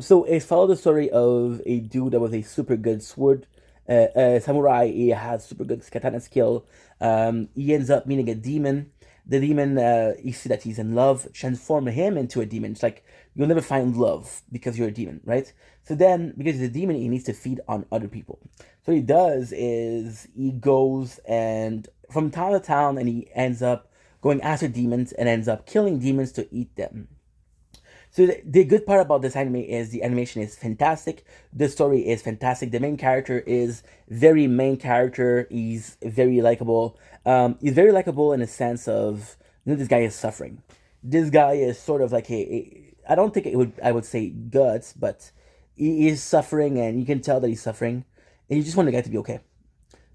So it followed the story of a dude that was a super good sword samurai. He has super good katana skill. He ends up meeting a demon. The demon, you see that he's in love, transform him into a demon. It's like you'll never find love because you're a demon, right? So then, because he's a demon, he needs to feed on other people. So what he does is he goes and from town to town, and he ends up going after demons and ends up killing demons to eat them. So the good part about this anime is the animation is fantastic. The story is fantastic. The main character is very main character. He's very likable. He's very likable in the sense of this guy is suffering. This guy is sort of like I don't think I would say guts, but he is suffering, and you can tell that he's suffering, and you just want the guy to be okay.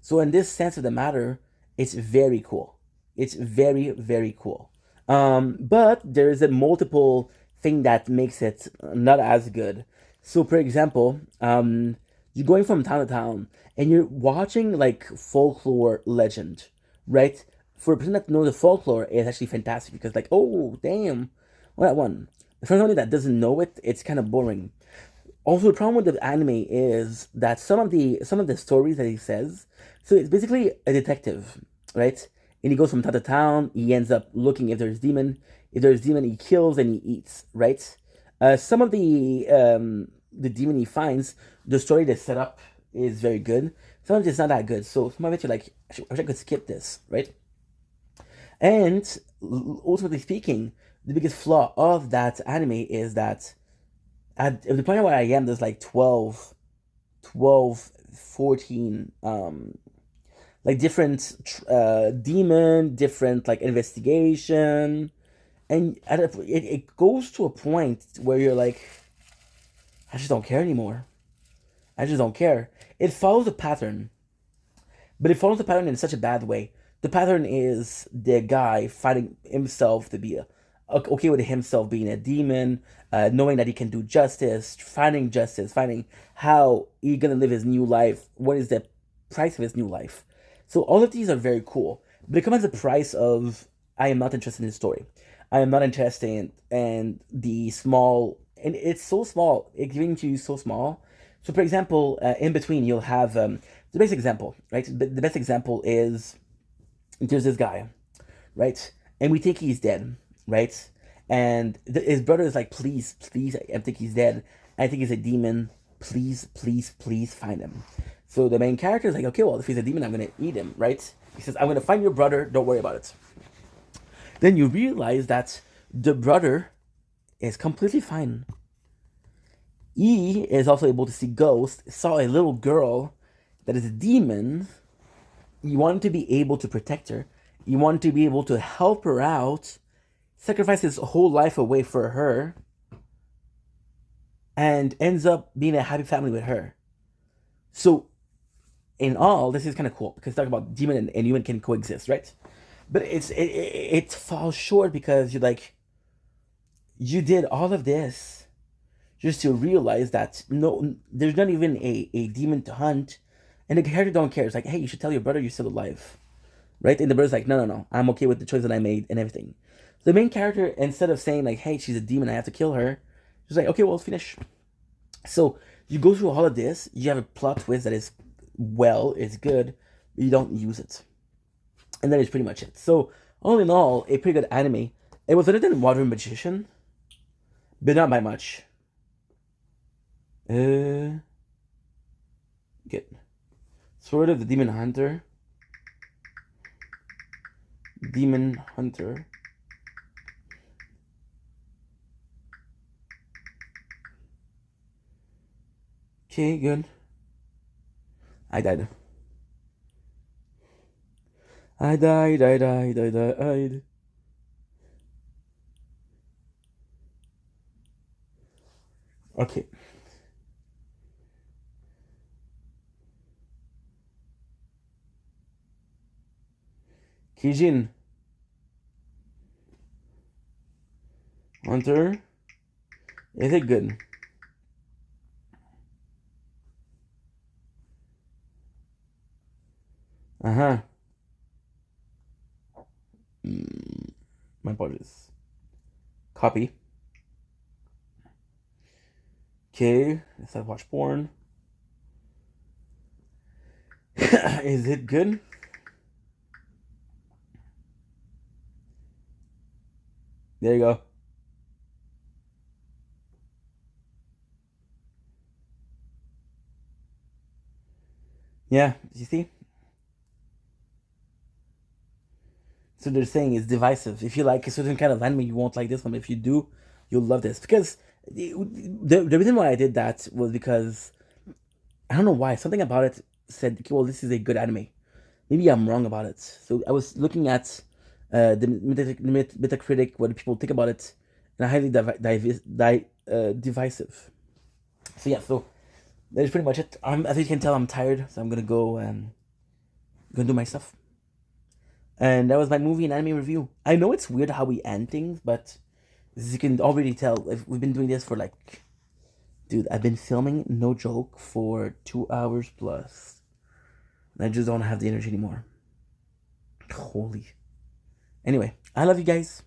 So in this sense of the matter, it's very cool. It's very, very cool. But there is a multiple thing that makes it not as good. So, for example, you're going from town to town and you're watching like folklore legend, right? For a person that knows the folklore, it's actually fantastic because, like, oh, damn, what that one. For somebody that doesn't know it, it's kind of boring. Also, the problem with the anime is that some of the stories that he says, so it's basically a detective, right? And he goes from town to town. He ends up looking if there's demon. If there's demon, he kills and he eats, right? Some of the demon he finds, the story that's set up is very good. Some of it's not that good. So some of it you're like, I wish I could skip this, right? And ultimately speaking, the biggest flaw of that anime is that at the point where I am, there's like 12, 14, like different demon, different like investigation. And it goes to a point where you're like, I just don't care anymore. I just don't care. It follows a pattern, but it follows the pattern in such a bad way. The pattern is the guy fighting himself to be okay with himself being a demon, knowing that he can do justice, finding how he's gonna live his new life. What is the price of his new life? So all of these are very cool, but it comes at the price of I am not interested in the story. I am not interested in the small, and it's so small. It's giving to you so small. So, for example, in between, you'll have the best example, right? The best example is there's this guy, right? And we think he's dead, right? And his brother is like, please, please, I think he's dead. I think he's a demon. Please, please, please find him. So the main character is like, okay, well, if he's a demon, I'm going to eat him, right? He says, I'm going to find your brother. Don't worry about it. Then you realize that the brother is completely fine. He is also able to see ghosts, saw a little girl that is a demon. You want to be able to protect her. You want to be able to help her out, sacrifice his whole life away for her, and ends up being a happy family with her. So, in all, this is kind of cool because talk about demon and human can coexist, right? But it falls short because you're like, you did all of this just to realize that no, there's not even a demon to hunt, and the character don't care. It's like, hey, you should tell your brother you're still alive, right? And the brother's like, no, no, no, I'm okay with the choice that I made and everything. The main character, instead of saying like, hey, she's a demon, I have to kill her, she's like, okay, well, let's finish. So you go through all of this, you have a plot twist that is good, but you don't use it. And that is pretty much it. So, all in all, a pretty good anime. It was better than Water Magician, but not by much. Good. Sword of the Demon Hunter. Demon Hunter. Okay, good. I died. I died. Okay. Kijin. Hunter. Is it good? Uh-huh. My apologies. Copy. Okay, let's watch porn. Is it good? There you go. Yeah, you see? So they're saying it's divisive. If you like a certain kind of anime, you won't like this one. If you do, you'll love this. Because the reason why I did that was because I don't know why. Something about it said, okay, well, this is a good anime. Maybe I'm wrong about it. So I was looking at the Metacritic, what people think about it, and highly divisive. So yeah, so that is pretty much it. As you can tell, I'm tired, so I'm gonna go and gonna do my stuff. And that was my movie and anime review. I know it's weird how we end things, but as you can already tell, we've been doing this for like, dude, I've been filming, no joke, for 2 hours plus. And I just don't have the energy anymore. Holy. Anyway, I love you guys.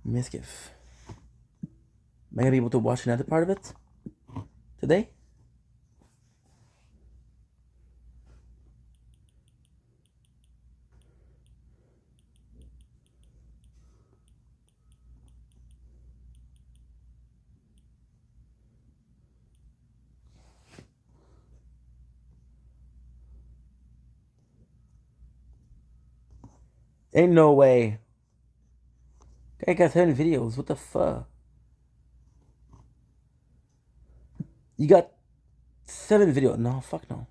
Mischief. Am I gonna be able to watch another part of it today? Ain't no way. I got 10 videos. What the fuck? You got 7 videos. No, fuck no.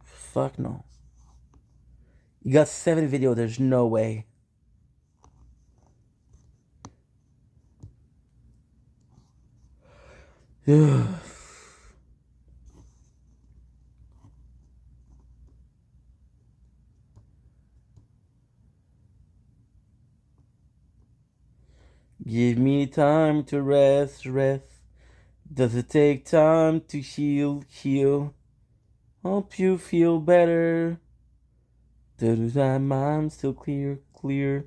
Fuck no. You got 7 videos. There's no way. Give me time to rest. Does it take time to heal? Hope you feel better. I'm still clear. A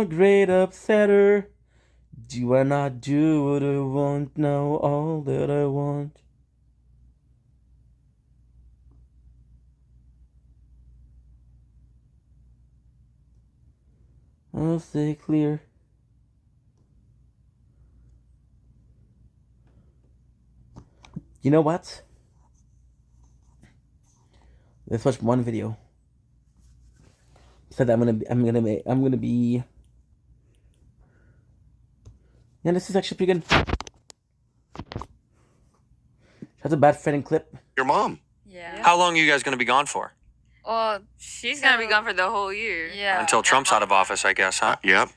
great upsetter. Do I not do what I want now? All that I want. I'll stay clear. You know what? Let's watch one video. Said I'm gonna be. Yeah, this is actually pretty good. That's a bad friend clip. Your mom. Yeah. How long are you guys going to be gone for? Well, She's gonna be gone for the whole year. Yeah. Until Trump's out of office, I guess, huh? Yep.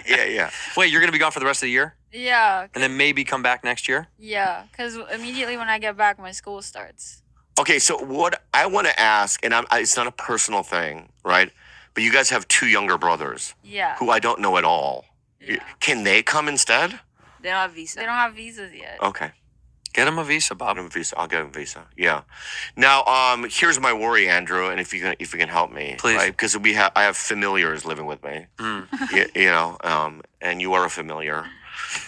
yeah. Wait, you're going to be gone for the rest of the year? Yeah. And then maybe come back next year? Yeah, because immediately when I get back, my school starts. Okay, so what I want to ask, and it's not a personal thing, right? But you guys have 2 younger brothers Yeah. who I don't know at all. Yeah. Can they come instead? They don't have visa. They don't have visas yet. Okay. Get him a visa, Bob. I'll get him a visa. Yeah. Now, here's my worry, Andrew, and if you can help me, Please. right? Because I have familiars living with me. And you are a familiar.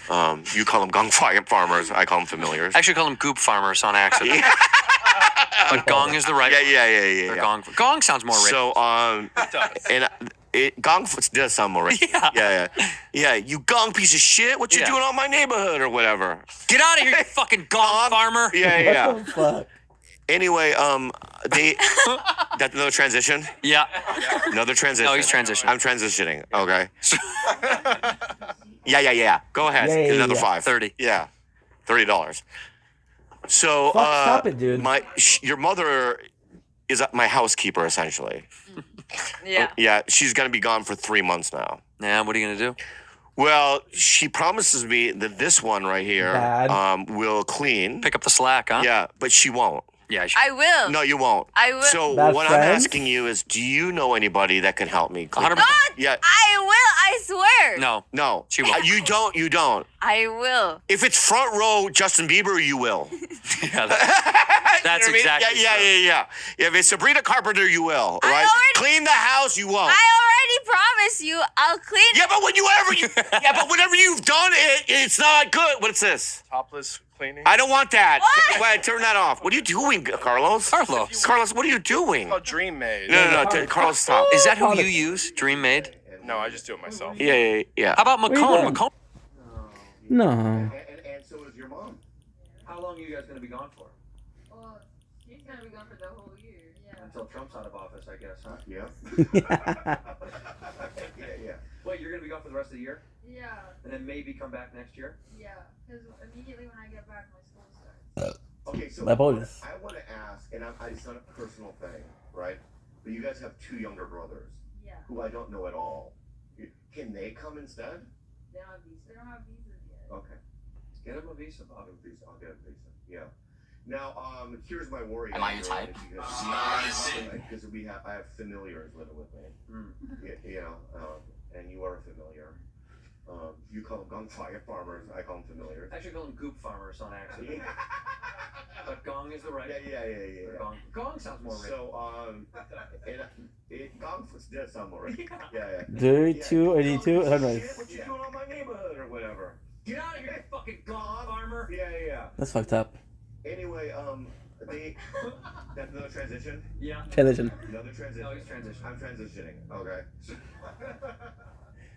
You call them gong farmers. I call them familiars. I actually call them goop farmers on accident. But gong is the right one. Yeah. Or gong sounds more rich. So, and gong does sound more rich. Yeah. You gong piece of shit. What you doing on my neighborhood or whatever? Get out of here, you fucking gong farmer. Yeah. What the fuck? Anyway, that's another transition. Yeah. Another transition. No, he's transitioning. I'm transitioning. Okay. Yeah. Go ahead. Yeah, Get another yeah. 5. 30. Yeah. $30. So, Fuck, stop it, dude. Your mother is my housekeeper essentially. Yeah. Yeah, she's gonna be gone for 3 months now. Yeah, what are you going to do? Well, she promises me that this one right here Bad. will clean. Pick up the slack, huh? Yeah, but she won't. Yeah, I will. No, you won't. I will. So Bad what friends? I'm asking you is, do you know anybody that can help me clean? 100%. Yeah. I will. I swear. No. She won't. You don't. I will. If it's front row Justin Bieber, you will. Yeah, that's You know what I mean? exactly Yeah. If it's Sabrina Carpenter, you will. I Right? already- Clean the house, you won't. I already promised you I'll clean. Yeah, but whenever you've done it, it's not good. What's this? Topless cleaning. I don't want that. What? Wait, turn that off. What are you doing, Carlos? Carlos, what are you doing? Oh, Dream Made. No. Carlos, stop. Is that who you use? Dream Made? No, I just do it myself. Yeah. How about are you Macomb? doing? Macomb? No. And so is your mom. How long are you guys going to be gone for? Well, she's gonna be gone for the whole year. Yeah. Until Trump's out of office, I guess, huh? Yeah. Yeah. Wait, you're going to be gone for the rest of the year? Yeah. And then maybe come back next year? Yeah. Because immediately when I get back, my school starts. Okay, so My apologies. I want to ask, and it's not a personal thing, right? But you guys have 2 younger brothers. Yeah. Who I don't know at all. Can they come instead? They don't have visas yet. Okay. Get him a visa, Bob. I'll get a visa. Yeah. Now, here's my worry. Am I your type? Because I have familiars living with me. Mm. You know, and you are a familiar. You call them gunfire farmers. I call them familiars. Actually, call them goop farmers on accident. Yeah. But gong is the right. Yeah. Gong sounds more rich. So, gong does sound more rich. Yeah. Dirty 82, Shit, 100. what you doing on my neighborhood or whatever? Get out of here, you fucking gong farmer. Yeah. That's fucked up. Anyway, that's another transition. Yeah. Transition. Another transition. No, he's transitioning. I'm transitioning. Okay.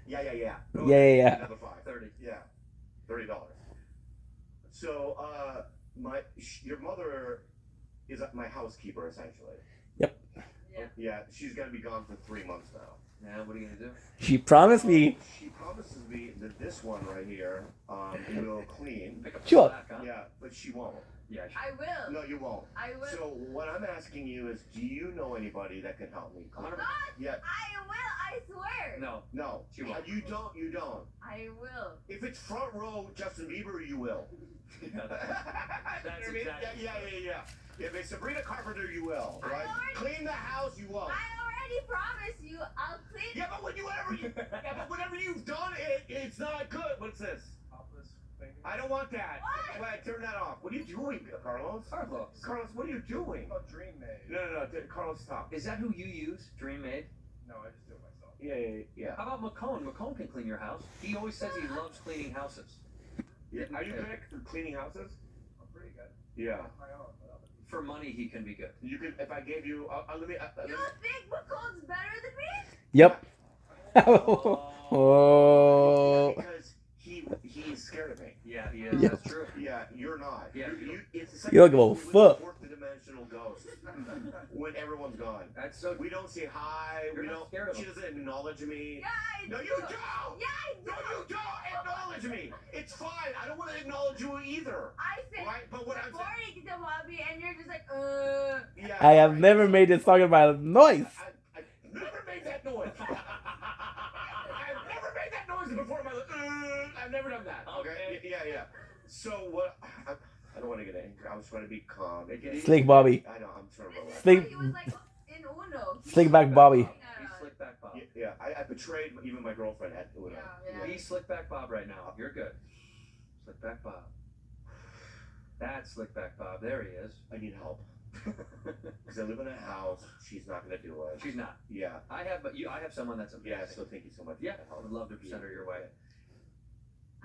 Yeah. Yeah. Another 5. 30. Yeah. $30. So, your mother is my housekeeper essentially. Yep. Yeah. She's gonna be gone for 3 months now. Now, what are you gonna do? She promised me. She promises me that this one right here will clean. Pick up the Sure. slack, huh? Yeah, but she won't. Yeah. I will. No, you won't. I will. So what I'm asking you is, do you know anybody that can help me clean? Not. Yeah. I will. I swear. No. She won't. You don't. I will. If it's front row Justin Bieber, you will. That's You know what I mean? exactly. Yeah. If it's Sabrina Carpenter, you will. Right? Clean the house, you won't. I already promised you I'll clean. Yeah, but whenever you've done it, it's not good. What's this? I don't want that. What? Wait, turn that off. What are you doing, Carlos? Carlos, what are you doing? Oh, Dream Made. No. Carlos, stop. Is that who you use? Dream Made? No, I just do it myself. Yeah. How about McCone? McCone can clean your house. He always says he loves cleaning houses. Yeah. Are you good at cleaning houses? I'm pretty good. Yeah. For money, he can be good. You could, if I gave you, let me. You think McCone's better than me? Yep. Oh. Because he's scared of me. Yeah, he is. Yeah. That's true. Yeah, you're not. Yeah. It's You don't give a with fuck. Fourth dimensional ghost when everyone's gone. That's so. We don't say hi. You're not scared of She him. doesn't acknowledge me. Yeah, I do. No, you don't. Yeah, I do. No, you don't acknowledge me. It's fine. I don't want to acknowledge you either. I said Right? But what I'm saying. recording the hobby, and you're just like, Yeah. I have never made this song by noise. I've never made that noise. I've never made that noise before in my life. I've never done that. Okay. Yeah. So what? I don't want to get angry. I was trying to be calm. Slick Bobby. I know. I'm trying to relax. Slick, he was like in Uno. slick back Bobby. He's slick back Bob. Yeah. I betrayed even my girlfriend at Uno. Yeah. He's slick back Bob right now. You're good. Slick back Bob. That's slick back Bob. There he is. I need help because I live in a house. She's not gonna do it. She's not. Yeah. I have someone that's amazing. Yeah. So thank you so much. Yeah, for the I help. would love to send her your way.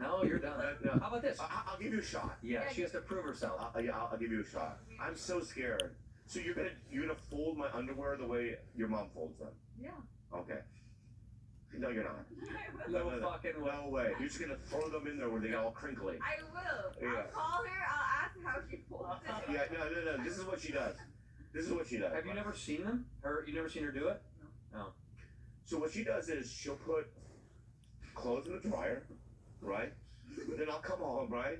No, you're done. No. How about this? I'll give you a shot. Yeah, she has to prove herself. I'll give you a shot. I'm so scared. So you're gonna fold my underwear the way your mom folds them? Yeah. Okay. No, you're not. No fucking way. No way. You're just gonna throw them in there where they get all crinkly. I will. Yeah. I'll call her. I'll ask her how she folds it. Yeah. No. This is what she does. Have you never seen them? You never seen her do it? No. So what she does is she'll put clothes in the dryer, right? Then I'll come home, right?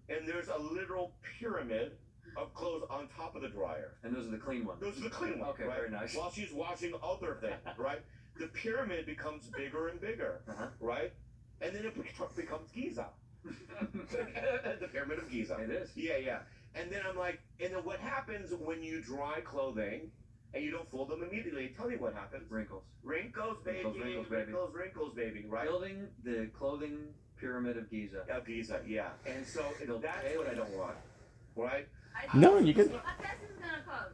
And there's a literal pyramid of clothes on top of the dryer. And those are the clean ones. Those are the clean ones. Okay, right? very nice. While she's washing other things, right? The pyramid becomes bigger and bigger, right? And then it becomes Giza. The pyramid of Giza. It is. Yeah. And then I'm like, and then what happens when you dry clothing and you don't fold them immediately? Tell me what happens. Wrinkles. Wrinkles, baby. Wrinkles, baby. Right? Building the clothing pyramid of Giza. Of Giza, yeah. And so that's what I don't want, right? No, you could. A test is gonna come.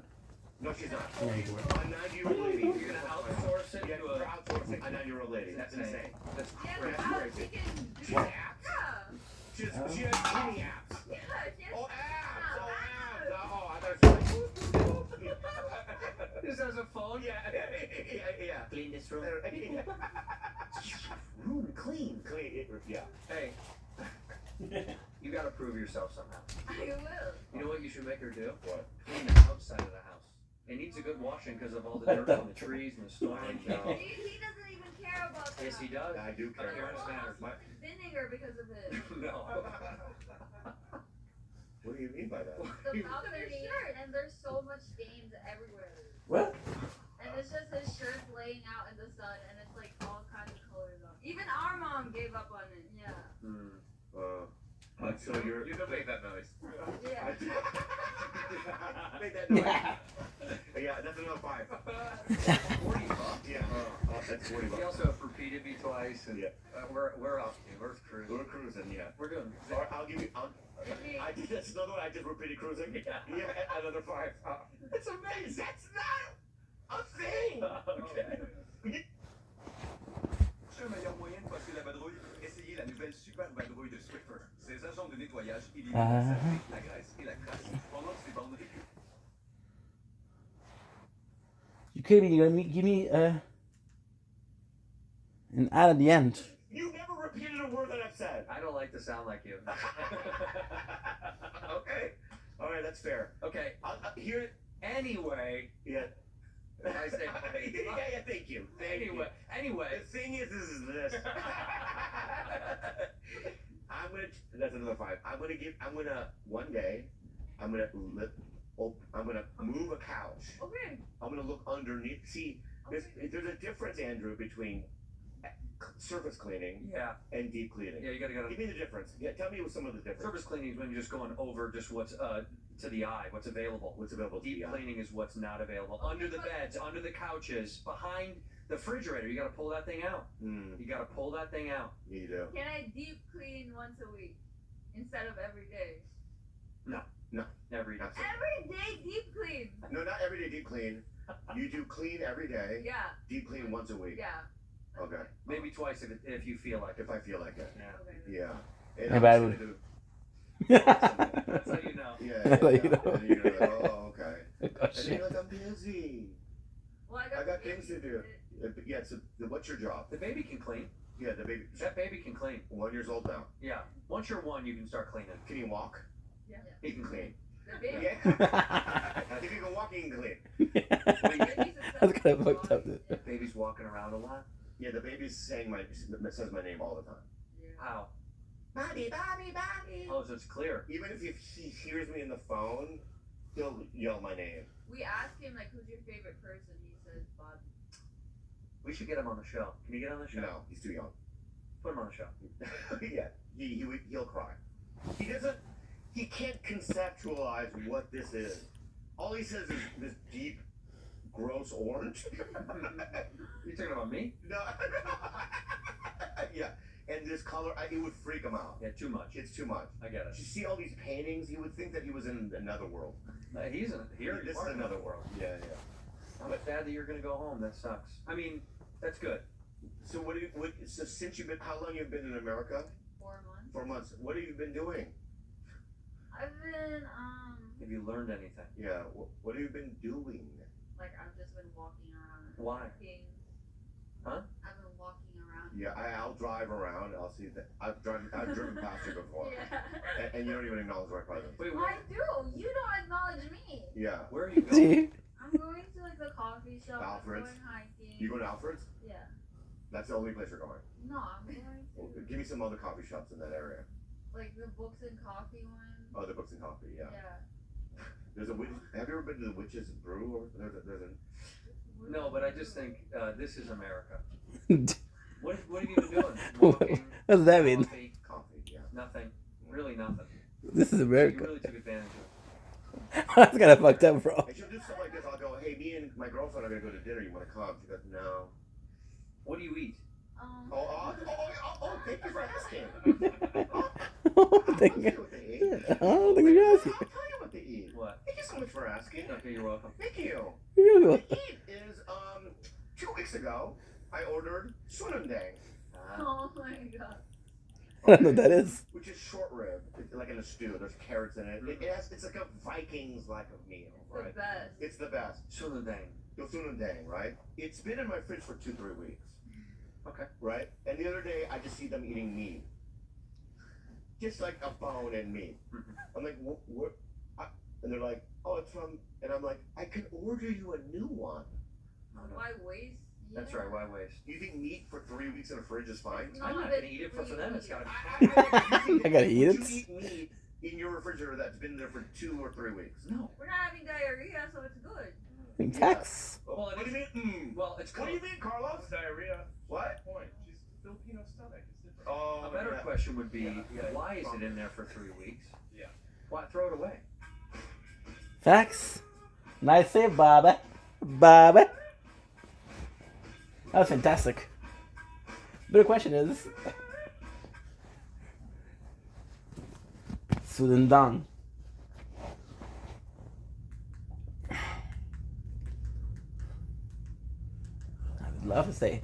No, she's not. A 9-year-old lady. You're gonna outsource it Yeah, to we're outsourcing a 9-year-old lady. That's insane. That's Yeah, crazy. but how crazy. she can do She has that. apps. Yeah. She has skinny apps. Yeah, she has Oh, apps. no, Oh, I thought it was like... This has a phone? Yeah. Clean this room. Room clean. Yeah. Hey. You gotta prove yourself somehow. I will. You know what you should make her do? What? Clean the outside of the house. It needs a good washing because of all the dirt on the trees and the storm. No. He doesn't even care about that. Yes, he does. I do care. Appearance matters. Vinegar because of it. No. What do you mean by that? The balcony shirt, and there's so much stains everywhere. What? And it's just his shirt laying out in the sun, and it's like all kinds of colors on. Even our mom gave up on it. Yeah. So you don't make that noise. Yeah. Make that noise. Yeah. Yeah, that's another 5. 40 bucks. Yeah. That's 40 He bucks. also repeated me twice, and Yeah. we're off. We're cruising. We're cruising. Yeah. We're doing. Or I'll give you. I did. That's another one. I just repeated cruising. Yeah. Another 5. That's amazing. That's not a thing. Okay. Le meilleur moyen de passer la vadrouille, essayez la nouvelle super vadrouille de Swiffer. Ses agents de nettoyage éliminent la saleté, la graisse et la crasse pendant que ses bandes récup. You can't even give me an ad at the end. You never repeated a word that I've said. I don't like to sound like you. Okay. All right, that's fair. Okay. I'll hear it. Anyway, Yeah. I say. Yeah. Thank you. Anyway. The thing is this. That's another 5. One day, I'm gonna move a couch. Okay. I'm gonna look underneath. See, there's a difference, Andrew, between surface cleaning Yeah. and deep cleaning. Yeah, you gotta Give me the difference. Yeah, tell me some of the difference. Surface cleaning is when you're just going over just what's to the eye, what's available. What's available to Deep the eye. cleaning is what's not available. Under the beds, under the couches, behind the refrigerator. You gotta pull that thing out. You gotta pull that thing out. You do. Can I deep clean once a week instead of every day? Every day. Every day deep clean. No, not every day deep clean. You do clean every day. Yeah. Deep clean once a week. Yeah. Okay. Maybe twice if you feel like it. If I feel like it. Yeah. Okay. Yeah. Maybe I would. That's how you know. Yeah. That's how you know. And you're like, oh, okay. Oh, And then shit. you're like, I'm busy. Well, I got things to do. Yeah. So, what's your job? The baby can clean. Yeah, the baby. That baby can clean. 1 year old now. Yeah. Once you're 1, you can start cleaning. Can he walk? Yeah. He can clean. The baby. Yeah. If he can walk, he can clean. That's kind of fucked up, dude. Baby's walking around a lot. Yeah, the baby's says my name all the time. How? Bobby, Bobby, Bobby. Oh, so it's clear. Even if he hears me in the phone, he'll yell my name. We asked him like, who's your favorite person? He says Bob. We should get him on the show. Can you get on the show? No, he's too young. Put him on the show. Yeah, he'll cry. He can't conceptualize what this is. All he says is this deep, gross orange. You talking about me? No. Yeah, and this color, it would freak him out. Yeah, too much. It's too much. I get it. You see all these paintings, he would think that he was in another world. He's in here. This is another world. Yeah. I'm sad that you're gonna go home. That sucks. I mean, that's good. So so since you've been, how long you've been in America? 4 months. 4 months. What have you been doing? I've been Have you learned anything? Yeah. What have you been doing? like I've just been walking around. And Why? Walking. Huh? I've been walking around. Yeah, I'll drive around. I'll see that. I've driven past you before. Yeah. And you don't even acknowledge my presence. Wait, I do. You don't acknowledge me. Yeah. where are you going? See? I'm going to like the coffee shop. Alfred's? I'm going hiking. You go to Alfred's? Yeah. That's the only place you're going. No, I'm going Well, to give me some other coffee shops in that area. like the books and coffee one. Oh, the Books and Coffee. Yeah. Yeah. There's a witch. Have you ever been to the Witch's Brew? Or there's a. No, but I just think this is America. What have you been doing? Walking, What does that mean? Coffee. Yeah. nothing. Really nothing. This is You America. really took advantage of it. That's kind of fucked up, bro. And she'll do stuff like this. I'll go, hey, me and my girlfriend are gonna go to dinner. You want to come? She goes, no. What do you eat? Thank you for asking. Thank I'll tell you. you what they eat. Oh, thank you. I'll tell you what they eat. What? Thank you so much for asking. Okay, you're welcome. Thank you. You. What they eat is 2 weeks ago I ordered sunundang, Oh my god. I don't know what that is. which is short rib, it's like in a stew. There's carrots in it. It's like a Vikings like a meal, right? The best. It's the best. Sunundang. Your sunundang, right? It's been in my fridge for 2-3 weeks. Okay. Right? And the other day I just see them eating meat. Just like a bone and meat. I'm like, what? And they're like, oh, it's from, and I'm like, I can order you a new one. Why waste? That's right. Why waste? You think meat for 3 weeks in a fridge is fine? No, I'm not but gonna eat it for them. It's gotta be. I gotta eat Would it. you eat meat in your refrigerator that's been there for 2 or 3 weeks? No. We're not having diarrhea, so it's good. Facts. Well, What do you mean? Well, it's What do you mean, Carlos? Diarrhea. What? Point. She's Filipino stomach. It's different. Oh, A better yeah. question would be, Yeah. why is it in there for 3 weeks? Yeah. Why throw it away? Facts. Nice save, Baba. Baba. That was fantastic. But the question is, Sudan Dong. I would love to say.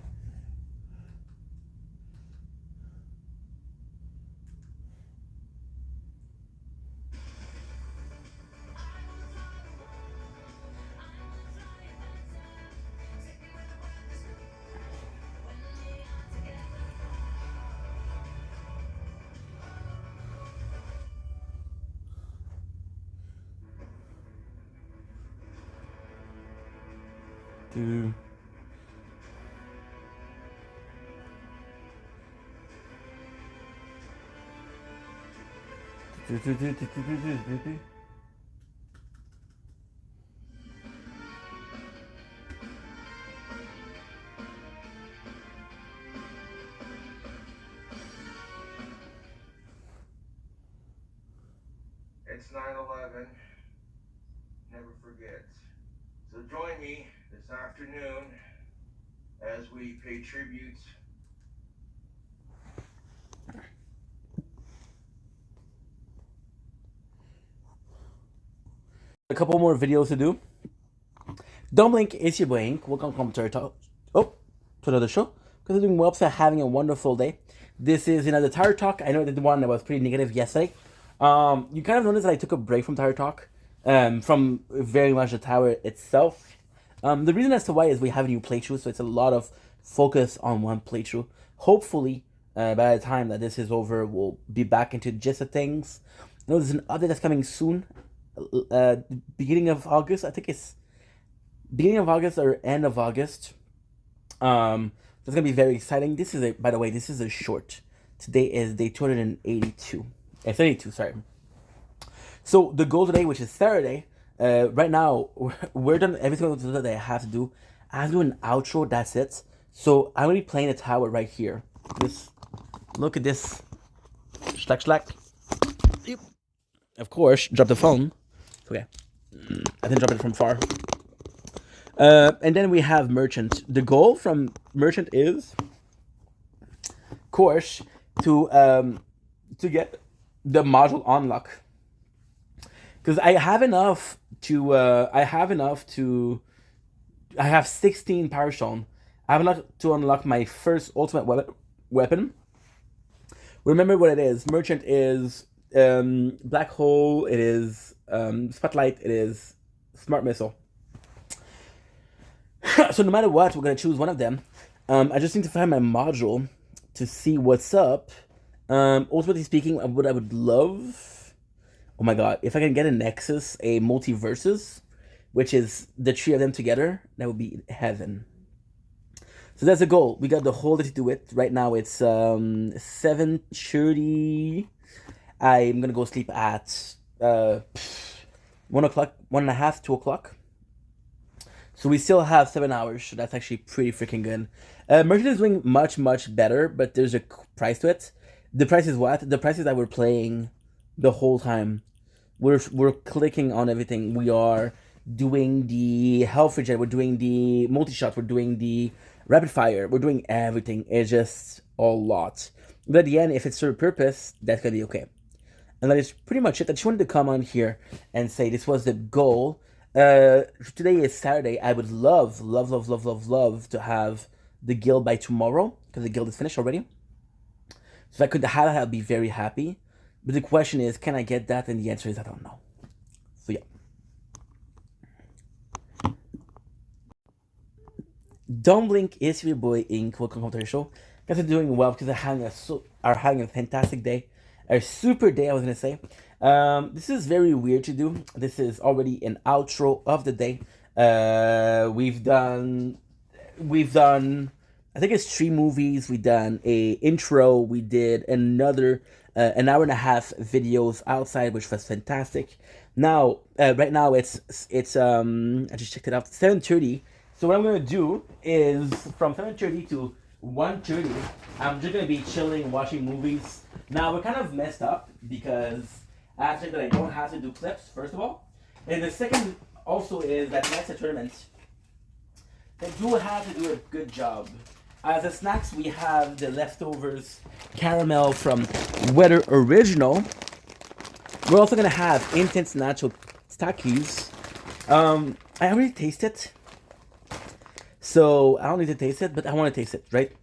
Do. It's 9/11. Never forget. So join me this afternoon as we pay tribute. A couple more videos to do. Don't blink, it's your boy Ink. Welcome to our talk. Oh, to another show. Because we're doing well, so having a wonderful day. This is another Tire Talk. I know I did one that was pretty negative yesterday. You kind of noticed that I took a break from Tire Talk, from very much the tower itself. The reason as to why is we have a new playthrough, so it's a lot of focus on one playthrough. Hopefully, by the time that this is over, we'll be back into the gist of things. I know there's an update that's coming soon. Beginning of August, I think it's beginning of August or end of August. That's gonna be very exciting. This is by the way, this is a short. Today is day 282. 32, sorry. So the goal today, which is Saturday, right now we're done everything that I have to do. I have to do an outro. That's it. So I'm gonna be playing the tower right here. This, look at this. Schlack. Yep. Of course, drop the phone. Okay, I didn't drop it from far. And then we have Merchant. The goal from Merchant is, of course, to get the module unlock. Because I have enough to. I have 16 Power Stone. I have enough to unlock my first ultimate weapon. Remember what it is. Merchant is Black Hole. It is Spotlight. It is Smart Missile. So no matter what, we're gonna choose one of them. I just need to find my module to see what's up. Ultimately speaking, what I would love, oh my god, if I can get a Nexus, a Multiverses, which is the three of them together, that would be heaven. So that's the goal. We got the whole day to do it. Right now it's 7:30. I'm gonna go sleep at 1 o'clock, 1:30, 2 o'clock. So we still have 7 hours, so that's actually pretty freaking good. Merchant is doing much better, but there's a price to it. The price is what? The price is that we're playing the whole time. We're clicking on everything. We are doing the health regen, we're doing the multi-shot, we're doing the rapid fire, we're doing everything. It's just a lot. But at the end, if it's for a purpose, that's gonna be okay. And that is pretty much it. I just wanted to come on here and say this was the goal. Today is Saturday. I would love to have the guild by tomorrow, because the guild is finished already. So if I could have that, I'd be very happy. But the question is, can I get that? And the answer is, I don't know. So yeah. Don't blink, it's your boy Ink. Welcome to the show. Guys are doing well because are having a fantastic day. A super day, I was gonna say. This is very weird to do. This is already an outro of the day. We've done, I think it's 3 movies. We've done a intro. We did another an hour and a half videos outside, which was fantastic. Now, right now it's I just checked it out, 7:30. So what I'm gonna do is from 7:30 to 1:30, I'm just gonna be chilling, watching movies. Now we're kind of messed up because actually that I don't have to do clips, first of all, and the second also is that next tournament they do have to do a good job. As a snacks, we have the leftovers caramel from Weather Original. We're also gonna have intense natural Takis. I already tasted it, so I don't need to taste it, but I want to taste it, right?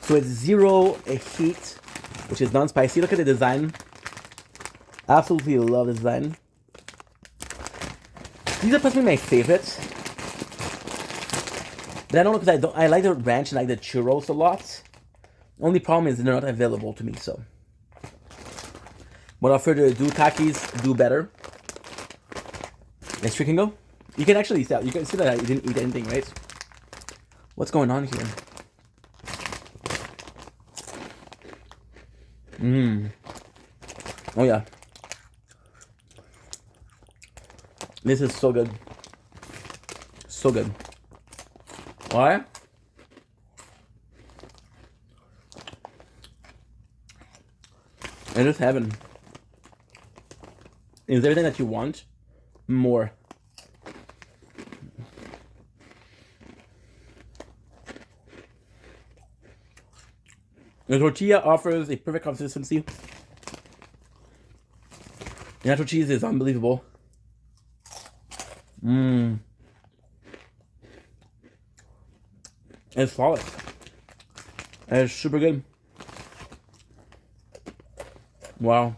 So it's zero heat, which is non-spicy. Look at the design. Absolutely love the design. These are possibly my favorites. But I don't know because I like the ranch and I like the churros a lot. Only problem is they're not available to me, so. Without further ado, Takis do better. Let's freaking go. You can actually see, you can see that I didn't eat anything, right? What's going on here? Oh yeah. This is so good. So good. Why? It is heaven. It's everything that you want. More. The tortilla offers a perfect consistency. The natural cheese is unbelievable. It's flawless. It's super good. Wow.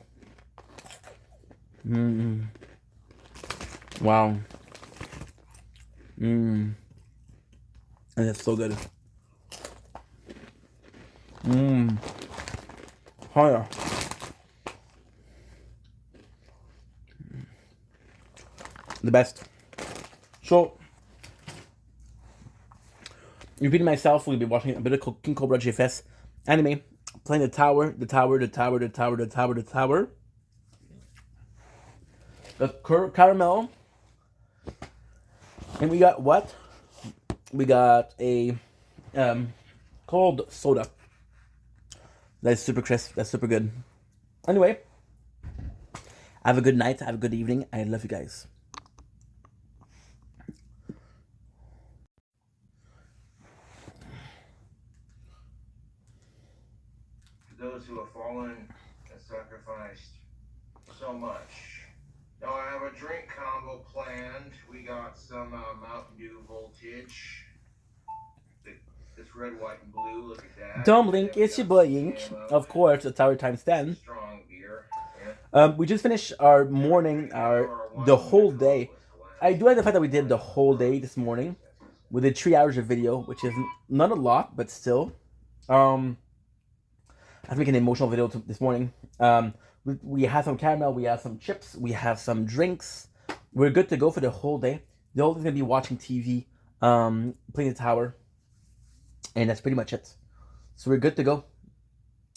Wow. And it's so good. Oh yeah. The best. So, repeating myself, we'll be watching a bit of King Cobra GFS anime, playing the tower. The caramel. And we got what? We got a cold soda. That's super crisp. That's super good. Anyway, have a good night. Have a good evening. I love you guys. Those who have fallen and sacrificed so much. Now I have a drink combo planned. We got some Mountain Dew Voltage. This red, white, and blue. Look at that. Dom Link, it's your boy Ink. Of course, it's Tower Times 10. Strong beer. We just finished our morning, the whole day. I do like the fact that we did the whole day this morning. We did 3 hours of video, which is not a lot, but still. I have to make an emotional video this morning. We have some caramel, we have some chips, we have some drinks. We're good to go for the whole day. The whole day's gonna be watching TV, playing the tower, and that's pretty much it. So we're good to go.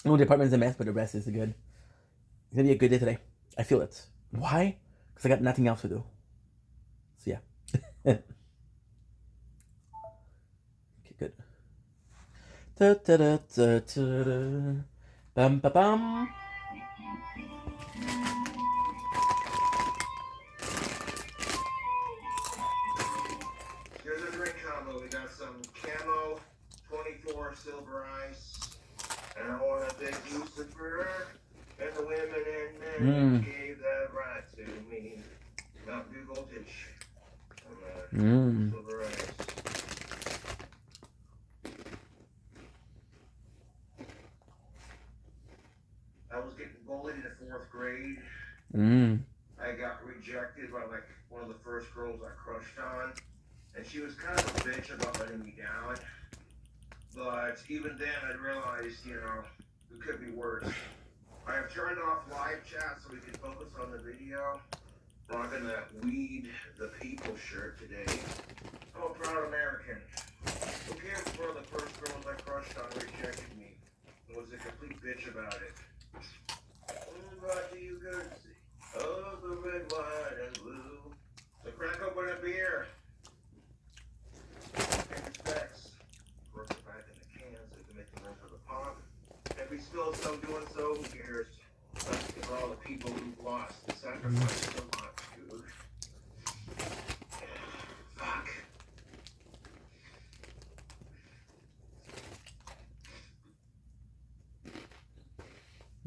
No, the apartment's a mess, but the rest is good. It's gonna be a good day today. I feel it. Why? Because I got nothing else to do. So yeah. Okay, good. Da, da, da, da, da, da. Bum, ba, bum. Here's a drink combo. We got some Camo 24 Silver Ice. And I want to thank Lucifer and the women and men who gave that right to me. Mountain Dew Voltage. Silver Ice. I was getting bullied in the 4th grade. I got rejected by like one of the first girls I crushed on. And she was kind of a bitch about letting me down. But even then I realized, it could be worse. I have turned off live chat so we can focus on the video. Rocking that Weed the People shirt today. I'm a proud American. Who cares if one of the first girls I crushed on rejected me and was a complete bitch about it? brought to you courtesy of the red, white, and blue. So crack open a beer. And respects. Work it back in the cans so we can make the room for the pop. If we spill some doing so, who cares? That's for all the people who've lost and sacrificed so much, dude. Fuck.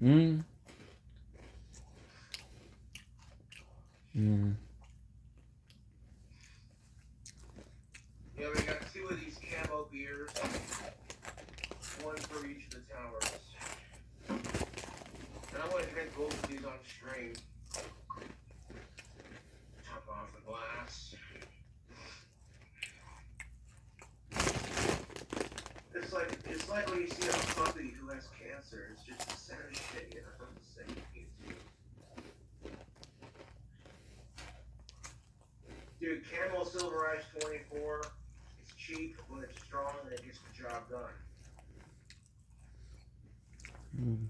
Mm. Mm. Yeah, we got 2 of these camo beers. 1 for each of the towers. And I'm gonna drink both of these on stream. Top off the glass. It's like when you see a puppy who has cancer. It's just the saddest shit you ever say. Dude, Camel Silver Ice 24. It's cheap when it's strong and it gets the job done. Mm.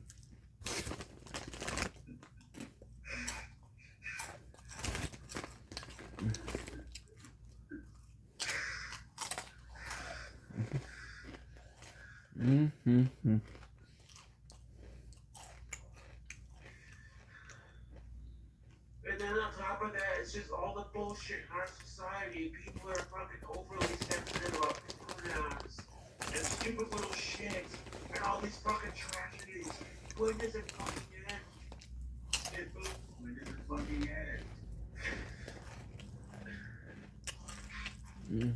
Mm-hmm. And then on top of that, it's just all the bullshit in our society. People are fucking overly sensitive about pronouns and stupid little shit and all these fucking tragedies. When does it fucking end? When does it fucking end? Mm.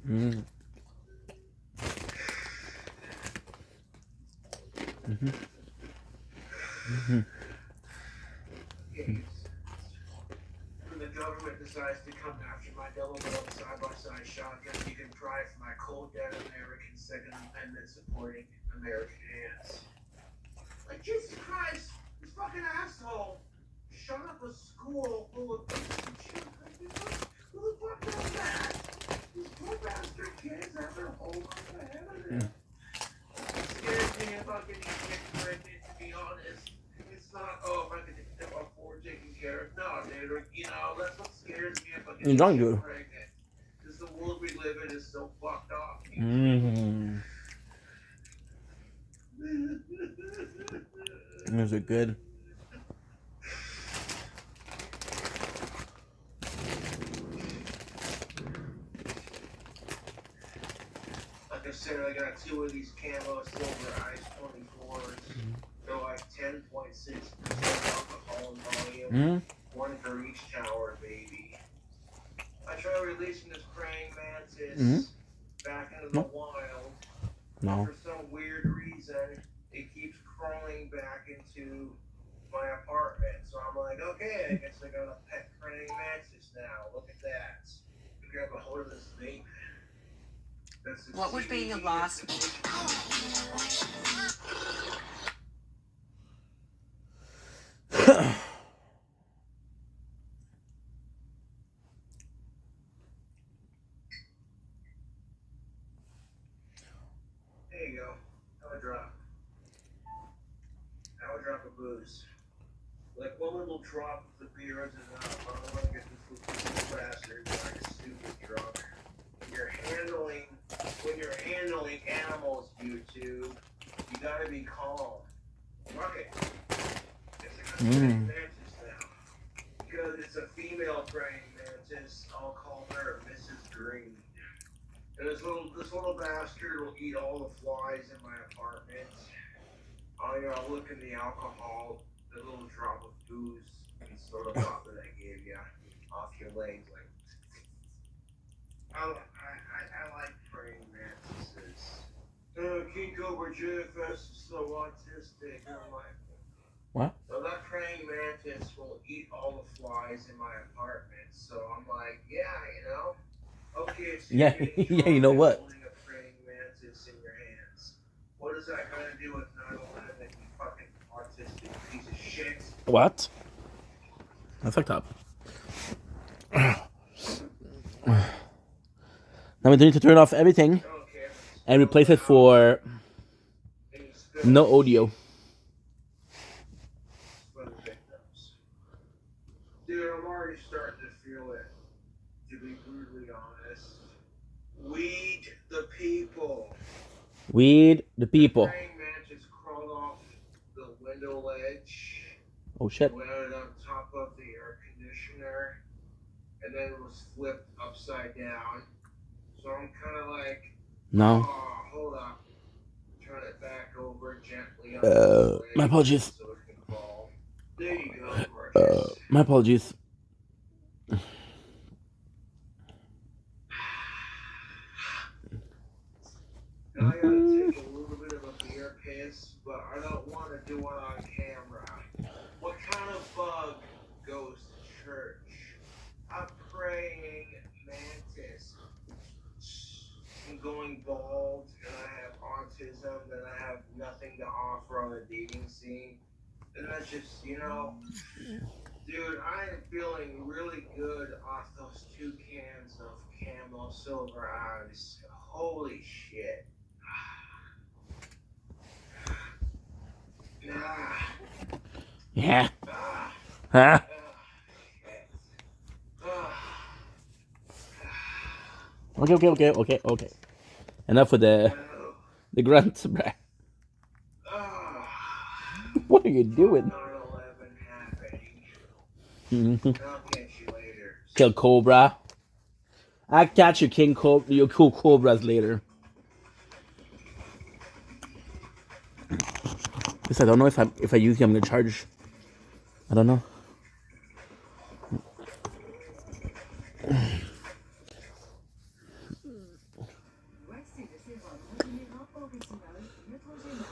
Mm. Mm-hmm. Mm-hmm. When the government decides to come after my double-barreled side-by-side shotgun, you can pry from my cold dead American Second Amendment supporting American hands. Like, Jesus Christ, this fucking asshole shut up a school full of who the fuck does that? These poor bastard kids have their whole life ahead of them. It scares me about getting kids pregnant, to be honest. It's not, oh, if I could afford taking care of. No, dude, you know, that's what scares me about getting kids pregnant. Because the world we live in is so fucked up. Mm. Those are good. Like I said, I got 2 of these camo silver ice 24s. They're like 10.6% alcohol in volume. 1 for each tower, baby. I tried releasing this praying mantis back into the wild. No. For some weird reason, it keeps crawling back into my apartment. So I'm like, okay, I guess I got a pet praying mantis now. Look at that. I grab a hold of this vape. What would be your last? There you go. Have a drop. Have a drop of booze. Like 1 little drop of the beer isn't enough. I don't want to get this little bastard like stupid drunk. When you're handling animals, YouTube, you gotta be calm. Fuck it. It's a praying mantis now. Because it's a female praying mantis, I'll call her Mrs. Green. And this little bastard will eat all the flies in my apartment. I'll look in the alcohol, the little drop of booze, and sort of drop that I gave you off your legs, like. I like praying mantises. Kinko JFS is so autistic. I'm like, what? So that praying mantis will eat all the flies in my apartment. So I'm like, yeah, you know. Okay, so Yeah, yeah, you know what? Holding a praying mantis in your hands. What is that gonna do with 9/11, you fucking autistic piece of shit? What? I fucked up. Now we need to turn off everything and replace it for no audio. For the victims. Dude, I'm already starting to feel it. To be brutally honest. Weed the people. Weed the people. The praying mantis crawled off the window ledge. Oh shit. Landed on top of the air conditioner. And then was flipped upside down. So I'm kind of like, No. oh, hold up. Turn it back over gently. My apologies. So it can fall. There you go, gorgeous. My apologies. Now I gotta take a little bit of a beer piss, but I don't want to do it on camera. What kind of bug goes to church? A praying mantis. I'm going bald and I have autism and I have nothing to offer on the dating scene. And that's just, you know, dude, I am feeling really good off those 2 cans of Camel Silver Eyes. Holy shit. Yeah. Huh? Okay. Enough with the grunts, bruh. What are you doing? I'll catch you later. Kill Cobra. I'll catch you, King Cobra. Your cool Cobras later. Because I don't know if I use you, I'm gonna charge. I don't know. Voici de sérum régénérant au rétinol Neutrogena.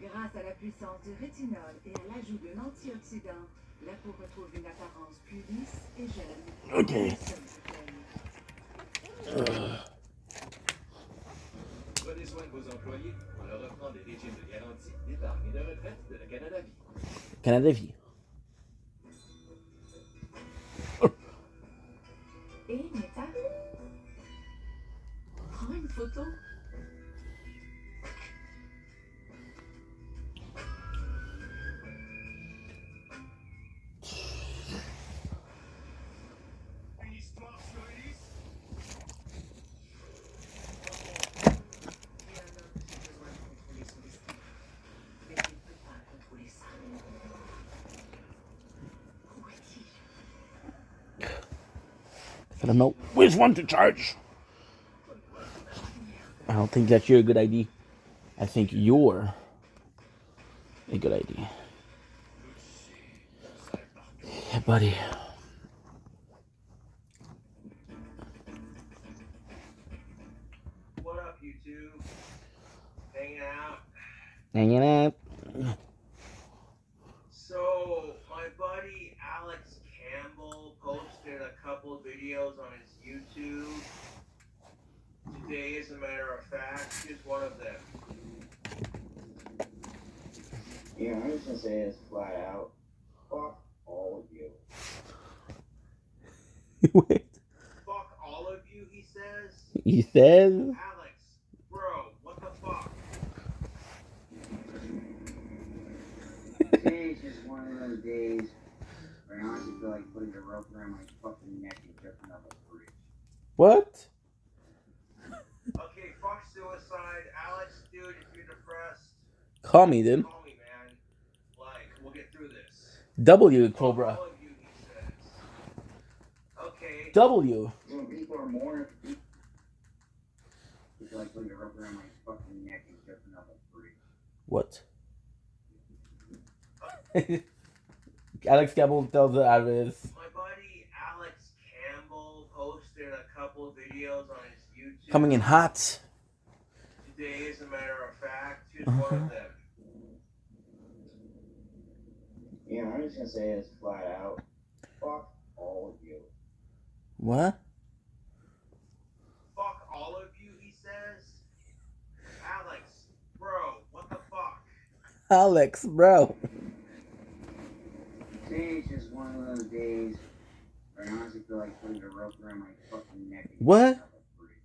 Grâce à la puissance du rétinol et à l'ajout d'un antioxydant, la peau retrouve une apparence plus lisse et jeune. Okay. Prenez soin de vos employés. On leur offrant des régimes de garantie, d'épargne et de retraite de la Canada Vie. Canada Vie. Et Meta, prends une photo. I don't know which one to charge. I don't think that you're a good idea. I think you're a good idea. Yeah, buddy. What up, YouTube? Hanging out? Hanging out. So, my buddy Alex Campbell posted a couple videos on his YouTube. Today, as a matter of fact, here's one of them. Yeah, I'm just gonna say this flat out. Fuck all of you. Wait. Fuck all of you, he says. He says? Alex, bro, what the fuck? Today's just one of those days where I honestly feel like putting a rope around my fucking neck and jumping up a bridge. What? Okay, fuck suicide. Alex, dude, if you're depressed, Call me then. call me, man. Like, we'll get through this. W, Cobra. All of you, he says. Okay. W. When people are more, I feel like putting a rope around my fucking neck and jumping up a bridge. What? Alex Campbell tells the address. My buddy Alex Campbell posted a couple videos on his YouTube. Coming in hot. Today, as a matter of fact, here's one of them. Yeah, I'm just gonna say this flat out. Fuck all of you. What? Fuck all of you, he says. Alex, bro, what the fuck? Alex, bro. Today's just one of those days where I honestly feel like putting a rope around my fucking neck. And What? jumping up a bridge.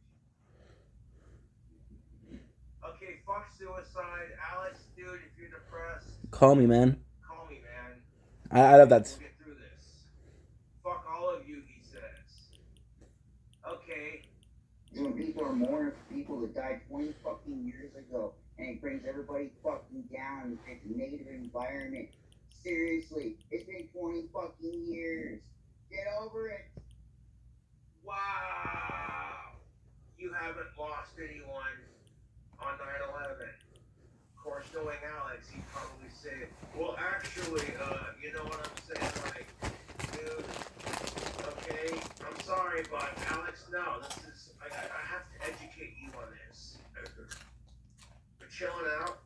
suicide. Alex, dude, if you're depressed, Call me, man. call me, man. I love that. We'll get through this. Fuck all of you, he says. Okay. When people are mourning for people that died 20 fucking years ago, and it brings everybody fucking down. It's a negative environment. Seriously, it's been 20 fucking years. Get over it. Wow. You haven't lost anyone on 9/11. Of course, knowing Alex, he'd probably say, well, actually, you know what I'm saying? Like, dude, okay, I'm sorry, but Alex, no, this is, I have to educate you on this. We're chilling out.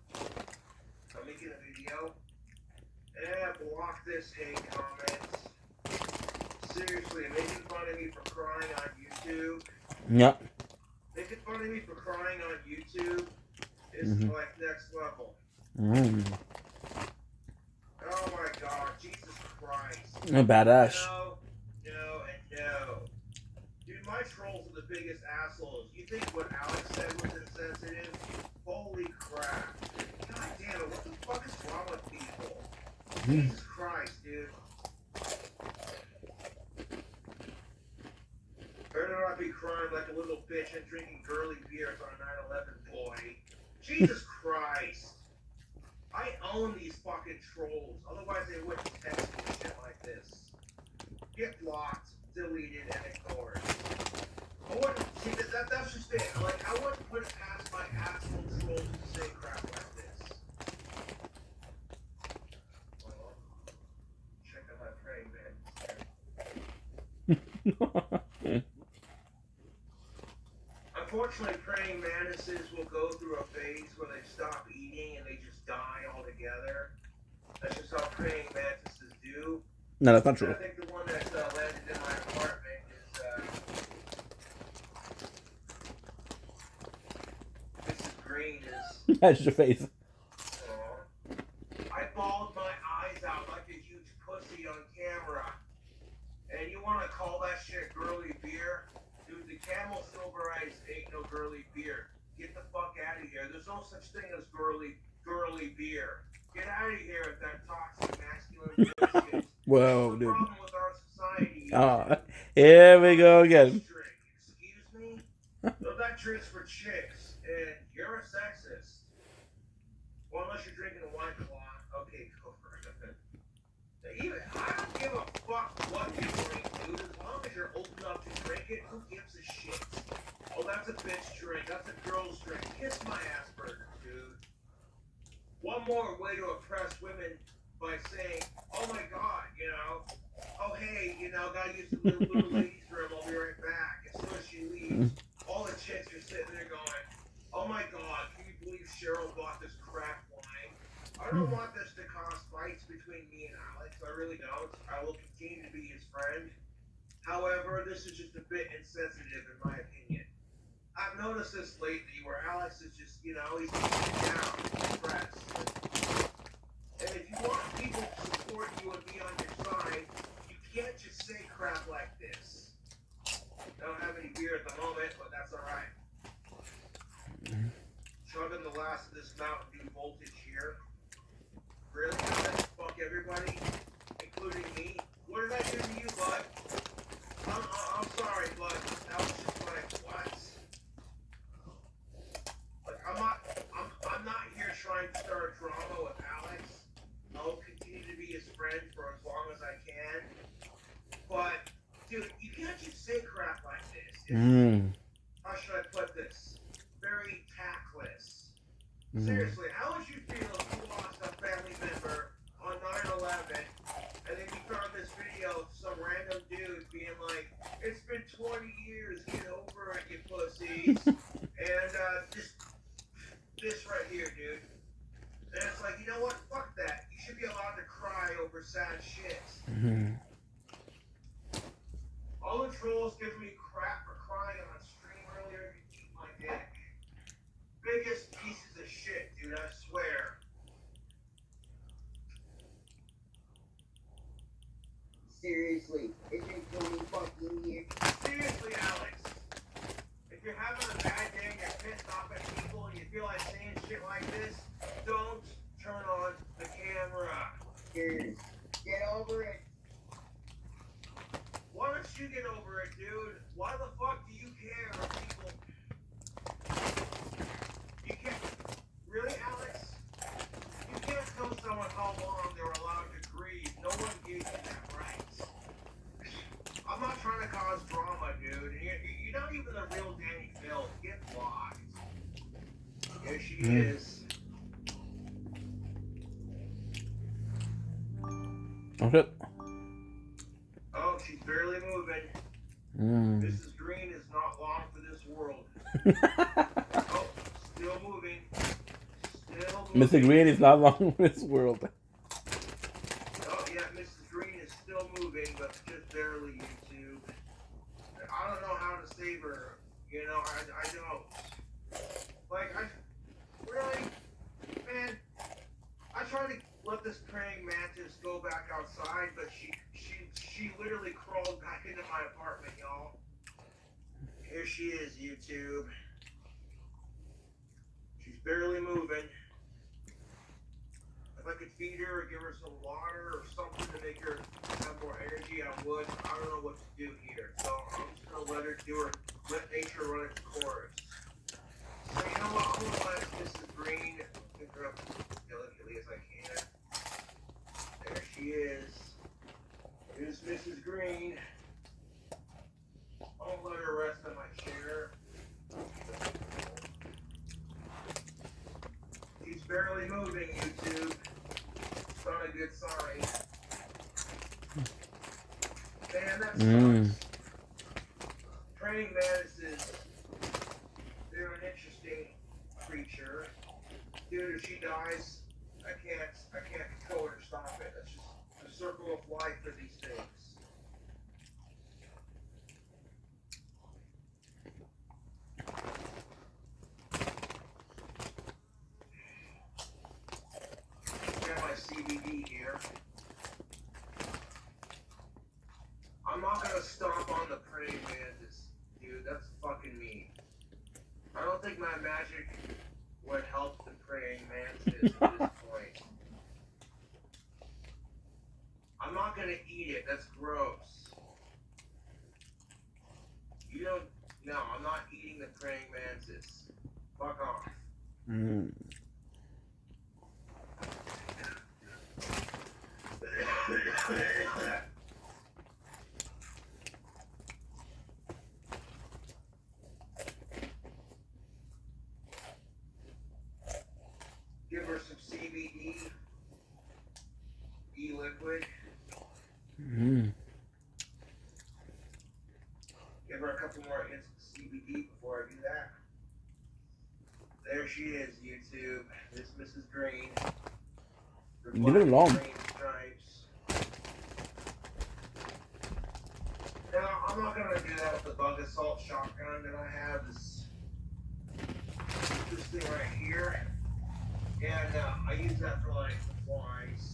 I'm making a video. Block this hate comments. Seriously, making fun of me for crying on YouTube. Yep. Making fun of me for crying on YouTube is like next level. Oh my god, Jesus Christ. Badass. No, and no. Dude, my trolls are the biggest assholes. You think what Alex said was insensitive? Holy crap. God damn it, what the fuck is wrong with people? Jesus Christ, dude. Better not be crying like a little bitch and drinking girly beers on 9/11, boy. Jesus Christ. I own these fucking trolls. Otherwise they wouldn't text me shit like this. Get blocked, deleted, and ignored. I wouldn't, see, that's just it. Like, I wouldn't put it past my asshole trolls to say crap like this. Well, check out my praying man. Unfortunately, praying mantises will go through a phase where they stop eating and they just die altogether. That's just how praying mantises do. No, that's not true. And I think the one that landed in my apartment is Mrs. Green is. That's your face. I bawled my eyes out like a huge pussy on camera. And you want to call that shit girly beer? Dude, the Camel Silver Ice ain't no girly beer. Get the fuck out of here. There's no such thing as girly beer. Get out of here with that toxic masculine bullshit. Whoa, dude. Problem with our society. Oh, here we go again. Excuse me? No, that drink's for chicks, and you're a sexist. Well, unless you're drinking a wine cloth. Okay, go for it. Even, I don't give a fuck what you drink, dude. As long as you're old enough to drink it, who gives a shit? Oh, that's a bitch drink. That's a girl's drink. Kiss my ass burger, dude. One more way to oppress women by saying, oh my god, you know, oh hey, you know, gotta use the little ladies' room, I'll be right back. As soon as she leaves, all the chicks are sitting there going, oh my god, can you believe Cheryl bought this crap wine? I don't want this to cause fights between me and Alex, I really don't. I will continue to be his friend. However, this is just a bit insensitive in my opinion. I've noticed this lately where Alex is just, you know, he's down, depressed. And if you want people to support you and be on your side, you can't just say crap like this. I don't have any beer at the moment, but that's alright. Chugging the last of this Mountain Dew voltage here. Really, Alex? Fuck everybody, including me. What did I do to you, bud? I'm sorry, bud. That was just like, what? Like, I'm not here trying to start drama with Alex. I'll continue to be his friend for as long as I can. But, dude, you can't just say crap like this. How should I put this? Very tactless. Seriously, how would you feel if you lost a family member on 9/11 and then you found this video of some random dude being like, it's been 20 years, get over it, you pussies. And this right here, dude. And it's like, you know what? Fuck that. You should be allowed to cry over sad shit. All the trolls giving me crap for crying on stream earlier, you eat my dick. Biggest pieces of shit, dude, I swear. Seriously, it's been 20 fucking years. Seriously, Alex. If you're having a bad day and you're pissed off at people and you feel like saying shit like characters. Get over it. Why don't you get over it, dude? Why the fuck do you care if people... You can't... Really, Alex? You can't tell someone how long they're allowed to grieve. No one gave you that right. I'm not trying to cause drama, dude. You're not even the real Danny Phil. Get locked. Here she is. Okay. Oh, she's barely moving. Mrs. Green is not long for this world. Oh, still moving. Still moving. Mr. Green is not long for this world. Oh, yeah, Mrs. Green is still moving, but just barely, YouTube. I don't know how to save her. You know, I don't. Like, really? Man, I tried to let this praying mantis go back outside, but she literally crawled back into my apartment, y'all. Here she is, YouTube. She's barely moving. If I could feed her or give her some water or something to make her have more energy, I would. I don't know what to do here. So I'm just going to let her do her, let nature run its course. So you know what? I'm going to let Mrs. Green pick her up as delicately as I can. There she is. Here's Mrs. Green. I'll let her rest on my chair. She's barely moving, YouTube. It's not a good sign. Man, that sucks. Praying mantises, they're an interesting creature. Dude, if she dies, I can't control her to stop it. That's just the circle of life for these things. Got my CBD here. I'm not gonna stomp on the praying mantis, dude. That's fucking mean. I don't think my magic would help the praying mantis at this point. I'm not gonna eat it. That's gross. You don't. No, I'm not eating the praying mantis. Fuck off. Give her some CBD, e-liquid. Give her a couple more hits of CBD before I do that. There she is, YouTube. This Mrs. Green. Leave it alone. Green stripes. Now, I'm not gonna do that with the bug assault shotgun that I have. This thing right here. And I use that for like the flies.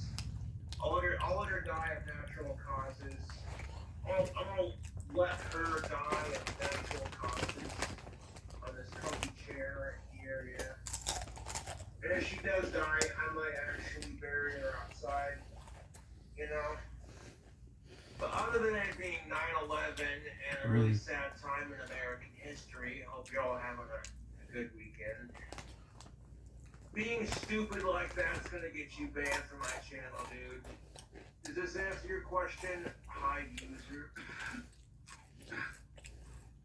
I'll let her die of natural causes. I'm gonna let her die of natural causes on this comfy chair right here, yeah. And if she does die, I might actually bury her outside, you know. But other than it being 9/11 and a really sad time in American history, I hope you're all having a good weekend. Being stupid like that's gonna get you banned from my channel, dude. Does this answer your question? Hi, user.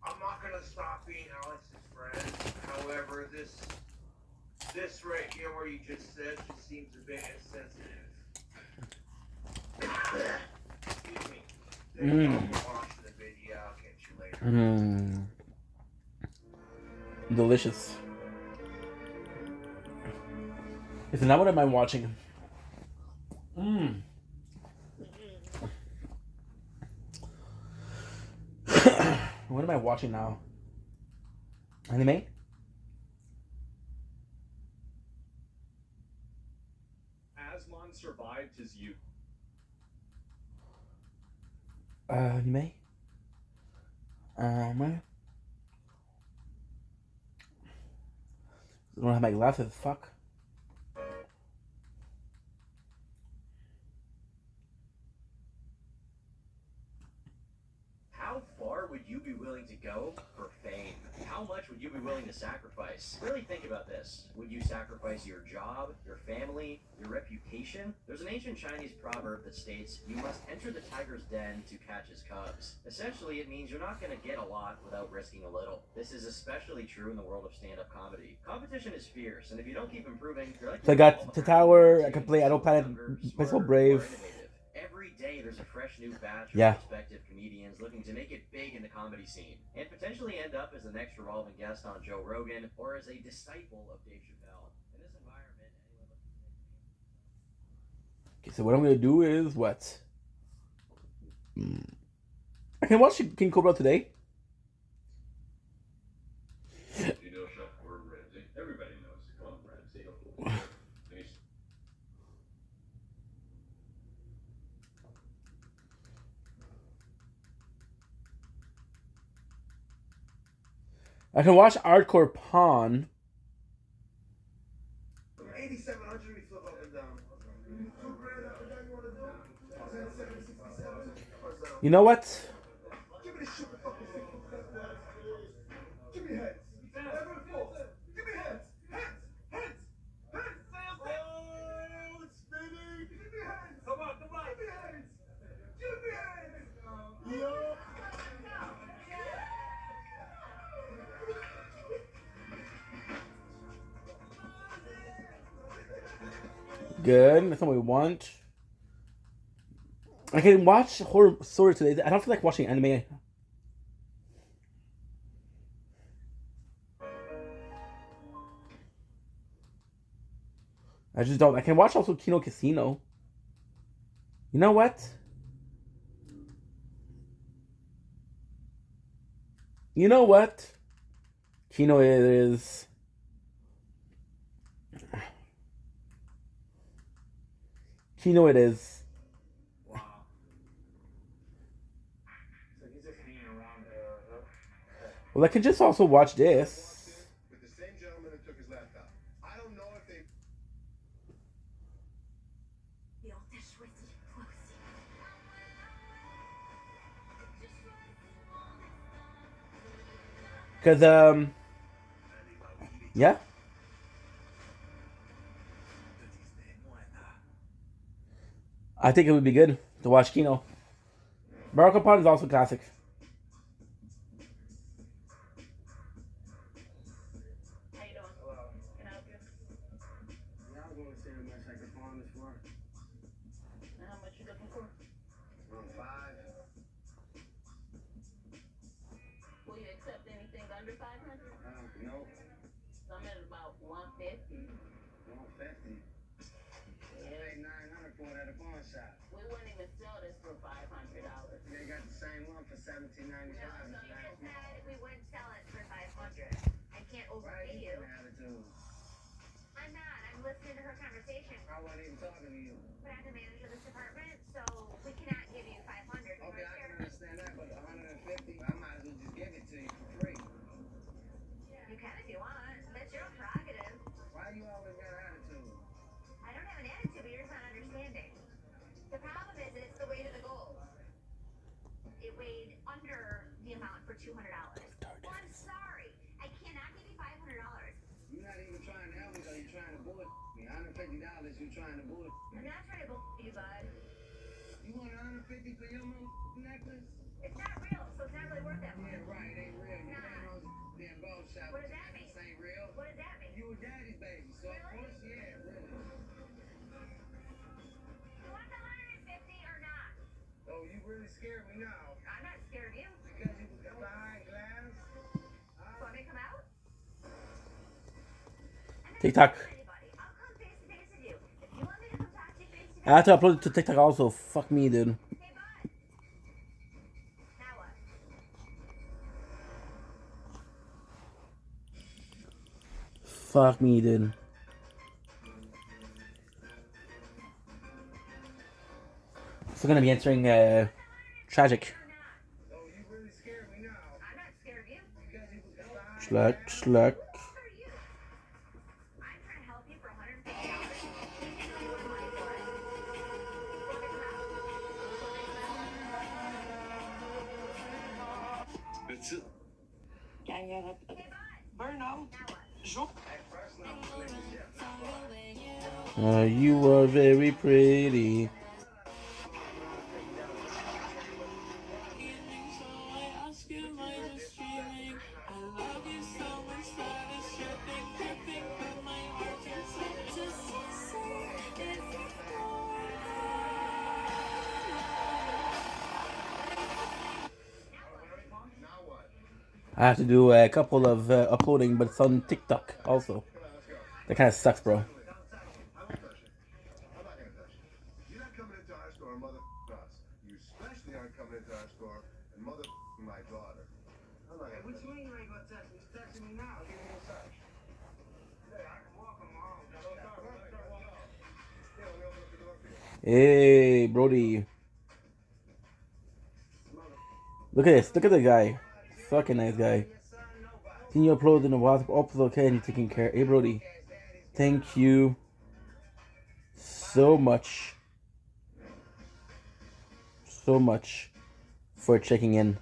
I'm not gonna stop being Alex's friend. However, this right here where you just said just seems a bit insensitive. Excuse me. Thank you all for watching the video. I'll catch you later. Delicious. So now what am I watching? What am I watching now? Anime? Aslan survived his youth. Anime? I don't have my glasses, fuck. be willing to go for fame? How much would you be willing to sacrifice? Really think about this. Would you sacrifice your job, your family, your reputation? There's an ancient Chinese proverb that states, you must enter the tiger's den to catch his cubs. Essentially, it means you're not going to get a lot without risking a little. This is especially true in the world of stand-up comedy. Competition is fierce, and if you don't keep improving, you're like... So I got the Tower, I can play Autopilot, Peaceful Brave. Every day there's a fresh new batch of Yeah. prospective comedians looking to make it big in the comedy scene and potentially end up as the next revolving guest on Joe Rogan or as a disciple of Dave Chappelle. In this environment, anyone looking to... Okay, so what I'm gonna do is what? I can watch King Cobra today. You know Chef Gordon Ramsay? Everybody knows Gordon Ramsay. I can watch Hardcore Pawn. 8,700 we flip up and down. You know what? Give me the shit. Give me heads. Give me heads. Heads. Heads. Heads. Oh, it's spinning. Give me heads. Come on. Give me heads. Give me heads. Yo. Good. That's what we want. I can watch Horror Story today. I don't feel like watching anime. I just don't. I can watch also Kino Casino. You know what? You know what? Kino is... Kino it is. Wow. So he's just hanging around there. Well, I can just also watch this. With the same gentleman who took his laptop. I don't know if they... Et on t'a choisi, toi aussi. Because, yeah. I think it would be good to watch Kino. Baraka Pod is also classic. How you doing? Hello. Can I help you? Yeah, I was going to see how much I could pawn this for. And how much you looking for? Around 5. Will you accept anything under 500? No. So I'm at about 150. 150. Yeah. 900 for it at a pawn shop. We wouldn't even sell this for $500. They got the same one for $17.95. No, so you just said we wouldn't sell it for 500. I can't overpay you. Attitude. I'm not. I'm listening to her conversation. I wasn't even talking to you. But I'm the manager of this department, so we cannot give you 500. Okay, I can understand that, but 150, I might as well just give it to you for free. You can if you want. That's your own prerogative. Why you always got an attitude? I don't have an attitude, but you're just not understanding. The problem is it's the weight of the gold. It weighed under the amount for $200. Well, I'm sorry. I cannot give you $500. You're not even trying to help me, though. You're trying to bullet me. $150, you're trying to bullet. I'm not trying to bull you, bud. You want 150 for your necklace? It's not real, so it's not really worth that much. Yeah, right. It ain't real. You ain't on damn gold shop. What does that mean? This ain't real. What does that mean? You a daddy's baby, so of Really? course, yeah, really. You want the 150 or not? Oh, you really scared me now. I'm not scared of you. Because you was behind glass? So I may come out? I'm not TikTok. scared of anybody. I'll come face to face with you. If you want me to come talk to you face to face, I have to upload it to TikTok also. Fuck me, dude. hey, bud. Now what? Fuck me, dude. So gonna be answering tragic. Oh, you really scared me now. I'm not scared of you. Because you was behind Schluck, glass? schluck. Who are you? I'm trying to help you for $150. You can know you want money for it. So I may come out? So I may come out? You are very pretty. I have to do a couple of uploading, but it's on TikTok also. That kind of sucks, bro. I won't touch it. I'm not gonna touch it. You're not coming into our store and mother us. You especially aren't coming into our store and mother my daughter. I'm not gonna What touch you it. mean you ain't gonna touch me? You touching me now? Give me a massage. Yeah, I can walk him home. Yeah, let me open up the door for you. Hey, Brody. Look at this. Look at the guy. Fucking nice guy. Can you upload in the WhatsApp? Upload, okay, and you're taking care. Hey, Brody. Thank you so much. So much for checking in.